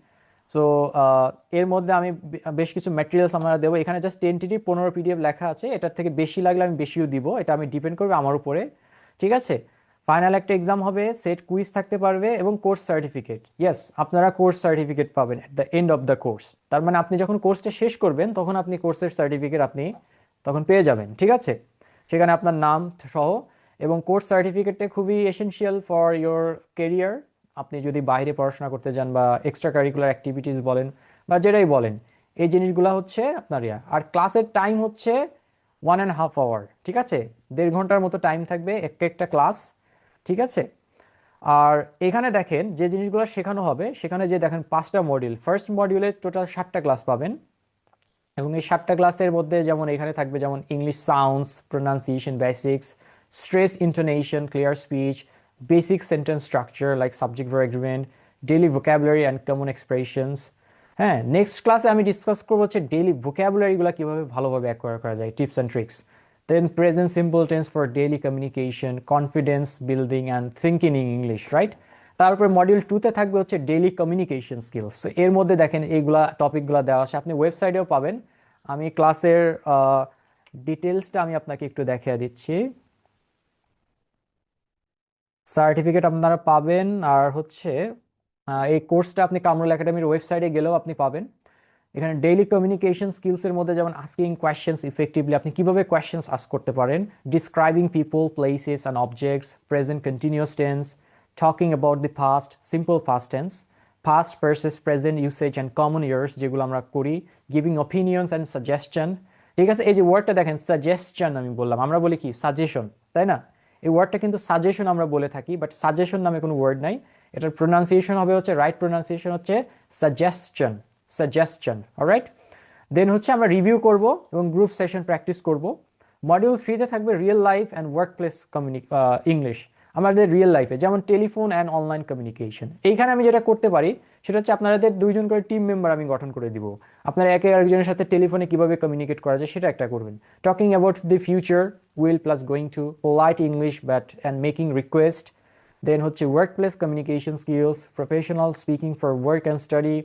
সো এর মধ্যে আমি বেশ কিছু ম্যাটেরিয়ালস আমরা দেবো। এখানে জাস্ট 10টি 15 PDF লেখা আছে, এটার থেকে বেশি লাগলে আমি বেশিও দিব, এটা আমি ডিপেন্ড করবে আমার উপরে, ঠিক আছে? ফাইনাল একটা এক্সাম হবে, সেট কুইজ থাকতে পারবে এবং কোর্স সার্টিফিকেট। ইয়েস, আপনারা কোর্স সার্টিফিকেট পাবেন at the end of the course. তার মানে আপনি যখন কোর্সটা শেষ করবেন তখন আপনি কোর্সের সার্টিফিকেট আপনি তখন পেয়ে যাবেন, ঠিক আছে? সেখানে আপনার নাম সহ। এবং কোর্স সার্টিফিকেটটা খুবই এসেনশিয়াল ফর ইয়োর কেরিয়ার। আপনি যদি বাইরে পড়াশোনা করতে যান বা এক্সট্রা কারিকুলার অ্যাক্টিভিটিস বলেন বা যেটাই বলেন, এই জিনিসগুলো হচ্ছে আপনার আর ক্লাসের টাইম হচ্ছে 1.5 hour, ঠিক আছে? 1.5 ঘন্টার মতো টাইম থাকবে একটা ক্লাস, ঠিক আছে? আর এখানে দেখেন যে জিনিসগুলো শেখানো হবে, সেখানে যে দেখেন 5টা মডিউল, ফার্স্ট মডিউলে টোটাল 7টা ক্লাস পাবেন। এবং এই 7টা ক্লাসের মধ্যে যেমন এখানে থাকবে যেমন English sounds, pronunciation basics, stress intonation, clear speech, basic sentence structure like subject verb agreement, daily vocabulary and common expressions. হ্যাঁ, নেক্সট ক্লাসে আমি ডিসকাস করবো হচ্ছে ডেইলি ভোকাবুলারিগুলো কীভাবে ভালোভাবে অ্যাকোয়ার করা যায়, tips and tricks. Then present simple tense for daily communication, confidence building and thinking in English, right? তারপরে মডিউল 2তে থাকবে হচ্ছে ডেইলি কমিউনিকেশন স্কিলস। সো এর মধ্যে দেখেন এইগুলা টপিকগুলো দেওয়া আছে, আপনি ওয়েবসাইটেও পাবেন। আমি ক্লাসের ডিটেলসটা আমি আপনাকে একটু দেখিয়ে দিচ্ছি। সার্টিফিকেট আপনারা পাবেন, আর হচ্ছে এই কোর্সটা আপনি কামরুল একাডেমির ওয়েবসাইটে গেলেও আপনি পাবেন। এখানে ডেইলি কমিউনিকেশন স্কিলসের মধ্যে যেমন আস্কিং কোয়েশ্চেন্স ইফেক্টিভলি, আপনি কিভাবে কোয়েশ্চেন্স আস্ক করতে পারেন, describing people, places and objects, present continuous tense, talking about the past, simple past tense, past versus present usage and common years যেগুলো আমরা করি, গিভিং অপিনিয়ন্স অ্যান্ড সাজেশন, ঠিক আছে? এই যে ওয়ার্ডটা দেখেন সাজেশন, আমি বললাম, আমরা বলি কি সাজেশন, তাই না? এই ওয়ার্ডটা কিন্তু সাজেশন আমরা বলে থাকি, বাট সাজেশন নামে কোনো ওয়ার্ড নাই। এটার প্রোনাউন্সিয়েশন হবে হচ্ছে, রাইট প্রোনাউন্সিয়েশন হচ্ছে সাজেশন, সাজেশন, অলরাইট? দেন হচ্ছে আমরা রিভিউ করব এবং গ্রুপ সেশন প্র্যাকটিস করব। মডিউল 3তে থাকবে real life and work place English, আমাদের রিয়েল লাইফে যেমন টেলিফোন অ্যান্ড অনলাইন কমিউনিকেশন। এইখানে আমি যেটা করতে পারি সেটা হচ্ছে আপনাদের 2জন করে টিম মেম্বার আমি গঠন করে দিব, আপনারা একে আরেকজনের সাথে টেলিফোনে কীভাবে কমিউনিকেট করা যায় সেটা একটা করবেন। Talking about the future, will plus going to, polite English but and making request. Then হচ্ছে workplace communication skills, professional speaking for work and study,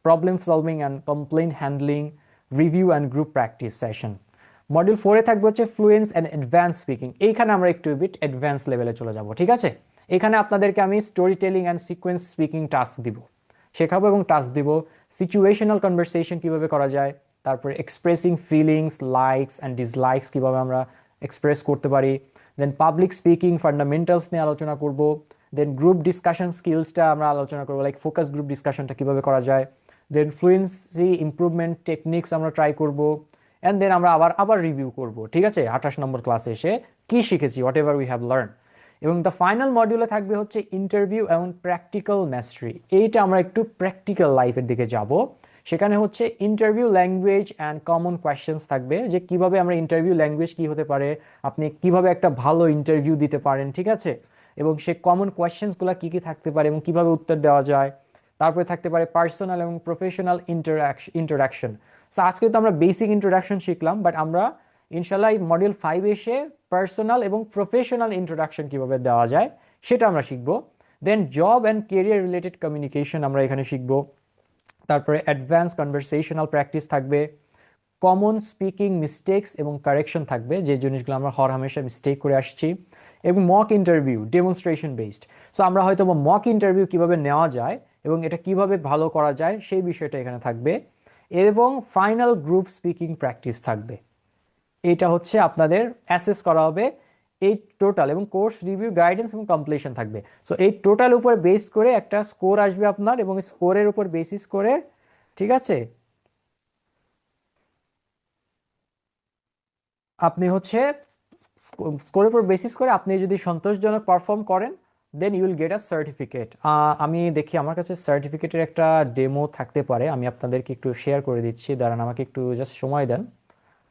problem solving and complain handling, review and group practice session. Module 4-এ থাকবে হচ্ছে fluency and advance speaking. এইখানে আমরা একটু bit advance লেভেলে চলে যাব, ঠিক আছে? এখানে আপনাদেরকে আমি story telling and sequence speaking task দিব, শেখাবো এবং টাস্ক দিব। সিচুয়েশনাল কনভারসেশন কীভাবে করা যায়, তারপরে expressing feelings, likes and dislikes কীভাবে আমরা এক্সপ্রেস করতে পারি। দেন পাবলিক স্পিকিং ফান্ডামেন্টালস নিয়ে আলোচনা করব। দেন গ্রুপ ডিসকাশন স্কিলসটা আমরা আলোচনা করবো, লাইক ফোকাস গ্রুপ ডিসকাশনটা কীভাবে করা যায়। দেন ফ্লুয়েন্সি ইমপ্রুভমেন্ট টেকনিক্স আমরা ট্রাই করব। অ্যান্ড দেন আমরা আবার রিভিউ করব, ঠিক আছে? 28 নম্বর ক্লাসে এসে কী শিখেছি, what ever we have learn. এবং দ্য ফাইনাল মডিউলে থাকবে হচ্ছে ইন্টারভিউ এবং প্র্যাকটিক্যাল ম্যাস্টারি। এইটা আমরা একটু প্র্যাকটিক্যাল লাইফের দিকে যাব। সেখানে হচ্ছে interview language and common questions থাকবে, যে কিভাবে আমরা ইন্টারভিউ ল্যাঙ্গুয়েজ কী হতে পারে, আপনি কিভাবে একটা ভালো ইন্টারভিউ দিতে পারেন, ঠিক আছে? এবং সে কমন কোয়েশ্চেন্সগুলো কী কী থাকতে পারে এবং কিভাবে উত্তর দেওয়া যায়। তারপরে থাকতে পারে পার্সোনাল এবং প্রফেশনাল ইন্টারাকশন। সো আজকে তো আমরা বেসিক ইন্ট্রোডাকশন শিখলাম, বাট আমরা ইনশাল্লাহ এই মডিউল 5 এসে পার্সোনাল এবং প্রফেশনাল ইন্ট্রোডাকশন কীভাবে দেওয়া যায় সেটা আমরা শিখবো। Then job and career related communication আমরা এখানে শিখব। তারপরে অ্যাডভান্স কনভারসেশনাল প্র্যাকটিস থাকবে, কমন স্পিকিং মিস্টেকস এবং কারেকশন থাকবে, যে জিনিসগুলো আমরা হরহামেশা মিস্টেক করে আসছি, এবং mock interview demonstration based. So আমরা হয়তো মক ইন্টারভিউ কিভাবে নেওয়া যায় এবং এটা কিভাবে ভালো করা যায় সেই বিষয়টা এখানে থাকবে, এবং ফাইনাল গ্রুপ স্পিকিং প্র্যাকটিস থাকবে। এটা হচ্ছে আপনাদের অ্যাসেস করা হবে এই টোটাল, এবং কোর্স রিভিউ গাইডেন্স এবং কমপ্লিশন থাকবে। সো এই টোটাল উপর বেস করে একটা স্কোর আসবে আপনার, এবং স্কোরের উপর বেসিস করে, ঠিক আছে, আপনি হচ্ছে স্কোরের উপর বেসিস করে আপনি যদি সন্তোষজনক পারফর্ম করেন then you will get a certificate. আমি দেখি আমার কাছে সার্টিফিকেটের একটা ডেমো থাকতে পারে, আমি আপনাদেরকে একটু শেয়ার করে দিচ্ছি, দাঁড়ান আমাকে একটু জাস্ট সময় দেন,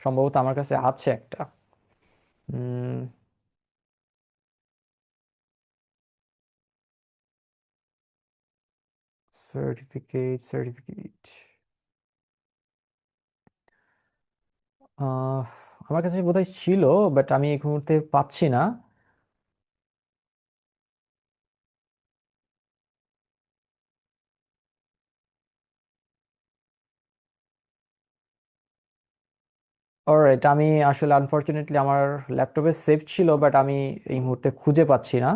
সম্ভবত আমার কাছে আছে একটা। সার্টিফিকেট আমার কাছে বোধহয় ছিল, বাট আমি এই মুহূর্তে পাচ্ছি না। অলরাইট, আমি আসলে আনফরচুনেটলি আমার ল্যাপটপে সেভ ছিল, বাট আমি এই মুহূর্তে খুঁজে পাচ্ছি না।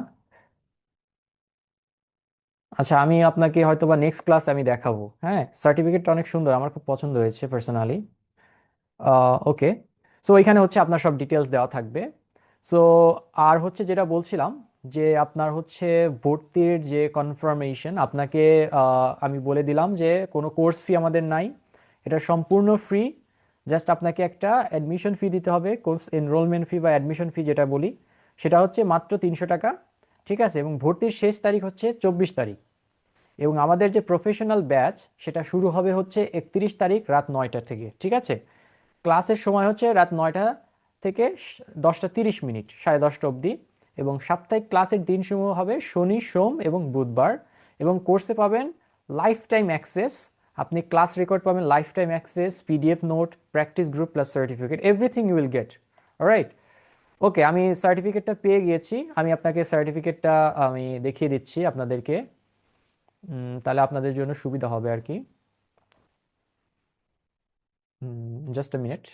আচ্ছা, আমি আপনাকে হয়তো বা নেক্সট ক্লাস আমি দেখাবো। হ্যাঁ, সার্টিফিকেটটা অনেক সুন্দর, আমার খুব পছন্দ হয়েছে পার্সোনালি। ওকে, সো এখানে হচ্ছে আপনার সব ডিটেলস দেওয়া থাকবে। সো আর হচ্ছে যেটা বলছিলাম যে আপনার হচ্ছে ভর্তির যে কনফার্মেশন, আপনাকে আমি বলে দিলাম যে কোনো কোর্স ফি আমাদের নাই, এটা সম্পূর্ণ ফ্রি। জাস্ট আপনাকে একটা অ্যাডমিশন ফি দিতে হবে, কোর্স এনরোলমেন্ট ফি বা অ্যাডমিশন ফি যেটা বলি, সেটা হচ্ছে মাত্র 300 টাকা, ঠিক আছে। এবং ভর্তির শেষ তারিখ হচ্ছে 24 তারিখ, এবং আমাদের যে প্রফেশনাল ব্যাচ সেটা শুরু হবে হচ্ছে 31 তারিখ রাত 9টা থেকে, ঠিক আছে। ক্লাসের সময় হচ্ছে রাত 9টা থেকে 10টা 30 মিনিট, 10:30 অবধি, এবং সাপ্তাহিক ক্লাসের দিনসমূহ হবে শনি, সোম এবং বুধবার। এবং কোর্সে পাবেন লাইফ টাইম অ্যাক্সেস, আপনি ক্লাস রেকর্ড পাবেন, lifetime access, PDF note, practice group plus certificate, everything you will get. Alright, okay, আমি সার্টিফিকেটটা পেয়ে গিয়েছি, আমি আপনাকে সার্টিফিকেটটা আমি দেখিয়ে দিচ্ছি আপনাদেরকে, তাহলে আপনাদের জন্য সুবিধা হবে আর কি। Just a minute.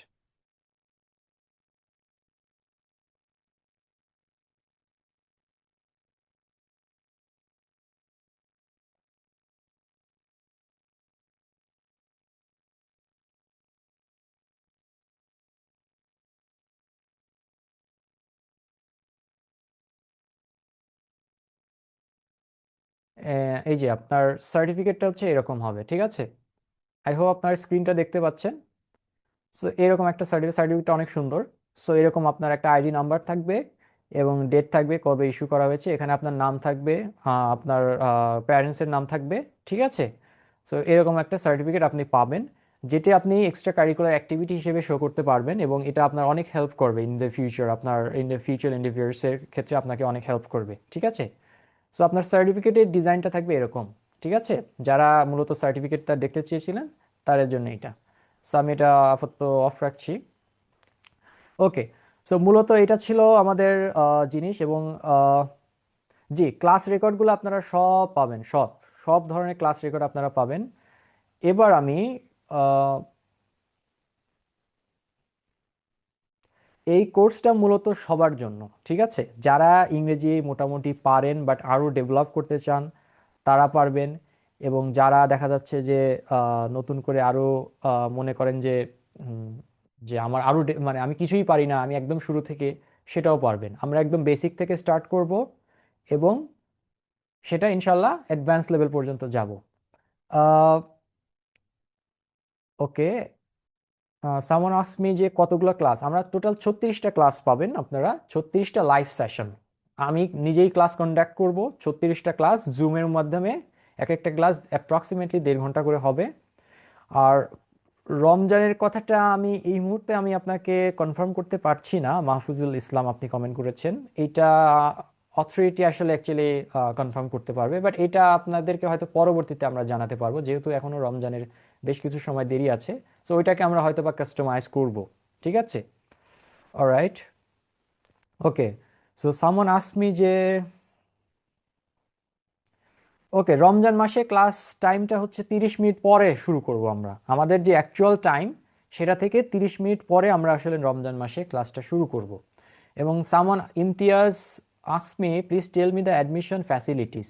এই যে আপনার সার্টিফিকেটটা হচ্ছে এরকম হবে, ঠিক আছে। আই হোপ আপনার স্ক্রিনটা দেখতে পাচ্ছেন। সো এরকম একটা সার্টিফিকেটটা অনেক সুন্দর। সো এরকম আপনার একটা আইডি নাম্বার থাকবে এবং ডেট থাকবে কবে ইস্যু করা হয়েছে, এখানে আপনার নাম থাকবে, আপনার প্যারেন্টসের নাম থাকবে, ঠিক আছে। সো এরকম একটা সার্টিফিকেট আপনি পাবেন, যেটি আপনি এক্সট্রা কারিকুলার অ্যাক্টিভিটি হিসেবে শো করতে পারবেন, এবং এটা আপনার অনেক হেল্প করবে ইন দ্য ফিউচার, আপনার ইন দ্য ফিউচার ইন্টারভিউসের ক্ষেত্রে আপনাকে অনেক হেল্প করবে, ঠিক আছে। সো আপনার সার্টিফিকেটের ডিজাইনটা থাকবে এরকম, ঠিক আছে। যারা মূলত সার্টিফিকেটটা দেখতে চেয়েছিলেন তাদের জন্য এটা। সো আমি এটা আপাতত অফ রাখছি। ওকে, সো মূলত এটা ছিল আমাদের জিনিস, এবং জি, ক্লাস রেকর্ডগুলো আপনারা সব পাবেন, সব সব ধরনের ক্লাস রেকর্ড আপনারা পাবেন। এবার আমি এই কোর্সটা মূলত সবার জন্য, ঠিক আছে। যারা ইংরেজি মোটামুটি পারেন বাট আরও ডেভেলপ করতে চান তারা পারবেন, এবং যারা দেখা যাচ্ছে যে নতুন করে আরও মনে করেন যে যে আমার আরও মানে আমি কিছুই পারি না, আমি একদম শুরু থেকে, সেটাও পারবেন। আমরা একদম বেসিক থেকে স্টার্ট করব এবং সেটা ইনশাল্লাহ অ্যাডভান্স লেভেল পর্যন্ত যাব। ওকে, সামন আস্ক মি যে কতগুলো ক্লাস, আমরা টোটাল 36টা ক্লাস পাবেন আপনারা, 36টা লাইভ সেশন। আমি নিজেই ক্লাস কন্ডাক্ট করব, 36টা ক্লাস জুমের মাধ্যমে, এক একটা ক্লাস অ্যাপ্রক্সিমেটলি 1.5 ঘন্টা করে হবে। আর রমজানের কথাটা আমি এই মুহূর্তে আমি আপনাকে কনফার্ম করতে পারছি না, মাহফুজুল ইসলাম আপনি কমেন্ট করেছেন, এইটা অথরিটি আসলে অ্যাকচুয়ালি কনফার্ম করতে পারবে, বাট এটা আপনাদেরকে হয়তো পরবর্তীতে আমরা জানাতে পারবো, যেহেতু এখনও রমজানের বেশ কিছু সময় দেরি আছে। সো ওইটাকে আমরা হয়তো বা কাস্টমাইজ করব, ঠিক আছে। অলরাইট, ওকে, সো সামন আস্ক মি যে ওকে, রমজান মাসে ক্লাস টাইমটা হচ্ছে 30 মিনিট পরে শুরু করব আমরা। আমাদের যে অ্যাকচুয়াল টাইম সেটা থেকে 30 মিনিট পরে আমরা আসলে রমজান মাসে ক্লাসটা শুরু করব। এবং someone Imtiaz asked me, please tell me the admission facilities.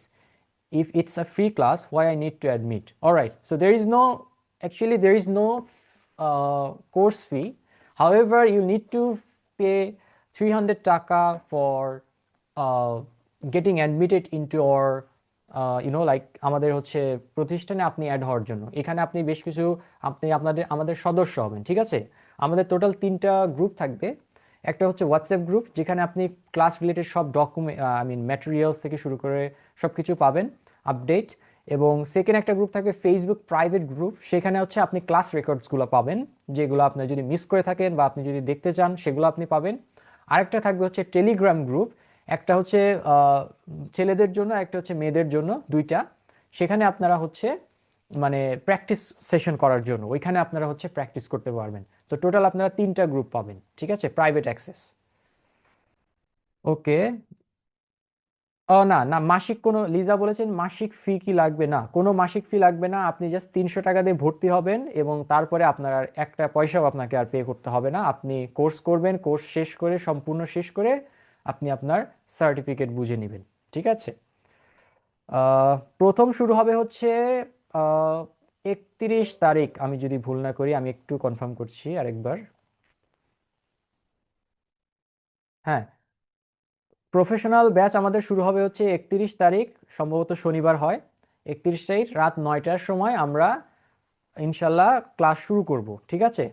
If it's a free class, why I need to admit? All right, so there is no course fee. However, you need to pay 300 taka for getting admitted into our like আমাদের হচ্ছে প্রতিষ্ঠানে আপনি add হওয়ার জন্য। এখানে আপনি বেশ কিছু আমাদের সদস্য হবেন, ঠিক আছে? আমাদের টোটাল 3টা গ্রুপ থাকবে। একটা হচ্ছে হোয়াটসঅ্যাপ গ্রুপ, যেখানে আপনি ক্লাস রিলেটেড সব ডকুমেন্ট ম্যাটেরিয়ালস থেকে শুরু করে সব কিছু পাবেন, আপডেট। এবং সেকেন্ড একটা গ্রুপ থাকবে ফেসবুক প্রাইভেট গ্রুপ, সেখানে হচ্ছে আপনি ক্লাস রেকর্ডসগুলো পাবেন, যেগুলো আপনি যদি মিস করে থাকেন বা আপনি যদি দেখতে চান সেগুলো আপনি পাবেন। আরেকটা থাকবে হচ্ছে টেলিগ্রাম গ্রুপ, একটা হচ্ছে ছেলেদের জন্য, একটা হচ্ছে মেয়েদের জন্য, দুইটা। সেখানে আপনারা হচ্ছে মানে প্র্যাকটিস সেশন করার জন্য ওইখানে আপনারা হচ্ছে প্র্যাকটিস করতে পারবেন। তো টোটাল আপনারা 3টা গ্রুপ পাবেন, ঠিক আছে, প্রাইভেট অ্যাক্সেস। ওকে, না না, মাসিক কোনো, লিজা বলেছেন মাসিক ফি কি লাগবে? না, কোনো মাসিক ফি লাগবে না। আপনি জাস্ট 300 টাকা দিয়ে ভর্তি হবেন এবং তারপরে আপনার আর একটা পয়সাও আপনাকে আর পে করতে হবে না। আপনি কোর্স করবেন, কোর্স শেষ করে, সম্পূর্ণ শেষ করে আপনি আপনার সার্টিফিকেট বুঝে নেবেন, ঠিক আছে? প্রথম শুরু হবে হচ্ছে 31 তারিখ, আমি যদি ভুল না করি। আমি একটু কনফার্ম করছি আরেকবার। হ্যাঁ, প্রফেশনাল ব্যাচ আমাদের শুরু হবে হচ্ছে 31 তারিখ, সম্ভবত শনিবার হয়। 31 তারিখ রাত 9টার সময় আমরা ইনশাল্লাহ ক্লাস শুরু করব, ঠিক আছে?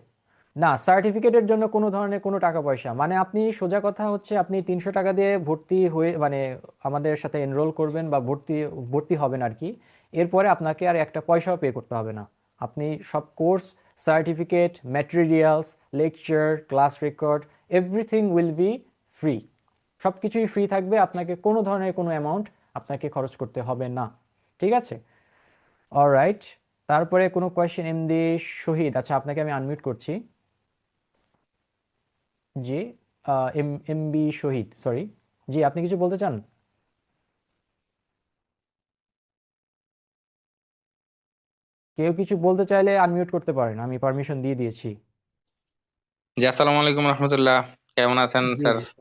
না, সার্টিফিকেটের জন্য কোনো ধরনের কোনো টাকা পয়সা, মানে আপনি সোজা কথা হচ্ছে আপনি 300 টাকা দিয়ে ভর্তি হয়ে মানে আমাদের সাথে এনরোল করবেন বা ভর্তি হবেন আর কি। এরপরে আপনাকে আর একটা পয়সাও পে করতে হবে না। আপনি সব course, certificate, materials, lecture, class record, everything will be free. সব কিছুই ফ্রি থাকবে, আপনাকে কোনো ধরনের কোনো অ্যামাউন্ট আপনাকে খরচ করতে হবে না, ঠিক আছে? অলরাইট, তারপরে কোনো কোয়েশ্চেন? এমডি শহীদ, আচ্ছা আপনাকে আমি আনমিউট করছি। জি, এমবি শহীদ, সরি। জি, আপনি কিছু বলতে চান? কেউ কিছু বলতে চাইলে আনমিউট করতে পারেন, আমি পারমিশন দিয়ে দিয়েছি। জি, আসসালামু আলাইকুম রহমতুল্লাহ। কেমন আছেন জি স্যার? জি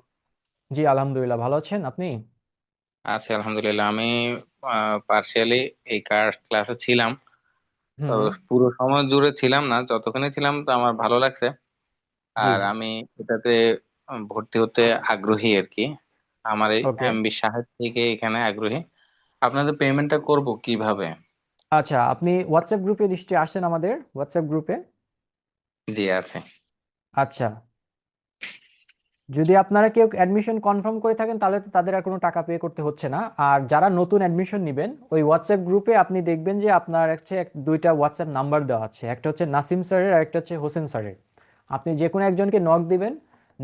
জি, আলহামদুলিল্লাহ, ভালো আছেন আপনি? আছি আলহামদুলিল্লাহ। আমি পার্শিয়ালি এই ক্লাসে ছিলাম, তো হুম। পুরো সময় জুড়ে ছিলাম না, যতক্ষণে ছিলাম তো আমার ভালো লাগছে। জি আর জি। আমি এটাতে ভর্তি হতে আগ্রহী আর কি। আমার এই ওকে, এমবি সাহেব থেকে এখানে আগ্রহী। আপনাদের পেমেন্টটা করব কিভাবে? আচ্ছা, আপনি হোয়াটসঅ্যাপ গ্রুপে নিশ্চয়ই আসেন, আমাদের হোয়াটসঅ্যাপ গ্রুপে। জি আছে। আচ্ছা, যদি আপনারা কেউ অ্যাডমিশন কনফার্ম করে থাকেন তাহলে তো তাদের আর কোনো টাকা পে করতে হচ্ছে না। আর যারা নতুন অ্যাডমিশন নেবেন, ওই হোয়াটসঅ্যাপ গ্রুপে আপনি দেখবেন যে আপনার হচ্ছে দুইটা হোয়াটসঅ্যাপ নাম্বার দেওয়া আছে, একটা হচ্ছে নাসিম স্যারের আর একটা হচ্ছে হোসেন স্যারের। আপনি যে কোনো একজনকে নক দিবেন,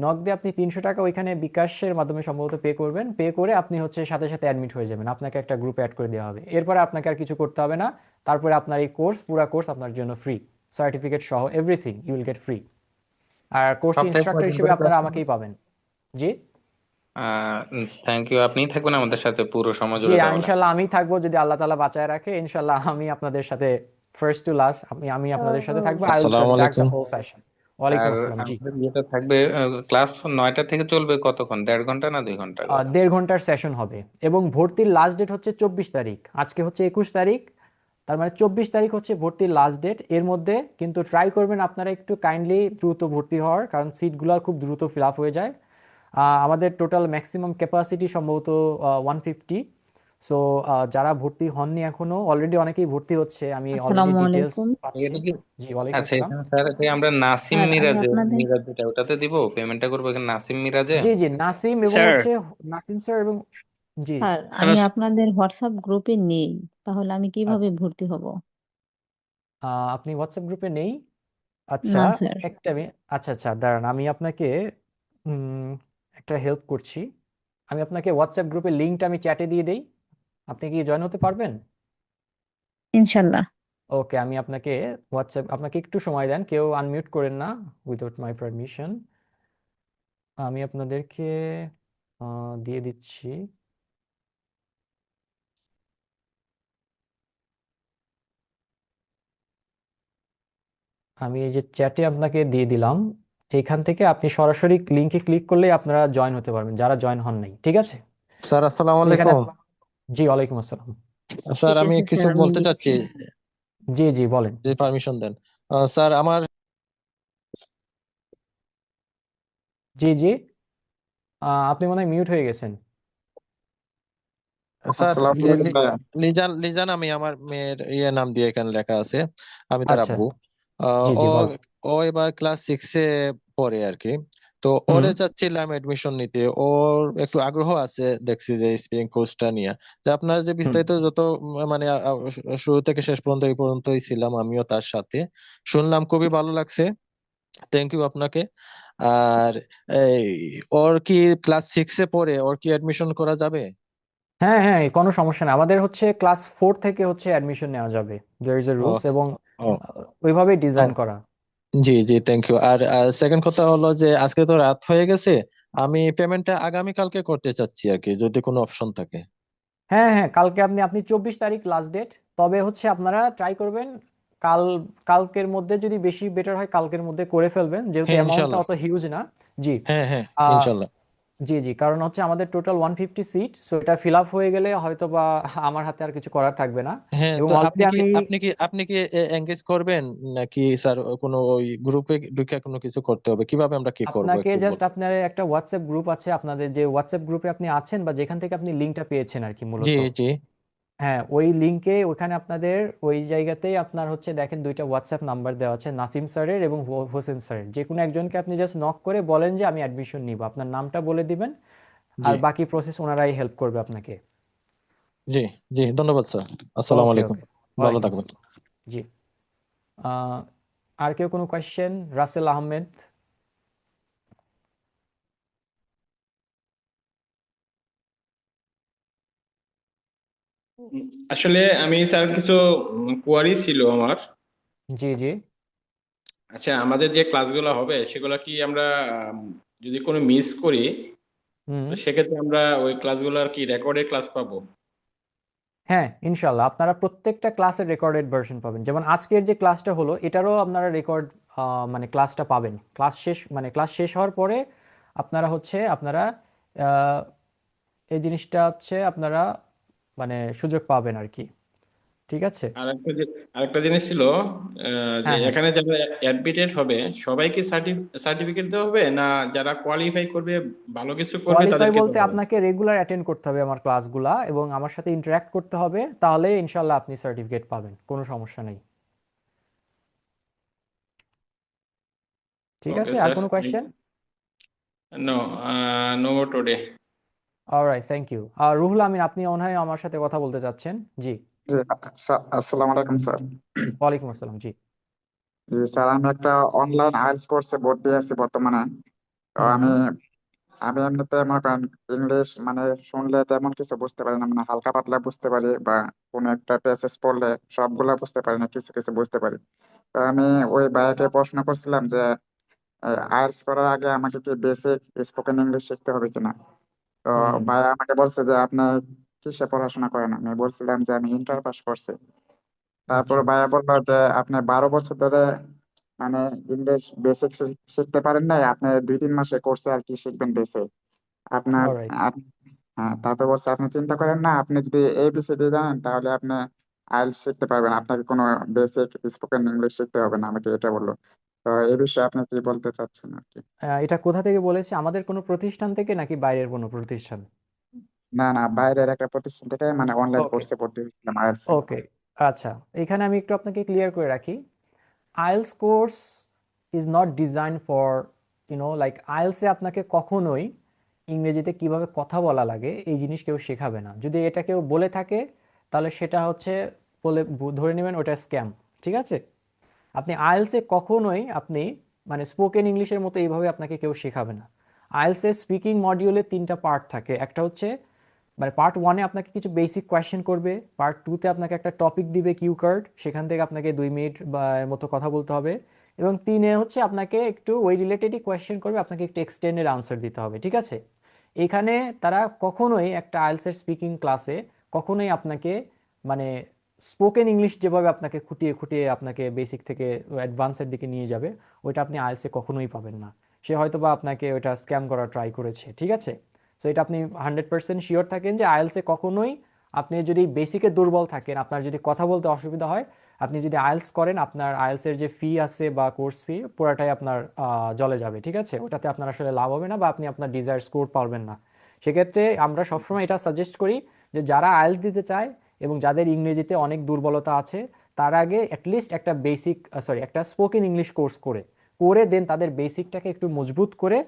নক দিয়ে আপনি 300 টাকা ওইখানে বিকাশের মাধ্যমে সম্ভবত পে করবেন। পে করে আপনি হচ্ছে সাথে সাথে অ্যাডমিট হয়ে যাবেন, আপনাকে একটা গ্রুপে অ্যাড করে দেওয়া হবে। এরপরে আপনাকে আর কিছু করতে হবে না। তারপরে আপনার এই পুরা কোর্স আপনার জন্য ফ্রি, সার্টিফিকেট সহ everything you will get free. আর কোর্স সপ্তাহে ইনস্ট্রাক্টর কয়দিন হিসেবে করে ক্লাস আপনারা হবে? আমাকেই পাবেন। জি থ্যাংক ইউ। আপনিই থাকবেন আমাদের সাথে পুরো সময় জি, জুড়ে তাহলে। ইনশাল্লাহ আমি থাকবো, যদি আল্লাহ তাআলা বাঁচায় রাখে। ইনশাল্লাহ আমি আপনাদের সাথে ফার্স্ট টু লাস্ট আমি আপনাদের সাথে থাকবো। আই উইল আসসালামু কন্ডাক্ট দ্য আলাইকুম। Whole session. ওয়ালাইকুম আর আসসালাম। জি, আমাদের ইয়েটা থাকবে, ক্লাস 9টা থেকে চলবে কতক্ষণ? 1.5 ঘন্টা না 2 ঘন্টা করে? 1.5 ঘন্টার সেশন হবে এবং ভর্তির লাস্ট ডেট হচ্ছে 24 তারিখ। আজকে হচ্ছে 21 তারিখ, তার মানে 24 তারিখ হচ্ছে ভর্তির লাস্ট ডেট। এর মধ্যে কিন্তু ট্রাই করবেন আপনারা একটু কাইন্ডলি দ্রুত ভর্তি হওয়ার, কারণ সিটগুলো খুব দ্রুত ফিল আপ হয়ে যায়। আমাদের টোটাল ম্যাক্সিমাম ক্যাপাসিটি সম্ভবত 150। সো যারা ভর্তি হননি এখনো, অলরেডি অনেকেই ভর্তি হচ্ছে, আমি অলরেডি আসসালামু ডিটেলস আলাইকুম। পাচ্ছি। এটা কি? জি, ওয়ালাইকুম আচ্ছা, আসসালাম। এখানে স্যার আমরা নাসিম স্যার আমি মিরাজ, আপনাদের মিরাজ যেটা ওটাতে দিব পেমেন্টটা করবো এখানে নাসিম মিরাজে। জি জি, নাসিম এবং স্যার, হচ্ছে নাসিম স্যার এবং জি। স্যার হ্যালো আমি আপনাদের হোয়াটসঅ্যাপ গ্রুপে নেই, তাহলে আমি কিভাবে ভর্তি হব? আপনি হোয়াটসঅ্যাপ গ্রুপে নেই? আচ্ছা, না স্যার। আচ্ছা আচ্ছা, দাঁড়ান, আমি আপনাকে উম, একটা হেল্প করছি। আমি আপনাকে হোয়াটসঅ্যাপ গ্রুপের লিঙ্কটা আমি চ্যাটে দিয়ে দেই, আপনি কি জয়েন হতে পারবেন? ইনশাল্লাহ। ওকে, আমি আপনাকে একটু সময় দেন, কেউ আনমিউট করেন না উইদাউট মাই পারমিশন। আমি আপনাদেরকে দিয়ে দিচ্ছি। আমি এই যে চ্যাটে আপনাকে দিয়ে দিলাম, এখান থেকে আপনি সরাসরি লিংকে ক্লিক করলেই আপনারা জয়েন হতে পারবেন যারা জয়েন হন নাই, ঠিক আছে? স্যার আসসালামু তো এখানে আলাইকুম। জি, ওয়ালাইকুম আসসালাম। স্যার ঠিক আমি আছে কিছু স্যার, আমি বলতে দিচ্ছি। চাচ্ছি, জি জি বলেন। যে পারমিশন দেন। স্যার আমার জি জি, আপনি মনে হয় মিউট হয়ে গেছেন। স্যার আসসালামু আলাইকুম ভাইয়া। লিজান, লিজান আমি আমার মেয়ের নাম দিয়ে এখানে লেখা আছে, আমি তার আচ্ছা, আব্বু। আহ, জি ও জি বলেন। ও এবার ক্লাস 6-এ পড়ে আর কি। তো হুম ওরে চাচ্ছিলাম এডমিশন নিতে, ওর একটু আগ্রহ আছে দেখছি যে স্পিকিং কোর্সটা নিয়ে। যে আপনার যে হুম বিস্তারিত যত মানে শুরু থেকে শেষ পর্যন্ত এই পর্যন্তই ছিলাম আমিও তার সাথে, শুনলাম খুবই ভালো লাগছে। থ্যাংক ইউ আপনাকে। আর এই ওর কি ক্লাস 6-এ পড়ে, ওর কি এডমিশন করা যাবে? হ্যাঁ হ্যাঁ, কোনো সমস্যা না, আমাদের হচ্ছে ক্লাস 4 থেকে হচ্ছে অ্যাডমিশন নেওয়া যাবে, there is a O rules, এবং ও ওইভাবেই ও ডিজাইন করা। জি জি, থ্যাংক ইউ। আর সেকেন্ড কথা হলো যে আজকে তো রাত হয়ে গেছে, আমি পেমেন্টটা আগামী কালকে করতে চাচ্ছি আর কি, যদি কোনো অপশন থাকে। হ্যাঁ হ্যাঁ, কালকে আপনি 24 তারিখ লাস্ট ডেট, তবে হচ্ছে আপনারা ট্রাই করবেন কাল কালকের মধ্যে, যদি বেশি বেটার হয় কালকের মধ্যে করে ফেলবেন, যেহেতু হ্যাঁ অ্যামাউন্টটা ইনশাল্লাহ। অত হিউজ না। জি। হ্যাঁ হ্যাঁ আহ, ইনশাল্লাহ। জি জি, কারণ হচ্ছে আমাদের টোটাল 150 সিট, সো এটা ফিল আপ হয়ে গেলে হয়তো বা আমার হাতে আর কিছু করার থাকবে না। হ্যাঁ, এবং তো অলরেডি আপনি কি আমি এঙ্গেজ করবেন, নাকি স্যার কোনো ওই গ্রুপে ঢুকে কোনো কিছু করতে হবে? কিভাবে আমরা কি করব আপনাকে একটু জাস্ট, বলুন। আপনার একটা হোয়াটসঅ্যাপ গ্রুপ আছে, আপনাদের যে হোয়াটসঅ্যাপ গ্রুপে আপনি আছেন বা যেখান থেকে আপনি লিঙ্কটা পেয়েছেন আর কি জি মূলত। জি হ্যাঁ, ওই লিঙ্কে ওখানে আপনাদের ওই জায়গাতেই আপনার হচ্ছে দেখেন দুইটা হোয়াটসঅ্যাপ নাম্বার দেওয়া আছে, নাসিম স্যারের এবং হোসেন স্যারের। যে কোনো একজনকে আপনি জাস্ট নক করে বলেন যে আমি অ্যাডমিশন নিব, আপনার নামটা বলে দিবেন, জি আর বাকি প্রসেস ওনারাই হেল্প করবে আপনাকে। জি জি, ধন্যবাদ স্যার। আসসালামু ওকে আলাইকুম। ওকে, ভালো ওয়ালাইকুম থাকবেন। আসসালাম। জি। আহ, আর কেউ কোনো কোয়েশ্চেন? রাসেল আহমেদ। আসলে আমি স্যার কিছু কোয়ারি ছিল আমার। জি জি। আচ্ছা, আমাদের যে ক্লাসগুলো হবে সেগুলো কি আমরা যদি কোনো মিস করি, হুম। তো সেক্ষেত্রে আমরা ওই ক্লাসগুলো আর কি রেকর্ডেড ক্লাস পাবো? হ্যাঁ ইনশাল্লাহ, আপনারা প্রত্যেকটা ক্লাসের রেকর্ডেড ভার্সন পাবেন, যেমন আজকের যে ক্লাসটা হলো এটারও আপনারা রেকর্ড, মানে ক্লাসটা পাবেন, ক্লাস শেষ হওয়ার পরে আপনারা হচ্ছে আপনারা আহ, এই জিনিসটা হচ্ছে আপনারা মানে সুযোগ পাবেন আর কি, ঠিক আছে? আরেকটা জিনিস ছিল, যে হ্যাঁ হ্যাঁ, এখানে যারা অ্যাডমিটেড হবে সবাইকে সার্টিফিকেট দেওয়া হবে, না যারা কোয়ালিফাই করবে, ভালো কিছু করবে কোয়ালিফাই তাদেরকে বলতে দেওয়া হবে? আপনাকে রেগুলার অ্যাটেন্ড করতে হবে আমার ক্লাসগুলা, এবং আমার সাথে ইন্টারাক্ট করতে হবে, তাহলে ইনশাল্লাহ আপনি সার্টিফিকেট পাবেন, কোনো সমস্যা নেই। ঠিক ওকে আছে, আর স্যার, কোনো question? No, no more today. Alright, thank you. আর রুহুল আমিন, আপনি মনে হয় আমার সাথে কথা বলতে চাচ্ছেন। জি। জি, আসসালামু আলাইকুম স্যার। ওয়ালাইকুম আসসালাম। জি। জি স্যার, আমি একটা অনলাইন আইএলটিএস কোর্সে ভর্তি আছি বর্তমানে। তো হুম আমি হুম। আমি এমনিতে মনে করেন ইংলিশ মানে শুনলে তেমন কিছু বুঝতে পারি না, মানে হালকা পাতলা বুঝতে পারি, বা কোনো একটা প্যাসেজ পড়লে সবগুলা বুঝতে পারি না, কিছু কিছু বুঝতে পারি। তো আমি ওই ভাইয়াকে প্রশ্ন করছিলাম যে আইএলটিএস করার আগে আমাকে কি বেসিক স্পোকেন ইংলিশ শিখতে হবে কিনা। তো হুম ভাইয়া আমাকে বলছে যে আপনি কিসে পড়াশোনা করেন। আমি বলছিলাম যে আমি ইন্টার পাস করছি। তারপর আচ্ছা। ভাইয়া বললো যে আপনি 12 বছর ধরে মানে ইংলিশ বেসিক শিখতে পারেন নাই, আপনি 2-3 মাসে কোর্সে আর কি শিখবেন বেসিক আপনার। অলরাইট। হ্যাঁ, তারপর বলছে আপনি চিন্তা করেন না, আপনি যদি এবিসিডি জানেন তাহলে আপনি আইএলটিএস শিখতে পারবেন, আপনাকে কোনো বেসিক স্পোকেন ইংলিশ শিখতে হবে না, আমাকে এটা বললো। তো এই বিষয়ে আপনি কি বলতে চাচ্ছেন আর কি? এটা কোথা থেকে বলেছে, আমাদের কোনো প্রতিষ্ঠান থেকে নাকি বাইরের কোনো প্রতিষ্ঠান? না না, বাইরের একটা প্রতিষ্ঠান থেকে, মানে অনলাইন ওকে কোর্সে ভর্তি হয়েছিলাম আইএলটিএস। ওকে। আচ্ছা, এখানে আমি একটু আপনাকে ক্লিয়ার করে রাখি, IELTS course is not design for like, আইএলসে আপনাকে কখনোই ইংরেজিতে কিভাবে কথা বলা লাগে এই জিনিস কেউ শেখাবে না। যদি এটা কেউ বলে থাকে তাহলে সেটা হচ্ছে বলে ধরে নেবেন ওটা স্ক্যাম, ঠিক আছে? আপনি আইএলসে কখনোই আপনি মানে স্পোকেন ইংলিশের মতো এইভাবে আপনাকে কেউ শেখাবে না। আইএলসের স্পিকিং মডিউলে 3টা পার্ট থাকে, একটা হচ্ছে মানে পার্ট 1-এ আপনাকে কিছু বেসিক কোয়েশ্চেন করবে, পার্ট 2-তে আপনাকে একটা টপিক দিবে কিউ কার্ড, সেখান থেকে আপনাকে 2 মিনিট বা এর মতো কথা বলতে হবে, এবং 3-এ হচ্ছে আপনাকে একটু ওই রিলেটেডই কোয়েশ্চেন করবে, আপনাকে একটু এক্সটেন্ডেড আনসার দিতে হবে, ঠিক আছে? এখানে তারা কখনোই একটা আইএলসের স্পিকিং ক্লাসে কখনোই আপনাকে মানে স্পোকেন ইংলিশ যেভাবে আপনাকে খুঁটিয়ে খুঁটিয়ে আপনাকে বেসিক থেকে অ্যাডভান্সের দিকে নিয়ে যাবে, ওইটা আপনি আইএলসে কখনোই পাবেন না। সে হয়তো বা আপনাকে ওইটা স্ক্যাম করার ট্রাই করেছে, ঠিক আছে? সো এটা আপনি 100% শিওর থাকেন যে আইএলসে কখনোই, আপনি যদি বেসিকে দুর্বল থাকেন, আপনার যদি কথা বলতে অসুবিধা হয়, আপনি যদি আইএলস করেন, আপনার আইএলসের যে ফি আছে বা কোর্স ফি পুরাটাই আপনার জলে যাবে, ঠিক আছে? ওটাতে আপনার আসলে লাভ হবে না, বা আপনি আপনার ডিজায়ার স্কোর পারবেন না। সেক্ষেত্রে আমরা সবসময় এটা সাজেস্ট করি যে যারা আইএলস দিতে চায় এবং যাদের ইংরেজিতে অনেক দুর্বলতা আছে, তার আগে অ্যাটলিস্ট একটা একটা স্পোকেন ইংলিশ কোর্স করে দেন তাদের বেসিকটাকে একটু মজবুত করে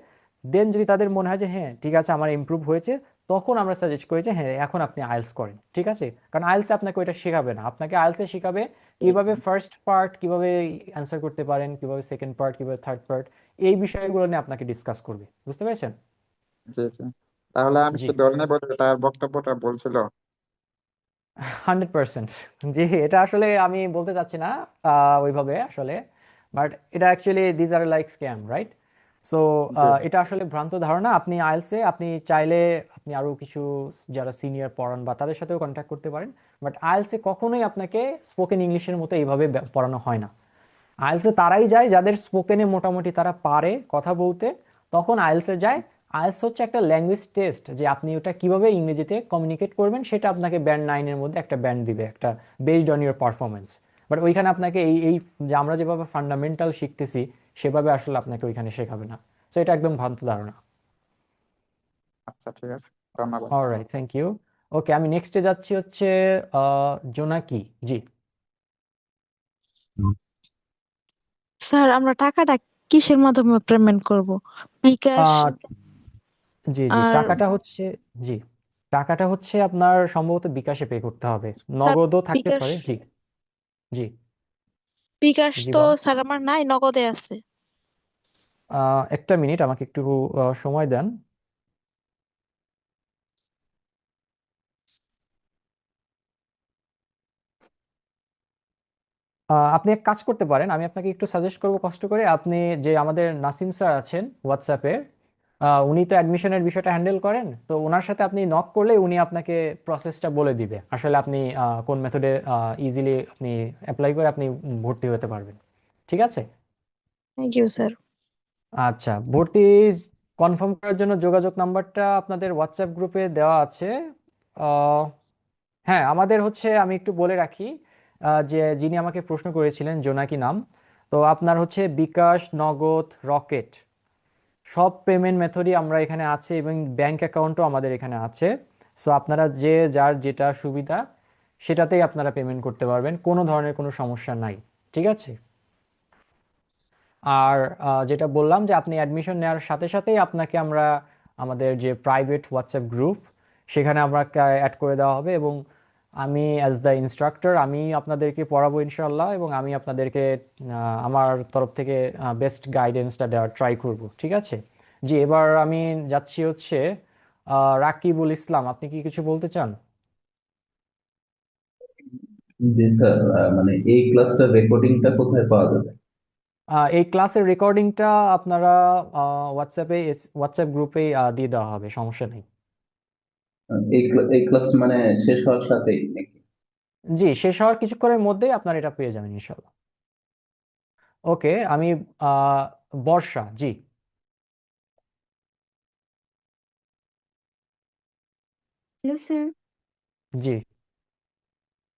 দেন যদি তাদের মনে হয় যে হ্যাঁ ঠিক আছে আমার ইমপ্রুভ হয়েছে, তখন আমরা সাজেস্ট করি যে হ্যাঁ এখন আপনি আইএলস করেন, ঠিক আছে? কারণ আইএলসে আপনাকে ওইটা শেখাবে না, আপনাকে আইএলসে শেখাবে কিভাবে ফার্স্ট পার্ট কিভাবে অ্যান্সার করতে পারেন, কিভাবে সেকেন্ড পার্ট, কিভাবে থার্ড পার্ট, এই বিষয়গুলো নিয়ে আপনাকে ডিসকাস করবে। বুঝতে পেরেছেন? জি জি। তাহলে আমি জি, কি ধরে নেব যে তার বক্তব্যটা বলছিল? 100%। জি, এটা আসলে আমি বলতে চাচ্ছি না ওইভাবে আসলে, বাট এটা actually these are like scam, right? So জি জি। এটা আসলে ভ্রান্ত ধারণা। আপনি আইএলসে আপনি চাইলে আপনি আরো কিছু যারা সিনিয়র পড়ান বা তাদের সাথেও কন্ট্যাক্ট করতে পারেন, বাট আইএলসে কখনোই আপনাকে স্পোকেন ইংলিশের মতো এইভাবে পড়ানো হয় না। আইএলসে তারাই যায় যাদের স্পোকেনে মোটামুটি তারা পারে কথা বলতে, তখন আইএলসে যায়। আইএলস হচ্ছে একটা ল্যাঙ্গুয়েজ টেস্ট, যে আপনি ওটা কিভাবে ইংরেজিতে কমিউনিকেট করবেন সেটা আপনাকে ব্যান্ড 9-এর মধ্যে একটা ব্যান্ড দিবে, একটা based on your performance. But ওইখানে আপনাকে এই যে আমরা যেভাবে ফান্ডামেন্টাল শিখতেছি সেভাবে আসলে আপনাকে ওইখানে শেখাবে না। সো এটা একদম ভ্রান্ত ধারণা। আচ্ছা ঠিক আছে, ধন্যবাদ। Alright, thank you. ওকে, আমি নেক্সটে যাচ্ছি হচ্ছে জোনাকি। জি। স্যার আমরা টাকাটা কিসের মাধ্যমে পেমেন্ট করব? বিকাশ আহ, জি জি, আর জি, টাকাটা হচ্ছে আপনার সম্ভবত বিকাশে পে করতে হবে, স্যার নগদও থাকতে বিকাশ পারে। জি জি। বিকাশ জি তো বলেন। স্যার আমার নাই, নগদে আছে। একটা মিনিট, আমাকে একটু সময় দেন। আপনি এক কাজ করতে পারেন, আমি আপনাকে একটু সাজেস্ট করবো, কষ্ট করে আপনি যে আমাদের নাসিম স্যার আছেন হোয়াটসঅ্যাপে, উনি তো অ্যাডমিশনের বিষয়টা হ্যান্ডেল করেন, তো ওনার সাথে আপনি নক করলে উনি আপনাকে প্রসেসটা বলে দিবে আসলে আপনি কোন মেথডে ইজিলি আপনি অ্যাপ্লাই করে আপনি ভর্তি হতে পারবেন, ঠিক আছে? Thank you sir. আচ্ছা, ভর্তি কনফার্ম করার জন্য যোগাযোগ নাম্বারটা আপনাদের হোয়াটসঅ্যাপ গ্রুপে দেওয়া আছে। আহ, হ্যাঁ, আমাদের হচ্ছে, আমি একটু বলে রাখি, যে যিনি আমাকে প্রশ্ন করেছিলেন জোনাকি নাম, তো আপনার হচ্ছে বিকাশ, নগদ, রকেট সব পেমেন্ট মেথডই আমরা এখানে আছে, এবং ব্যাংক অ্যাকাউন্টও আমাদের এখানে আছে। সো আপনারা যে যার যেটা সুবিধা সেটাতেই আপনারা পেমেন্ট করতে পারবেন, কোনো ধরনের কোনো সমস্যা নাই, ঠিক আছে? আর যেটা বললাম যে আপনি অ্যাডমিশন নেওয়ার সাথে সাথেই আপনাকে আমরা আমাদের যে প্রাইভেট হোয়াটসঅ্যাপ গ্রুপ সেখানে আমরা অ্যাড করে দেওয়া হবে, এবং আমি অ্যাজ দ্য ইনস্ট্রাক্টর আমি আপনাদেরকে পড়াবো ইনশাল্লাহ, এবং আমি আপনাদেরকে আমার তরফ থেকে বেস্ট গাইডেন্সটা দেওয়ার ট্রাই করব, ঠিক আছে? জি, এবার আমি যাচ্ছি হচ্ছে রাকিবুল ইসলাম, আপনি কি কিছু বলতে চান? জি স্যার, মানে এই ক্লাসটার রেকর্ডিংটা কোথায় পাওয়া যাবে? এই ক্লাসের রেকর্ডিংটা আপনারা হোয়াটসঅ্যাপ গ্রুপে দিয়ে দেওয়া হবে, সমস্যা নেই। এই ক্লাস মানে শেষ হওয়ার সাথেই নাকি? জি, শেষ হওয়ার কিছুক্ষণের মধ্যেই আপনার এটা পেয়ে যাবেন ইনশাল্লাহ। ওকে, আমি আহ, বর্ষা। জি হ্যালো স্যার। জি।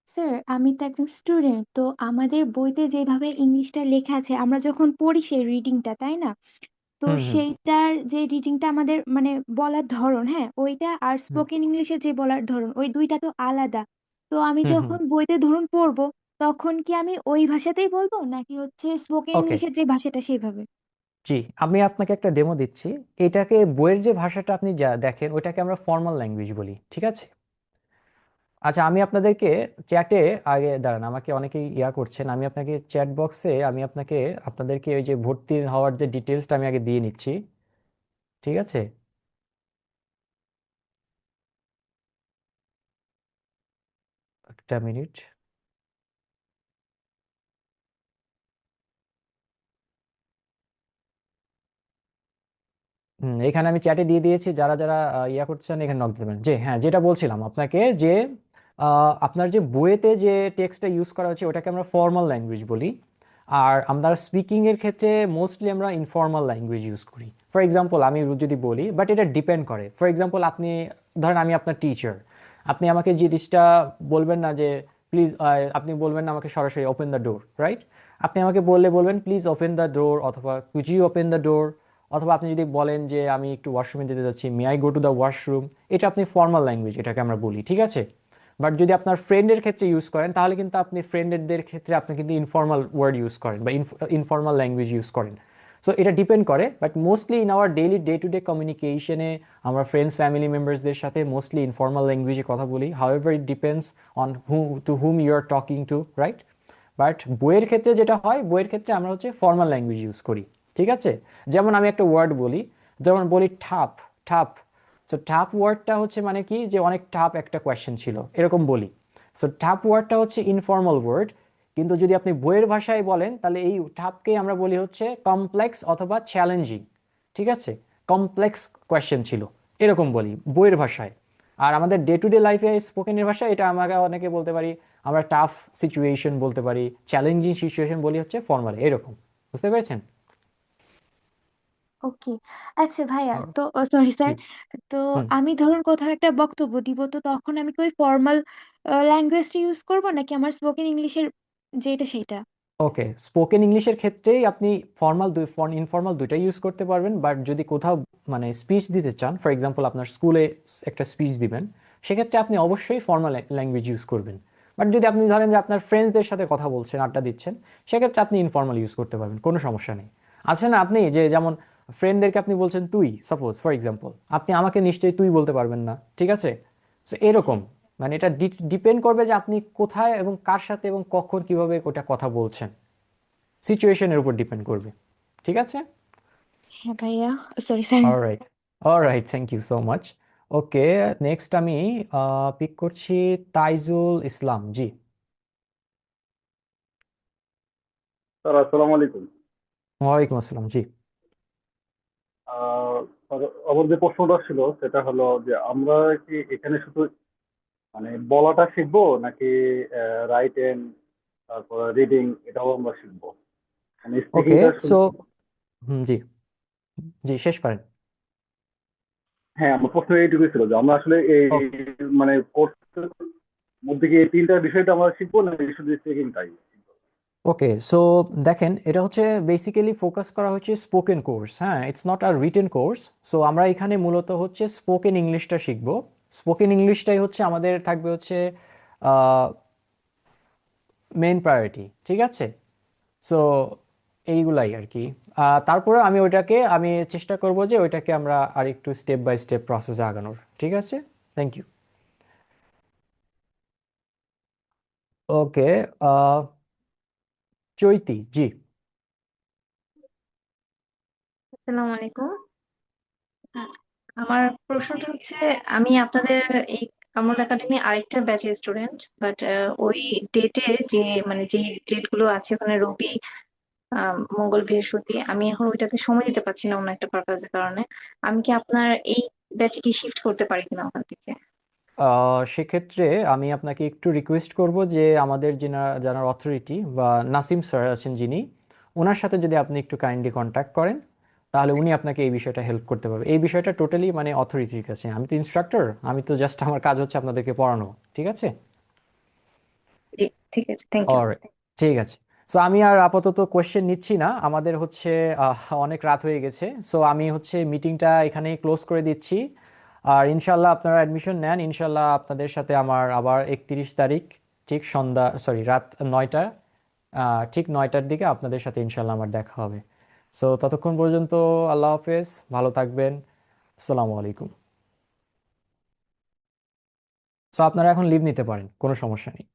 স্যার আমি তো একজন স্টুডেন্ট, তো আমাদের বইতে যেভাবে ইংলিশটা লেখা আছে আমরা যখন পড়ি সেই রিডিংটা, তাই না? তো হুম হুম সেইটার যে রিডিংটা আমাদের মানে বলার ধরন, হ্যাঁ ওইটা আর হুম স্পোকেন ইংলিশের যে বলার ধরন ওই দুইটা তো আলাদা। তো আমি হুম হুম। যখন বইতে ধরুন পড়বো তখন কি আমি ওই ভাষাতেই বলবো নাকি হচ্ছে স্পোকেন ওকে, ইংলিশের যে ভাষাটা সেইভাবে? জি, আমি আপনাকে একটা ডেমো দিচ্ছি। এটাকে বইয়ের যে ভাষাটা আপনি যা দেখেন ওইটাকে আমরা ফর্মাল ল্যাঙ্গুয়েজ বলি, ঠিক আছে? আচ্ছা, আমি আপনাদেরকে চ্যাটে, আগে দাঁড়ান, আমাকে অনেকেই করছেন, আমি আপনাকে চ্যাট বক্সে আমি আপনাদেরকে ওই যে ভর্তি হওয়ার যে ডিটেলসটা আমি আগে দিয়ে নিচ্ছি, ঠিক আছে? একটা মিনিট। এখানে আমি চ্যাটে দিয়ে দিয়েছি, যারা যারা করছেন এখানে নক দিতে পারেন। যে হ্যাঁ, যেটা বলছিলাম আপনাকে যে আপনার যে বইয়েতে যে টেক্সটটা ইউজ করা হচ্ছে ওটাকে আমরা ফর্মাল ল্যাঙ্গুয়েজ বলি, আর আমরা স্পিকিং এর ক্ষেত্রে মোস্টলি আমরা ইনফর্মাল ল্যাঙ্গুয়েজ ইউজ করি। ফর এক্সাম্পল আমি যদি বলি, বাট এটা ডিপেন্ড করে। ফর এক্সাম্পল আপনি ধরেন আমি আপনার টিচার, আপনি আমাকে জিনিসটা বলবেন না যে প্লিজ, আপনি বলবেন না আমাকে সরাসরি ওপেন দ্য ডোর, রাইট? আপনি আমাকে বলবেন প্লিজ ওপেন দ্য ডোর, অথবা could you open the door, অথবা আপনি যদি বলেন যে আমি একটু ওয়াশরুমে যেতে যাচ্ছি, may I go to the washroom, এটা আপনি ফর্মাল ল্যাঙ্গুয়েজ, এটাকে আমরা বলি, ঠিক আছে? বাট যদি আপনার ফ্রেন্ডের ক্ষেত্রে ইউজ করেন তাহলে কিন্তু আপনি ফ্রেন্ডদের ক্ষেত্রে আপনি কিন্তু ইনফর্মাল ওয়ার্ড ইউজ করেন বা ইনফর্মাল ল্যাঙ্গুয়েজ ইউজ করেন। সো এটা ডিপেন্ড করে, but mostly in our day to day কমিউনিকেশনে আমরা ফ্রেন্ডস ফ্যামিলি মেম্বার্সদের সাথে মোস্টলি ইনফর্মাল ল্যাঙ্গুয়েজে কথা বলি। However it depends on whom you are talking to, right? But বইয়ের ক্ষেত্রে যেটা হয়, বইয়ের ক্ষেত্রে আমরা হচ্ছে ফর্মাল ল্যাঙ্গুয়েজ ইউজ করি, ঠিক আছে? যেমন আমি একটা ওয়ার্ড বলি, যেমন বলি ঠাপ, ঠাপ। সো টাফ ওয়ার্ডটা হচ্ছে মানে কি, যে অনেক টাফ একটা কোয়েশ্চেন ছিল, এরকম বলি। সো টাফ ওয়ার্ডটা হচ্ছে ইনফর্মাল ওয়ার্ড, কিন্তু যদি আপনি বইয়ের ভাষায় বলেন তাহলে এই টাফকে আমরা বলি হচ্ছে কমপ্লেক্স অথবা চ্যালেঞ্জিং, ঠিক আছে? কমপ্লেক্স কোয়েশ্চেন ছিল, এরকম বলি বইয়ের ভাষায়। আর আমাদের ডে টু ডে লাইফে স্পোকেনের ভাষায় এটা আমাকে অনেকে বলতে পারি, আমরা টাফ সিচুয়েশন বলতে পারি, চ্যালেঞ্জিং সিচুয়েশন বলি হচ্ছে ফর্মালি, এরকম। বুঝতে পেরেছেন? ওকে। আচ্ছা ভাইয়া, তো সরি স্যার, জি। তো হুম। আমি ধরুন কোথাও একটা বক্তব্য দিব, তো তখন আমি কি ওই ফর্মাল ল্যাঙ্গুয়েজটা ইউজ করব নাকি আমার স্পোকেন ইংলিশের যেটা সেটা? ওকে, স্পোকেন ইংলিশের ক্ষেত্রেই আপনি ফর্মাল ইনফর্মাল দুইটাই ইউজ করতে পারবেন। বাট যদি কোথাও মানে স্পিচ দিতে চান, ফর এক্সাম্পল আপনার স্কুলে একটা স্পিচ দিবেন, সেক্ষেত্রে আপনি অবশ্যই ফর্মাল ল্যাঙ্গুয়েজ ইউজ করবেন। বাট যদি আপনি ধরেন যে আপনার ফ্রেন্ডসদের সাথে কথা বলছেন, আড্ডা দিচ্ছেন, সেক্ষেত্রে আপনি ইনফর্মাল ইউজ করতে পারবেন, কোনো সমস্যা নেই। আছে না আপনি যে যেমন ফ্রেন্ডদেরকে আপনি বলছেন তুই, সাপোজ ফর এক্সাম্পল, আপনি আমাকে নিশ্চয়ই তুই বলতে পারবেন না, ঠিক আছে? তো এরকম মানে এটা ডিপেন্ড করবে যে আপনি কোথায় এবং কার সাথে এবং কখন কিভাবে ওটা কথা বলছেন, সিচুয়েশনের উপর ডিপেন্ড করবে, ঠিক আছে? হ্যাঁ ভাইয়া, sorry sir. Alright, alright, thank you so much. Okay, next আমি পিক করছি তাইজুল ইসলাম। জি। স্যার আসসালামু আলাইকুম। ওয়ালাইকুম আসসালাম। জি। স্যার, আমার যে প্রশ্নটা ছিল সেটা হলো যে আমরা কি এখানে শুধু মানে বলাটা শিখবো নাকি রাইটিং তারপর রিডিং এটাও আমরা শিখবো, মানে ওকে, স্পিকিংটা সো শুধু? জি, জি শেষ করেন। হ্যাঁ, আমার প্রশ্ন এইটুকুই ছিল যে আমরা আসলে এই মানে কোর্সের মধ্যে কি এই তিনটা বিষয়টা আমরা শিখবো নাকি শুধু স্পিকিংটাই? ওকে, সো দেখেন, এটা হচ্ছে বেসিক্যালি ফোকাস করা হচ্ছে স্পোকেন কোর্স, হ্যাঁ, it's not our written course. So আমরা এখানে মূলত হচ্ছে স্পোকেন ইংলিশটা শিখবো। স্পোকেন ইংলিশটাই হচ্ছে আমাদের থাকবে হচ্ছে মেইন প্রায়োরিটি, ঠিক আছে? সো এইগুলাই আর কি। তারপরে আমি চেষ্টা করব যে ওইটাকে আমরা আর একটু স্টেপ বাই স্টেপ প্রসেসে আগানোর, ঠিক আছে? Thank you. ওকে, চৈতি। জি। আসসালামু আলাইকুম। আমার প্রশ্নটা হচ্ছে, আমি আপনাদের এই কামরুল একাডেমি আরেকটা ব্যাচের স্টুডেন্ট, বাট ওই ডেটের যে মানে যে ডেট গুলো আছে ওখানে রবি, মঙ্গল, বৃহস্পতি, আমি এখন ওইটাতে সময় দিতে পারছি না অন্য একটা পারপাজের কারণে। আমি কি আপনার এই ব্যাচে কি শিফট করতে পারি কিনা ওখান থেকে? সেক্ষেত্রে আমি আপনাকে একটু রিকোয়েস্ট করব যে আমাদের যারা অথরিটি বা নাসিম স্যার আছেন যিনি, ওনার সাথে যদি আপনি একটু কাইন্ডলি কন্ট্যাক্ট করেন, তাহলে উনি আপনাকে এই বিষয়টা হেল্প করতে পারবে। এই বিষয়টা টোটালি মানে অথরিটির কাছে, আমি তো ইনস্ট্রাক্টর, আমি তো জাস্ট আমার কাজ হচ্ছে আপনাদেরকে পড়ানো, ঠিক আছে? জি, ঠিক আছে, থ্যাংক ইউ। অলরাইট, ঠিক আছে। সো আমি আর আপাতত কোয়েশ্চেন নিচ্ছি না, আমাদের হচ্ছে অনেক রাত হয়ে গেছে। সো আমি হচ্ছে মিটিংটা এখানেই ক্লোজ করে দিচ্ছি। আর ইনশাল্লাহ আপনারা অ্যাডমিশন নেন, ইনশাল্লাহ আপনাদের সাথে আমার আবার 31 তারিখ ঠিক রাত 9টা, ঠিক 9টার দিকে আপনাদের সাথে ইনশাল্লাহ আমার দেখা হবে। সো ততক্ষণ পর্যন্ত আল্লাহ হাফেজ, ভালো থাকবেন, আসসালামু আলাইকুম। সো আপনারা এখন লিভ নিতে পারেন, কোনো সমস্যা নেই।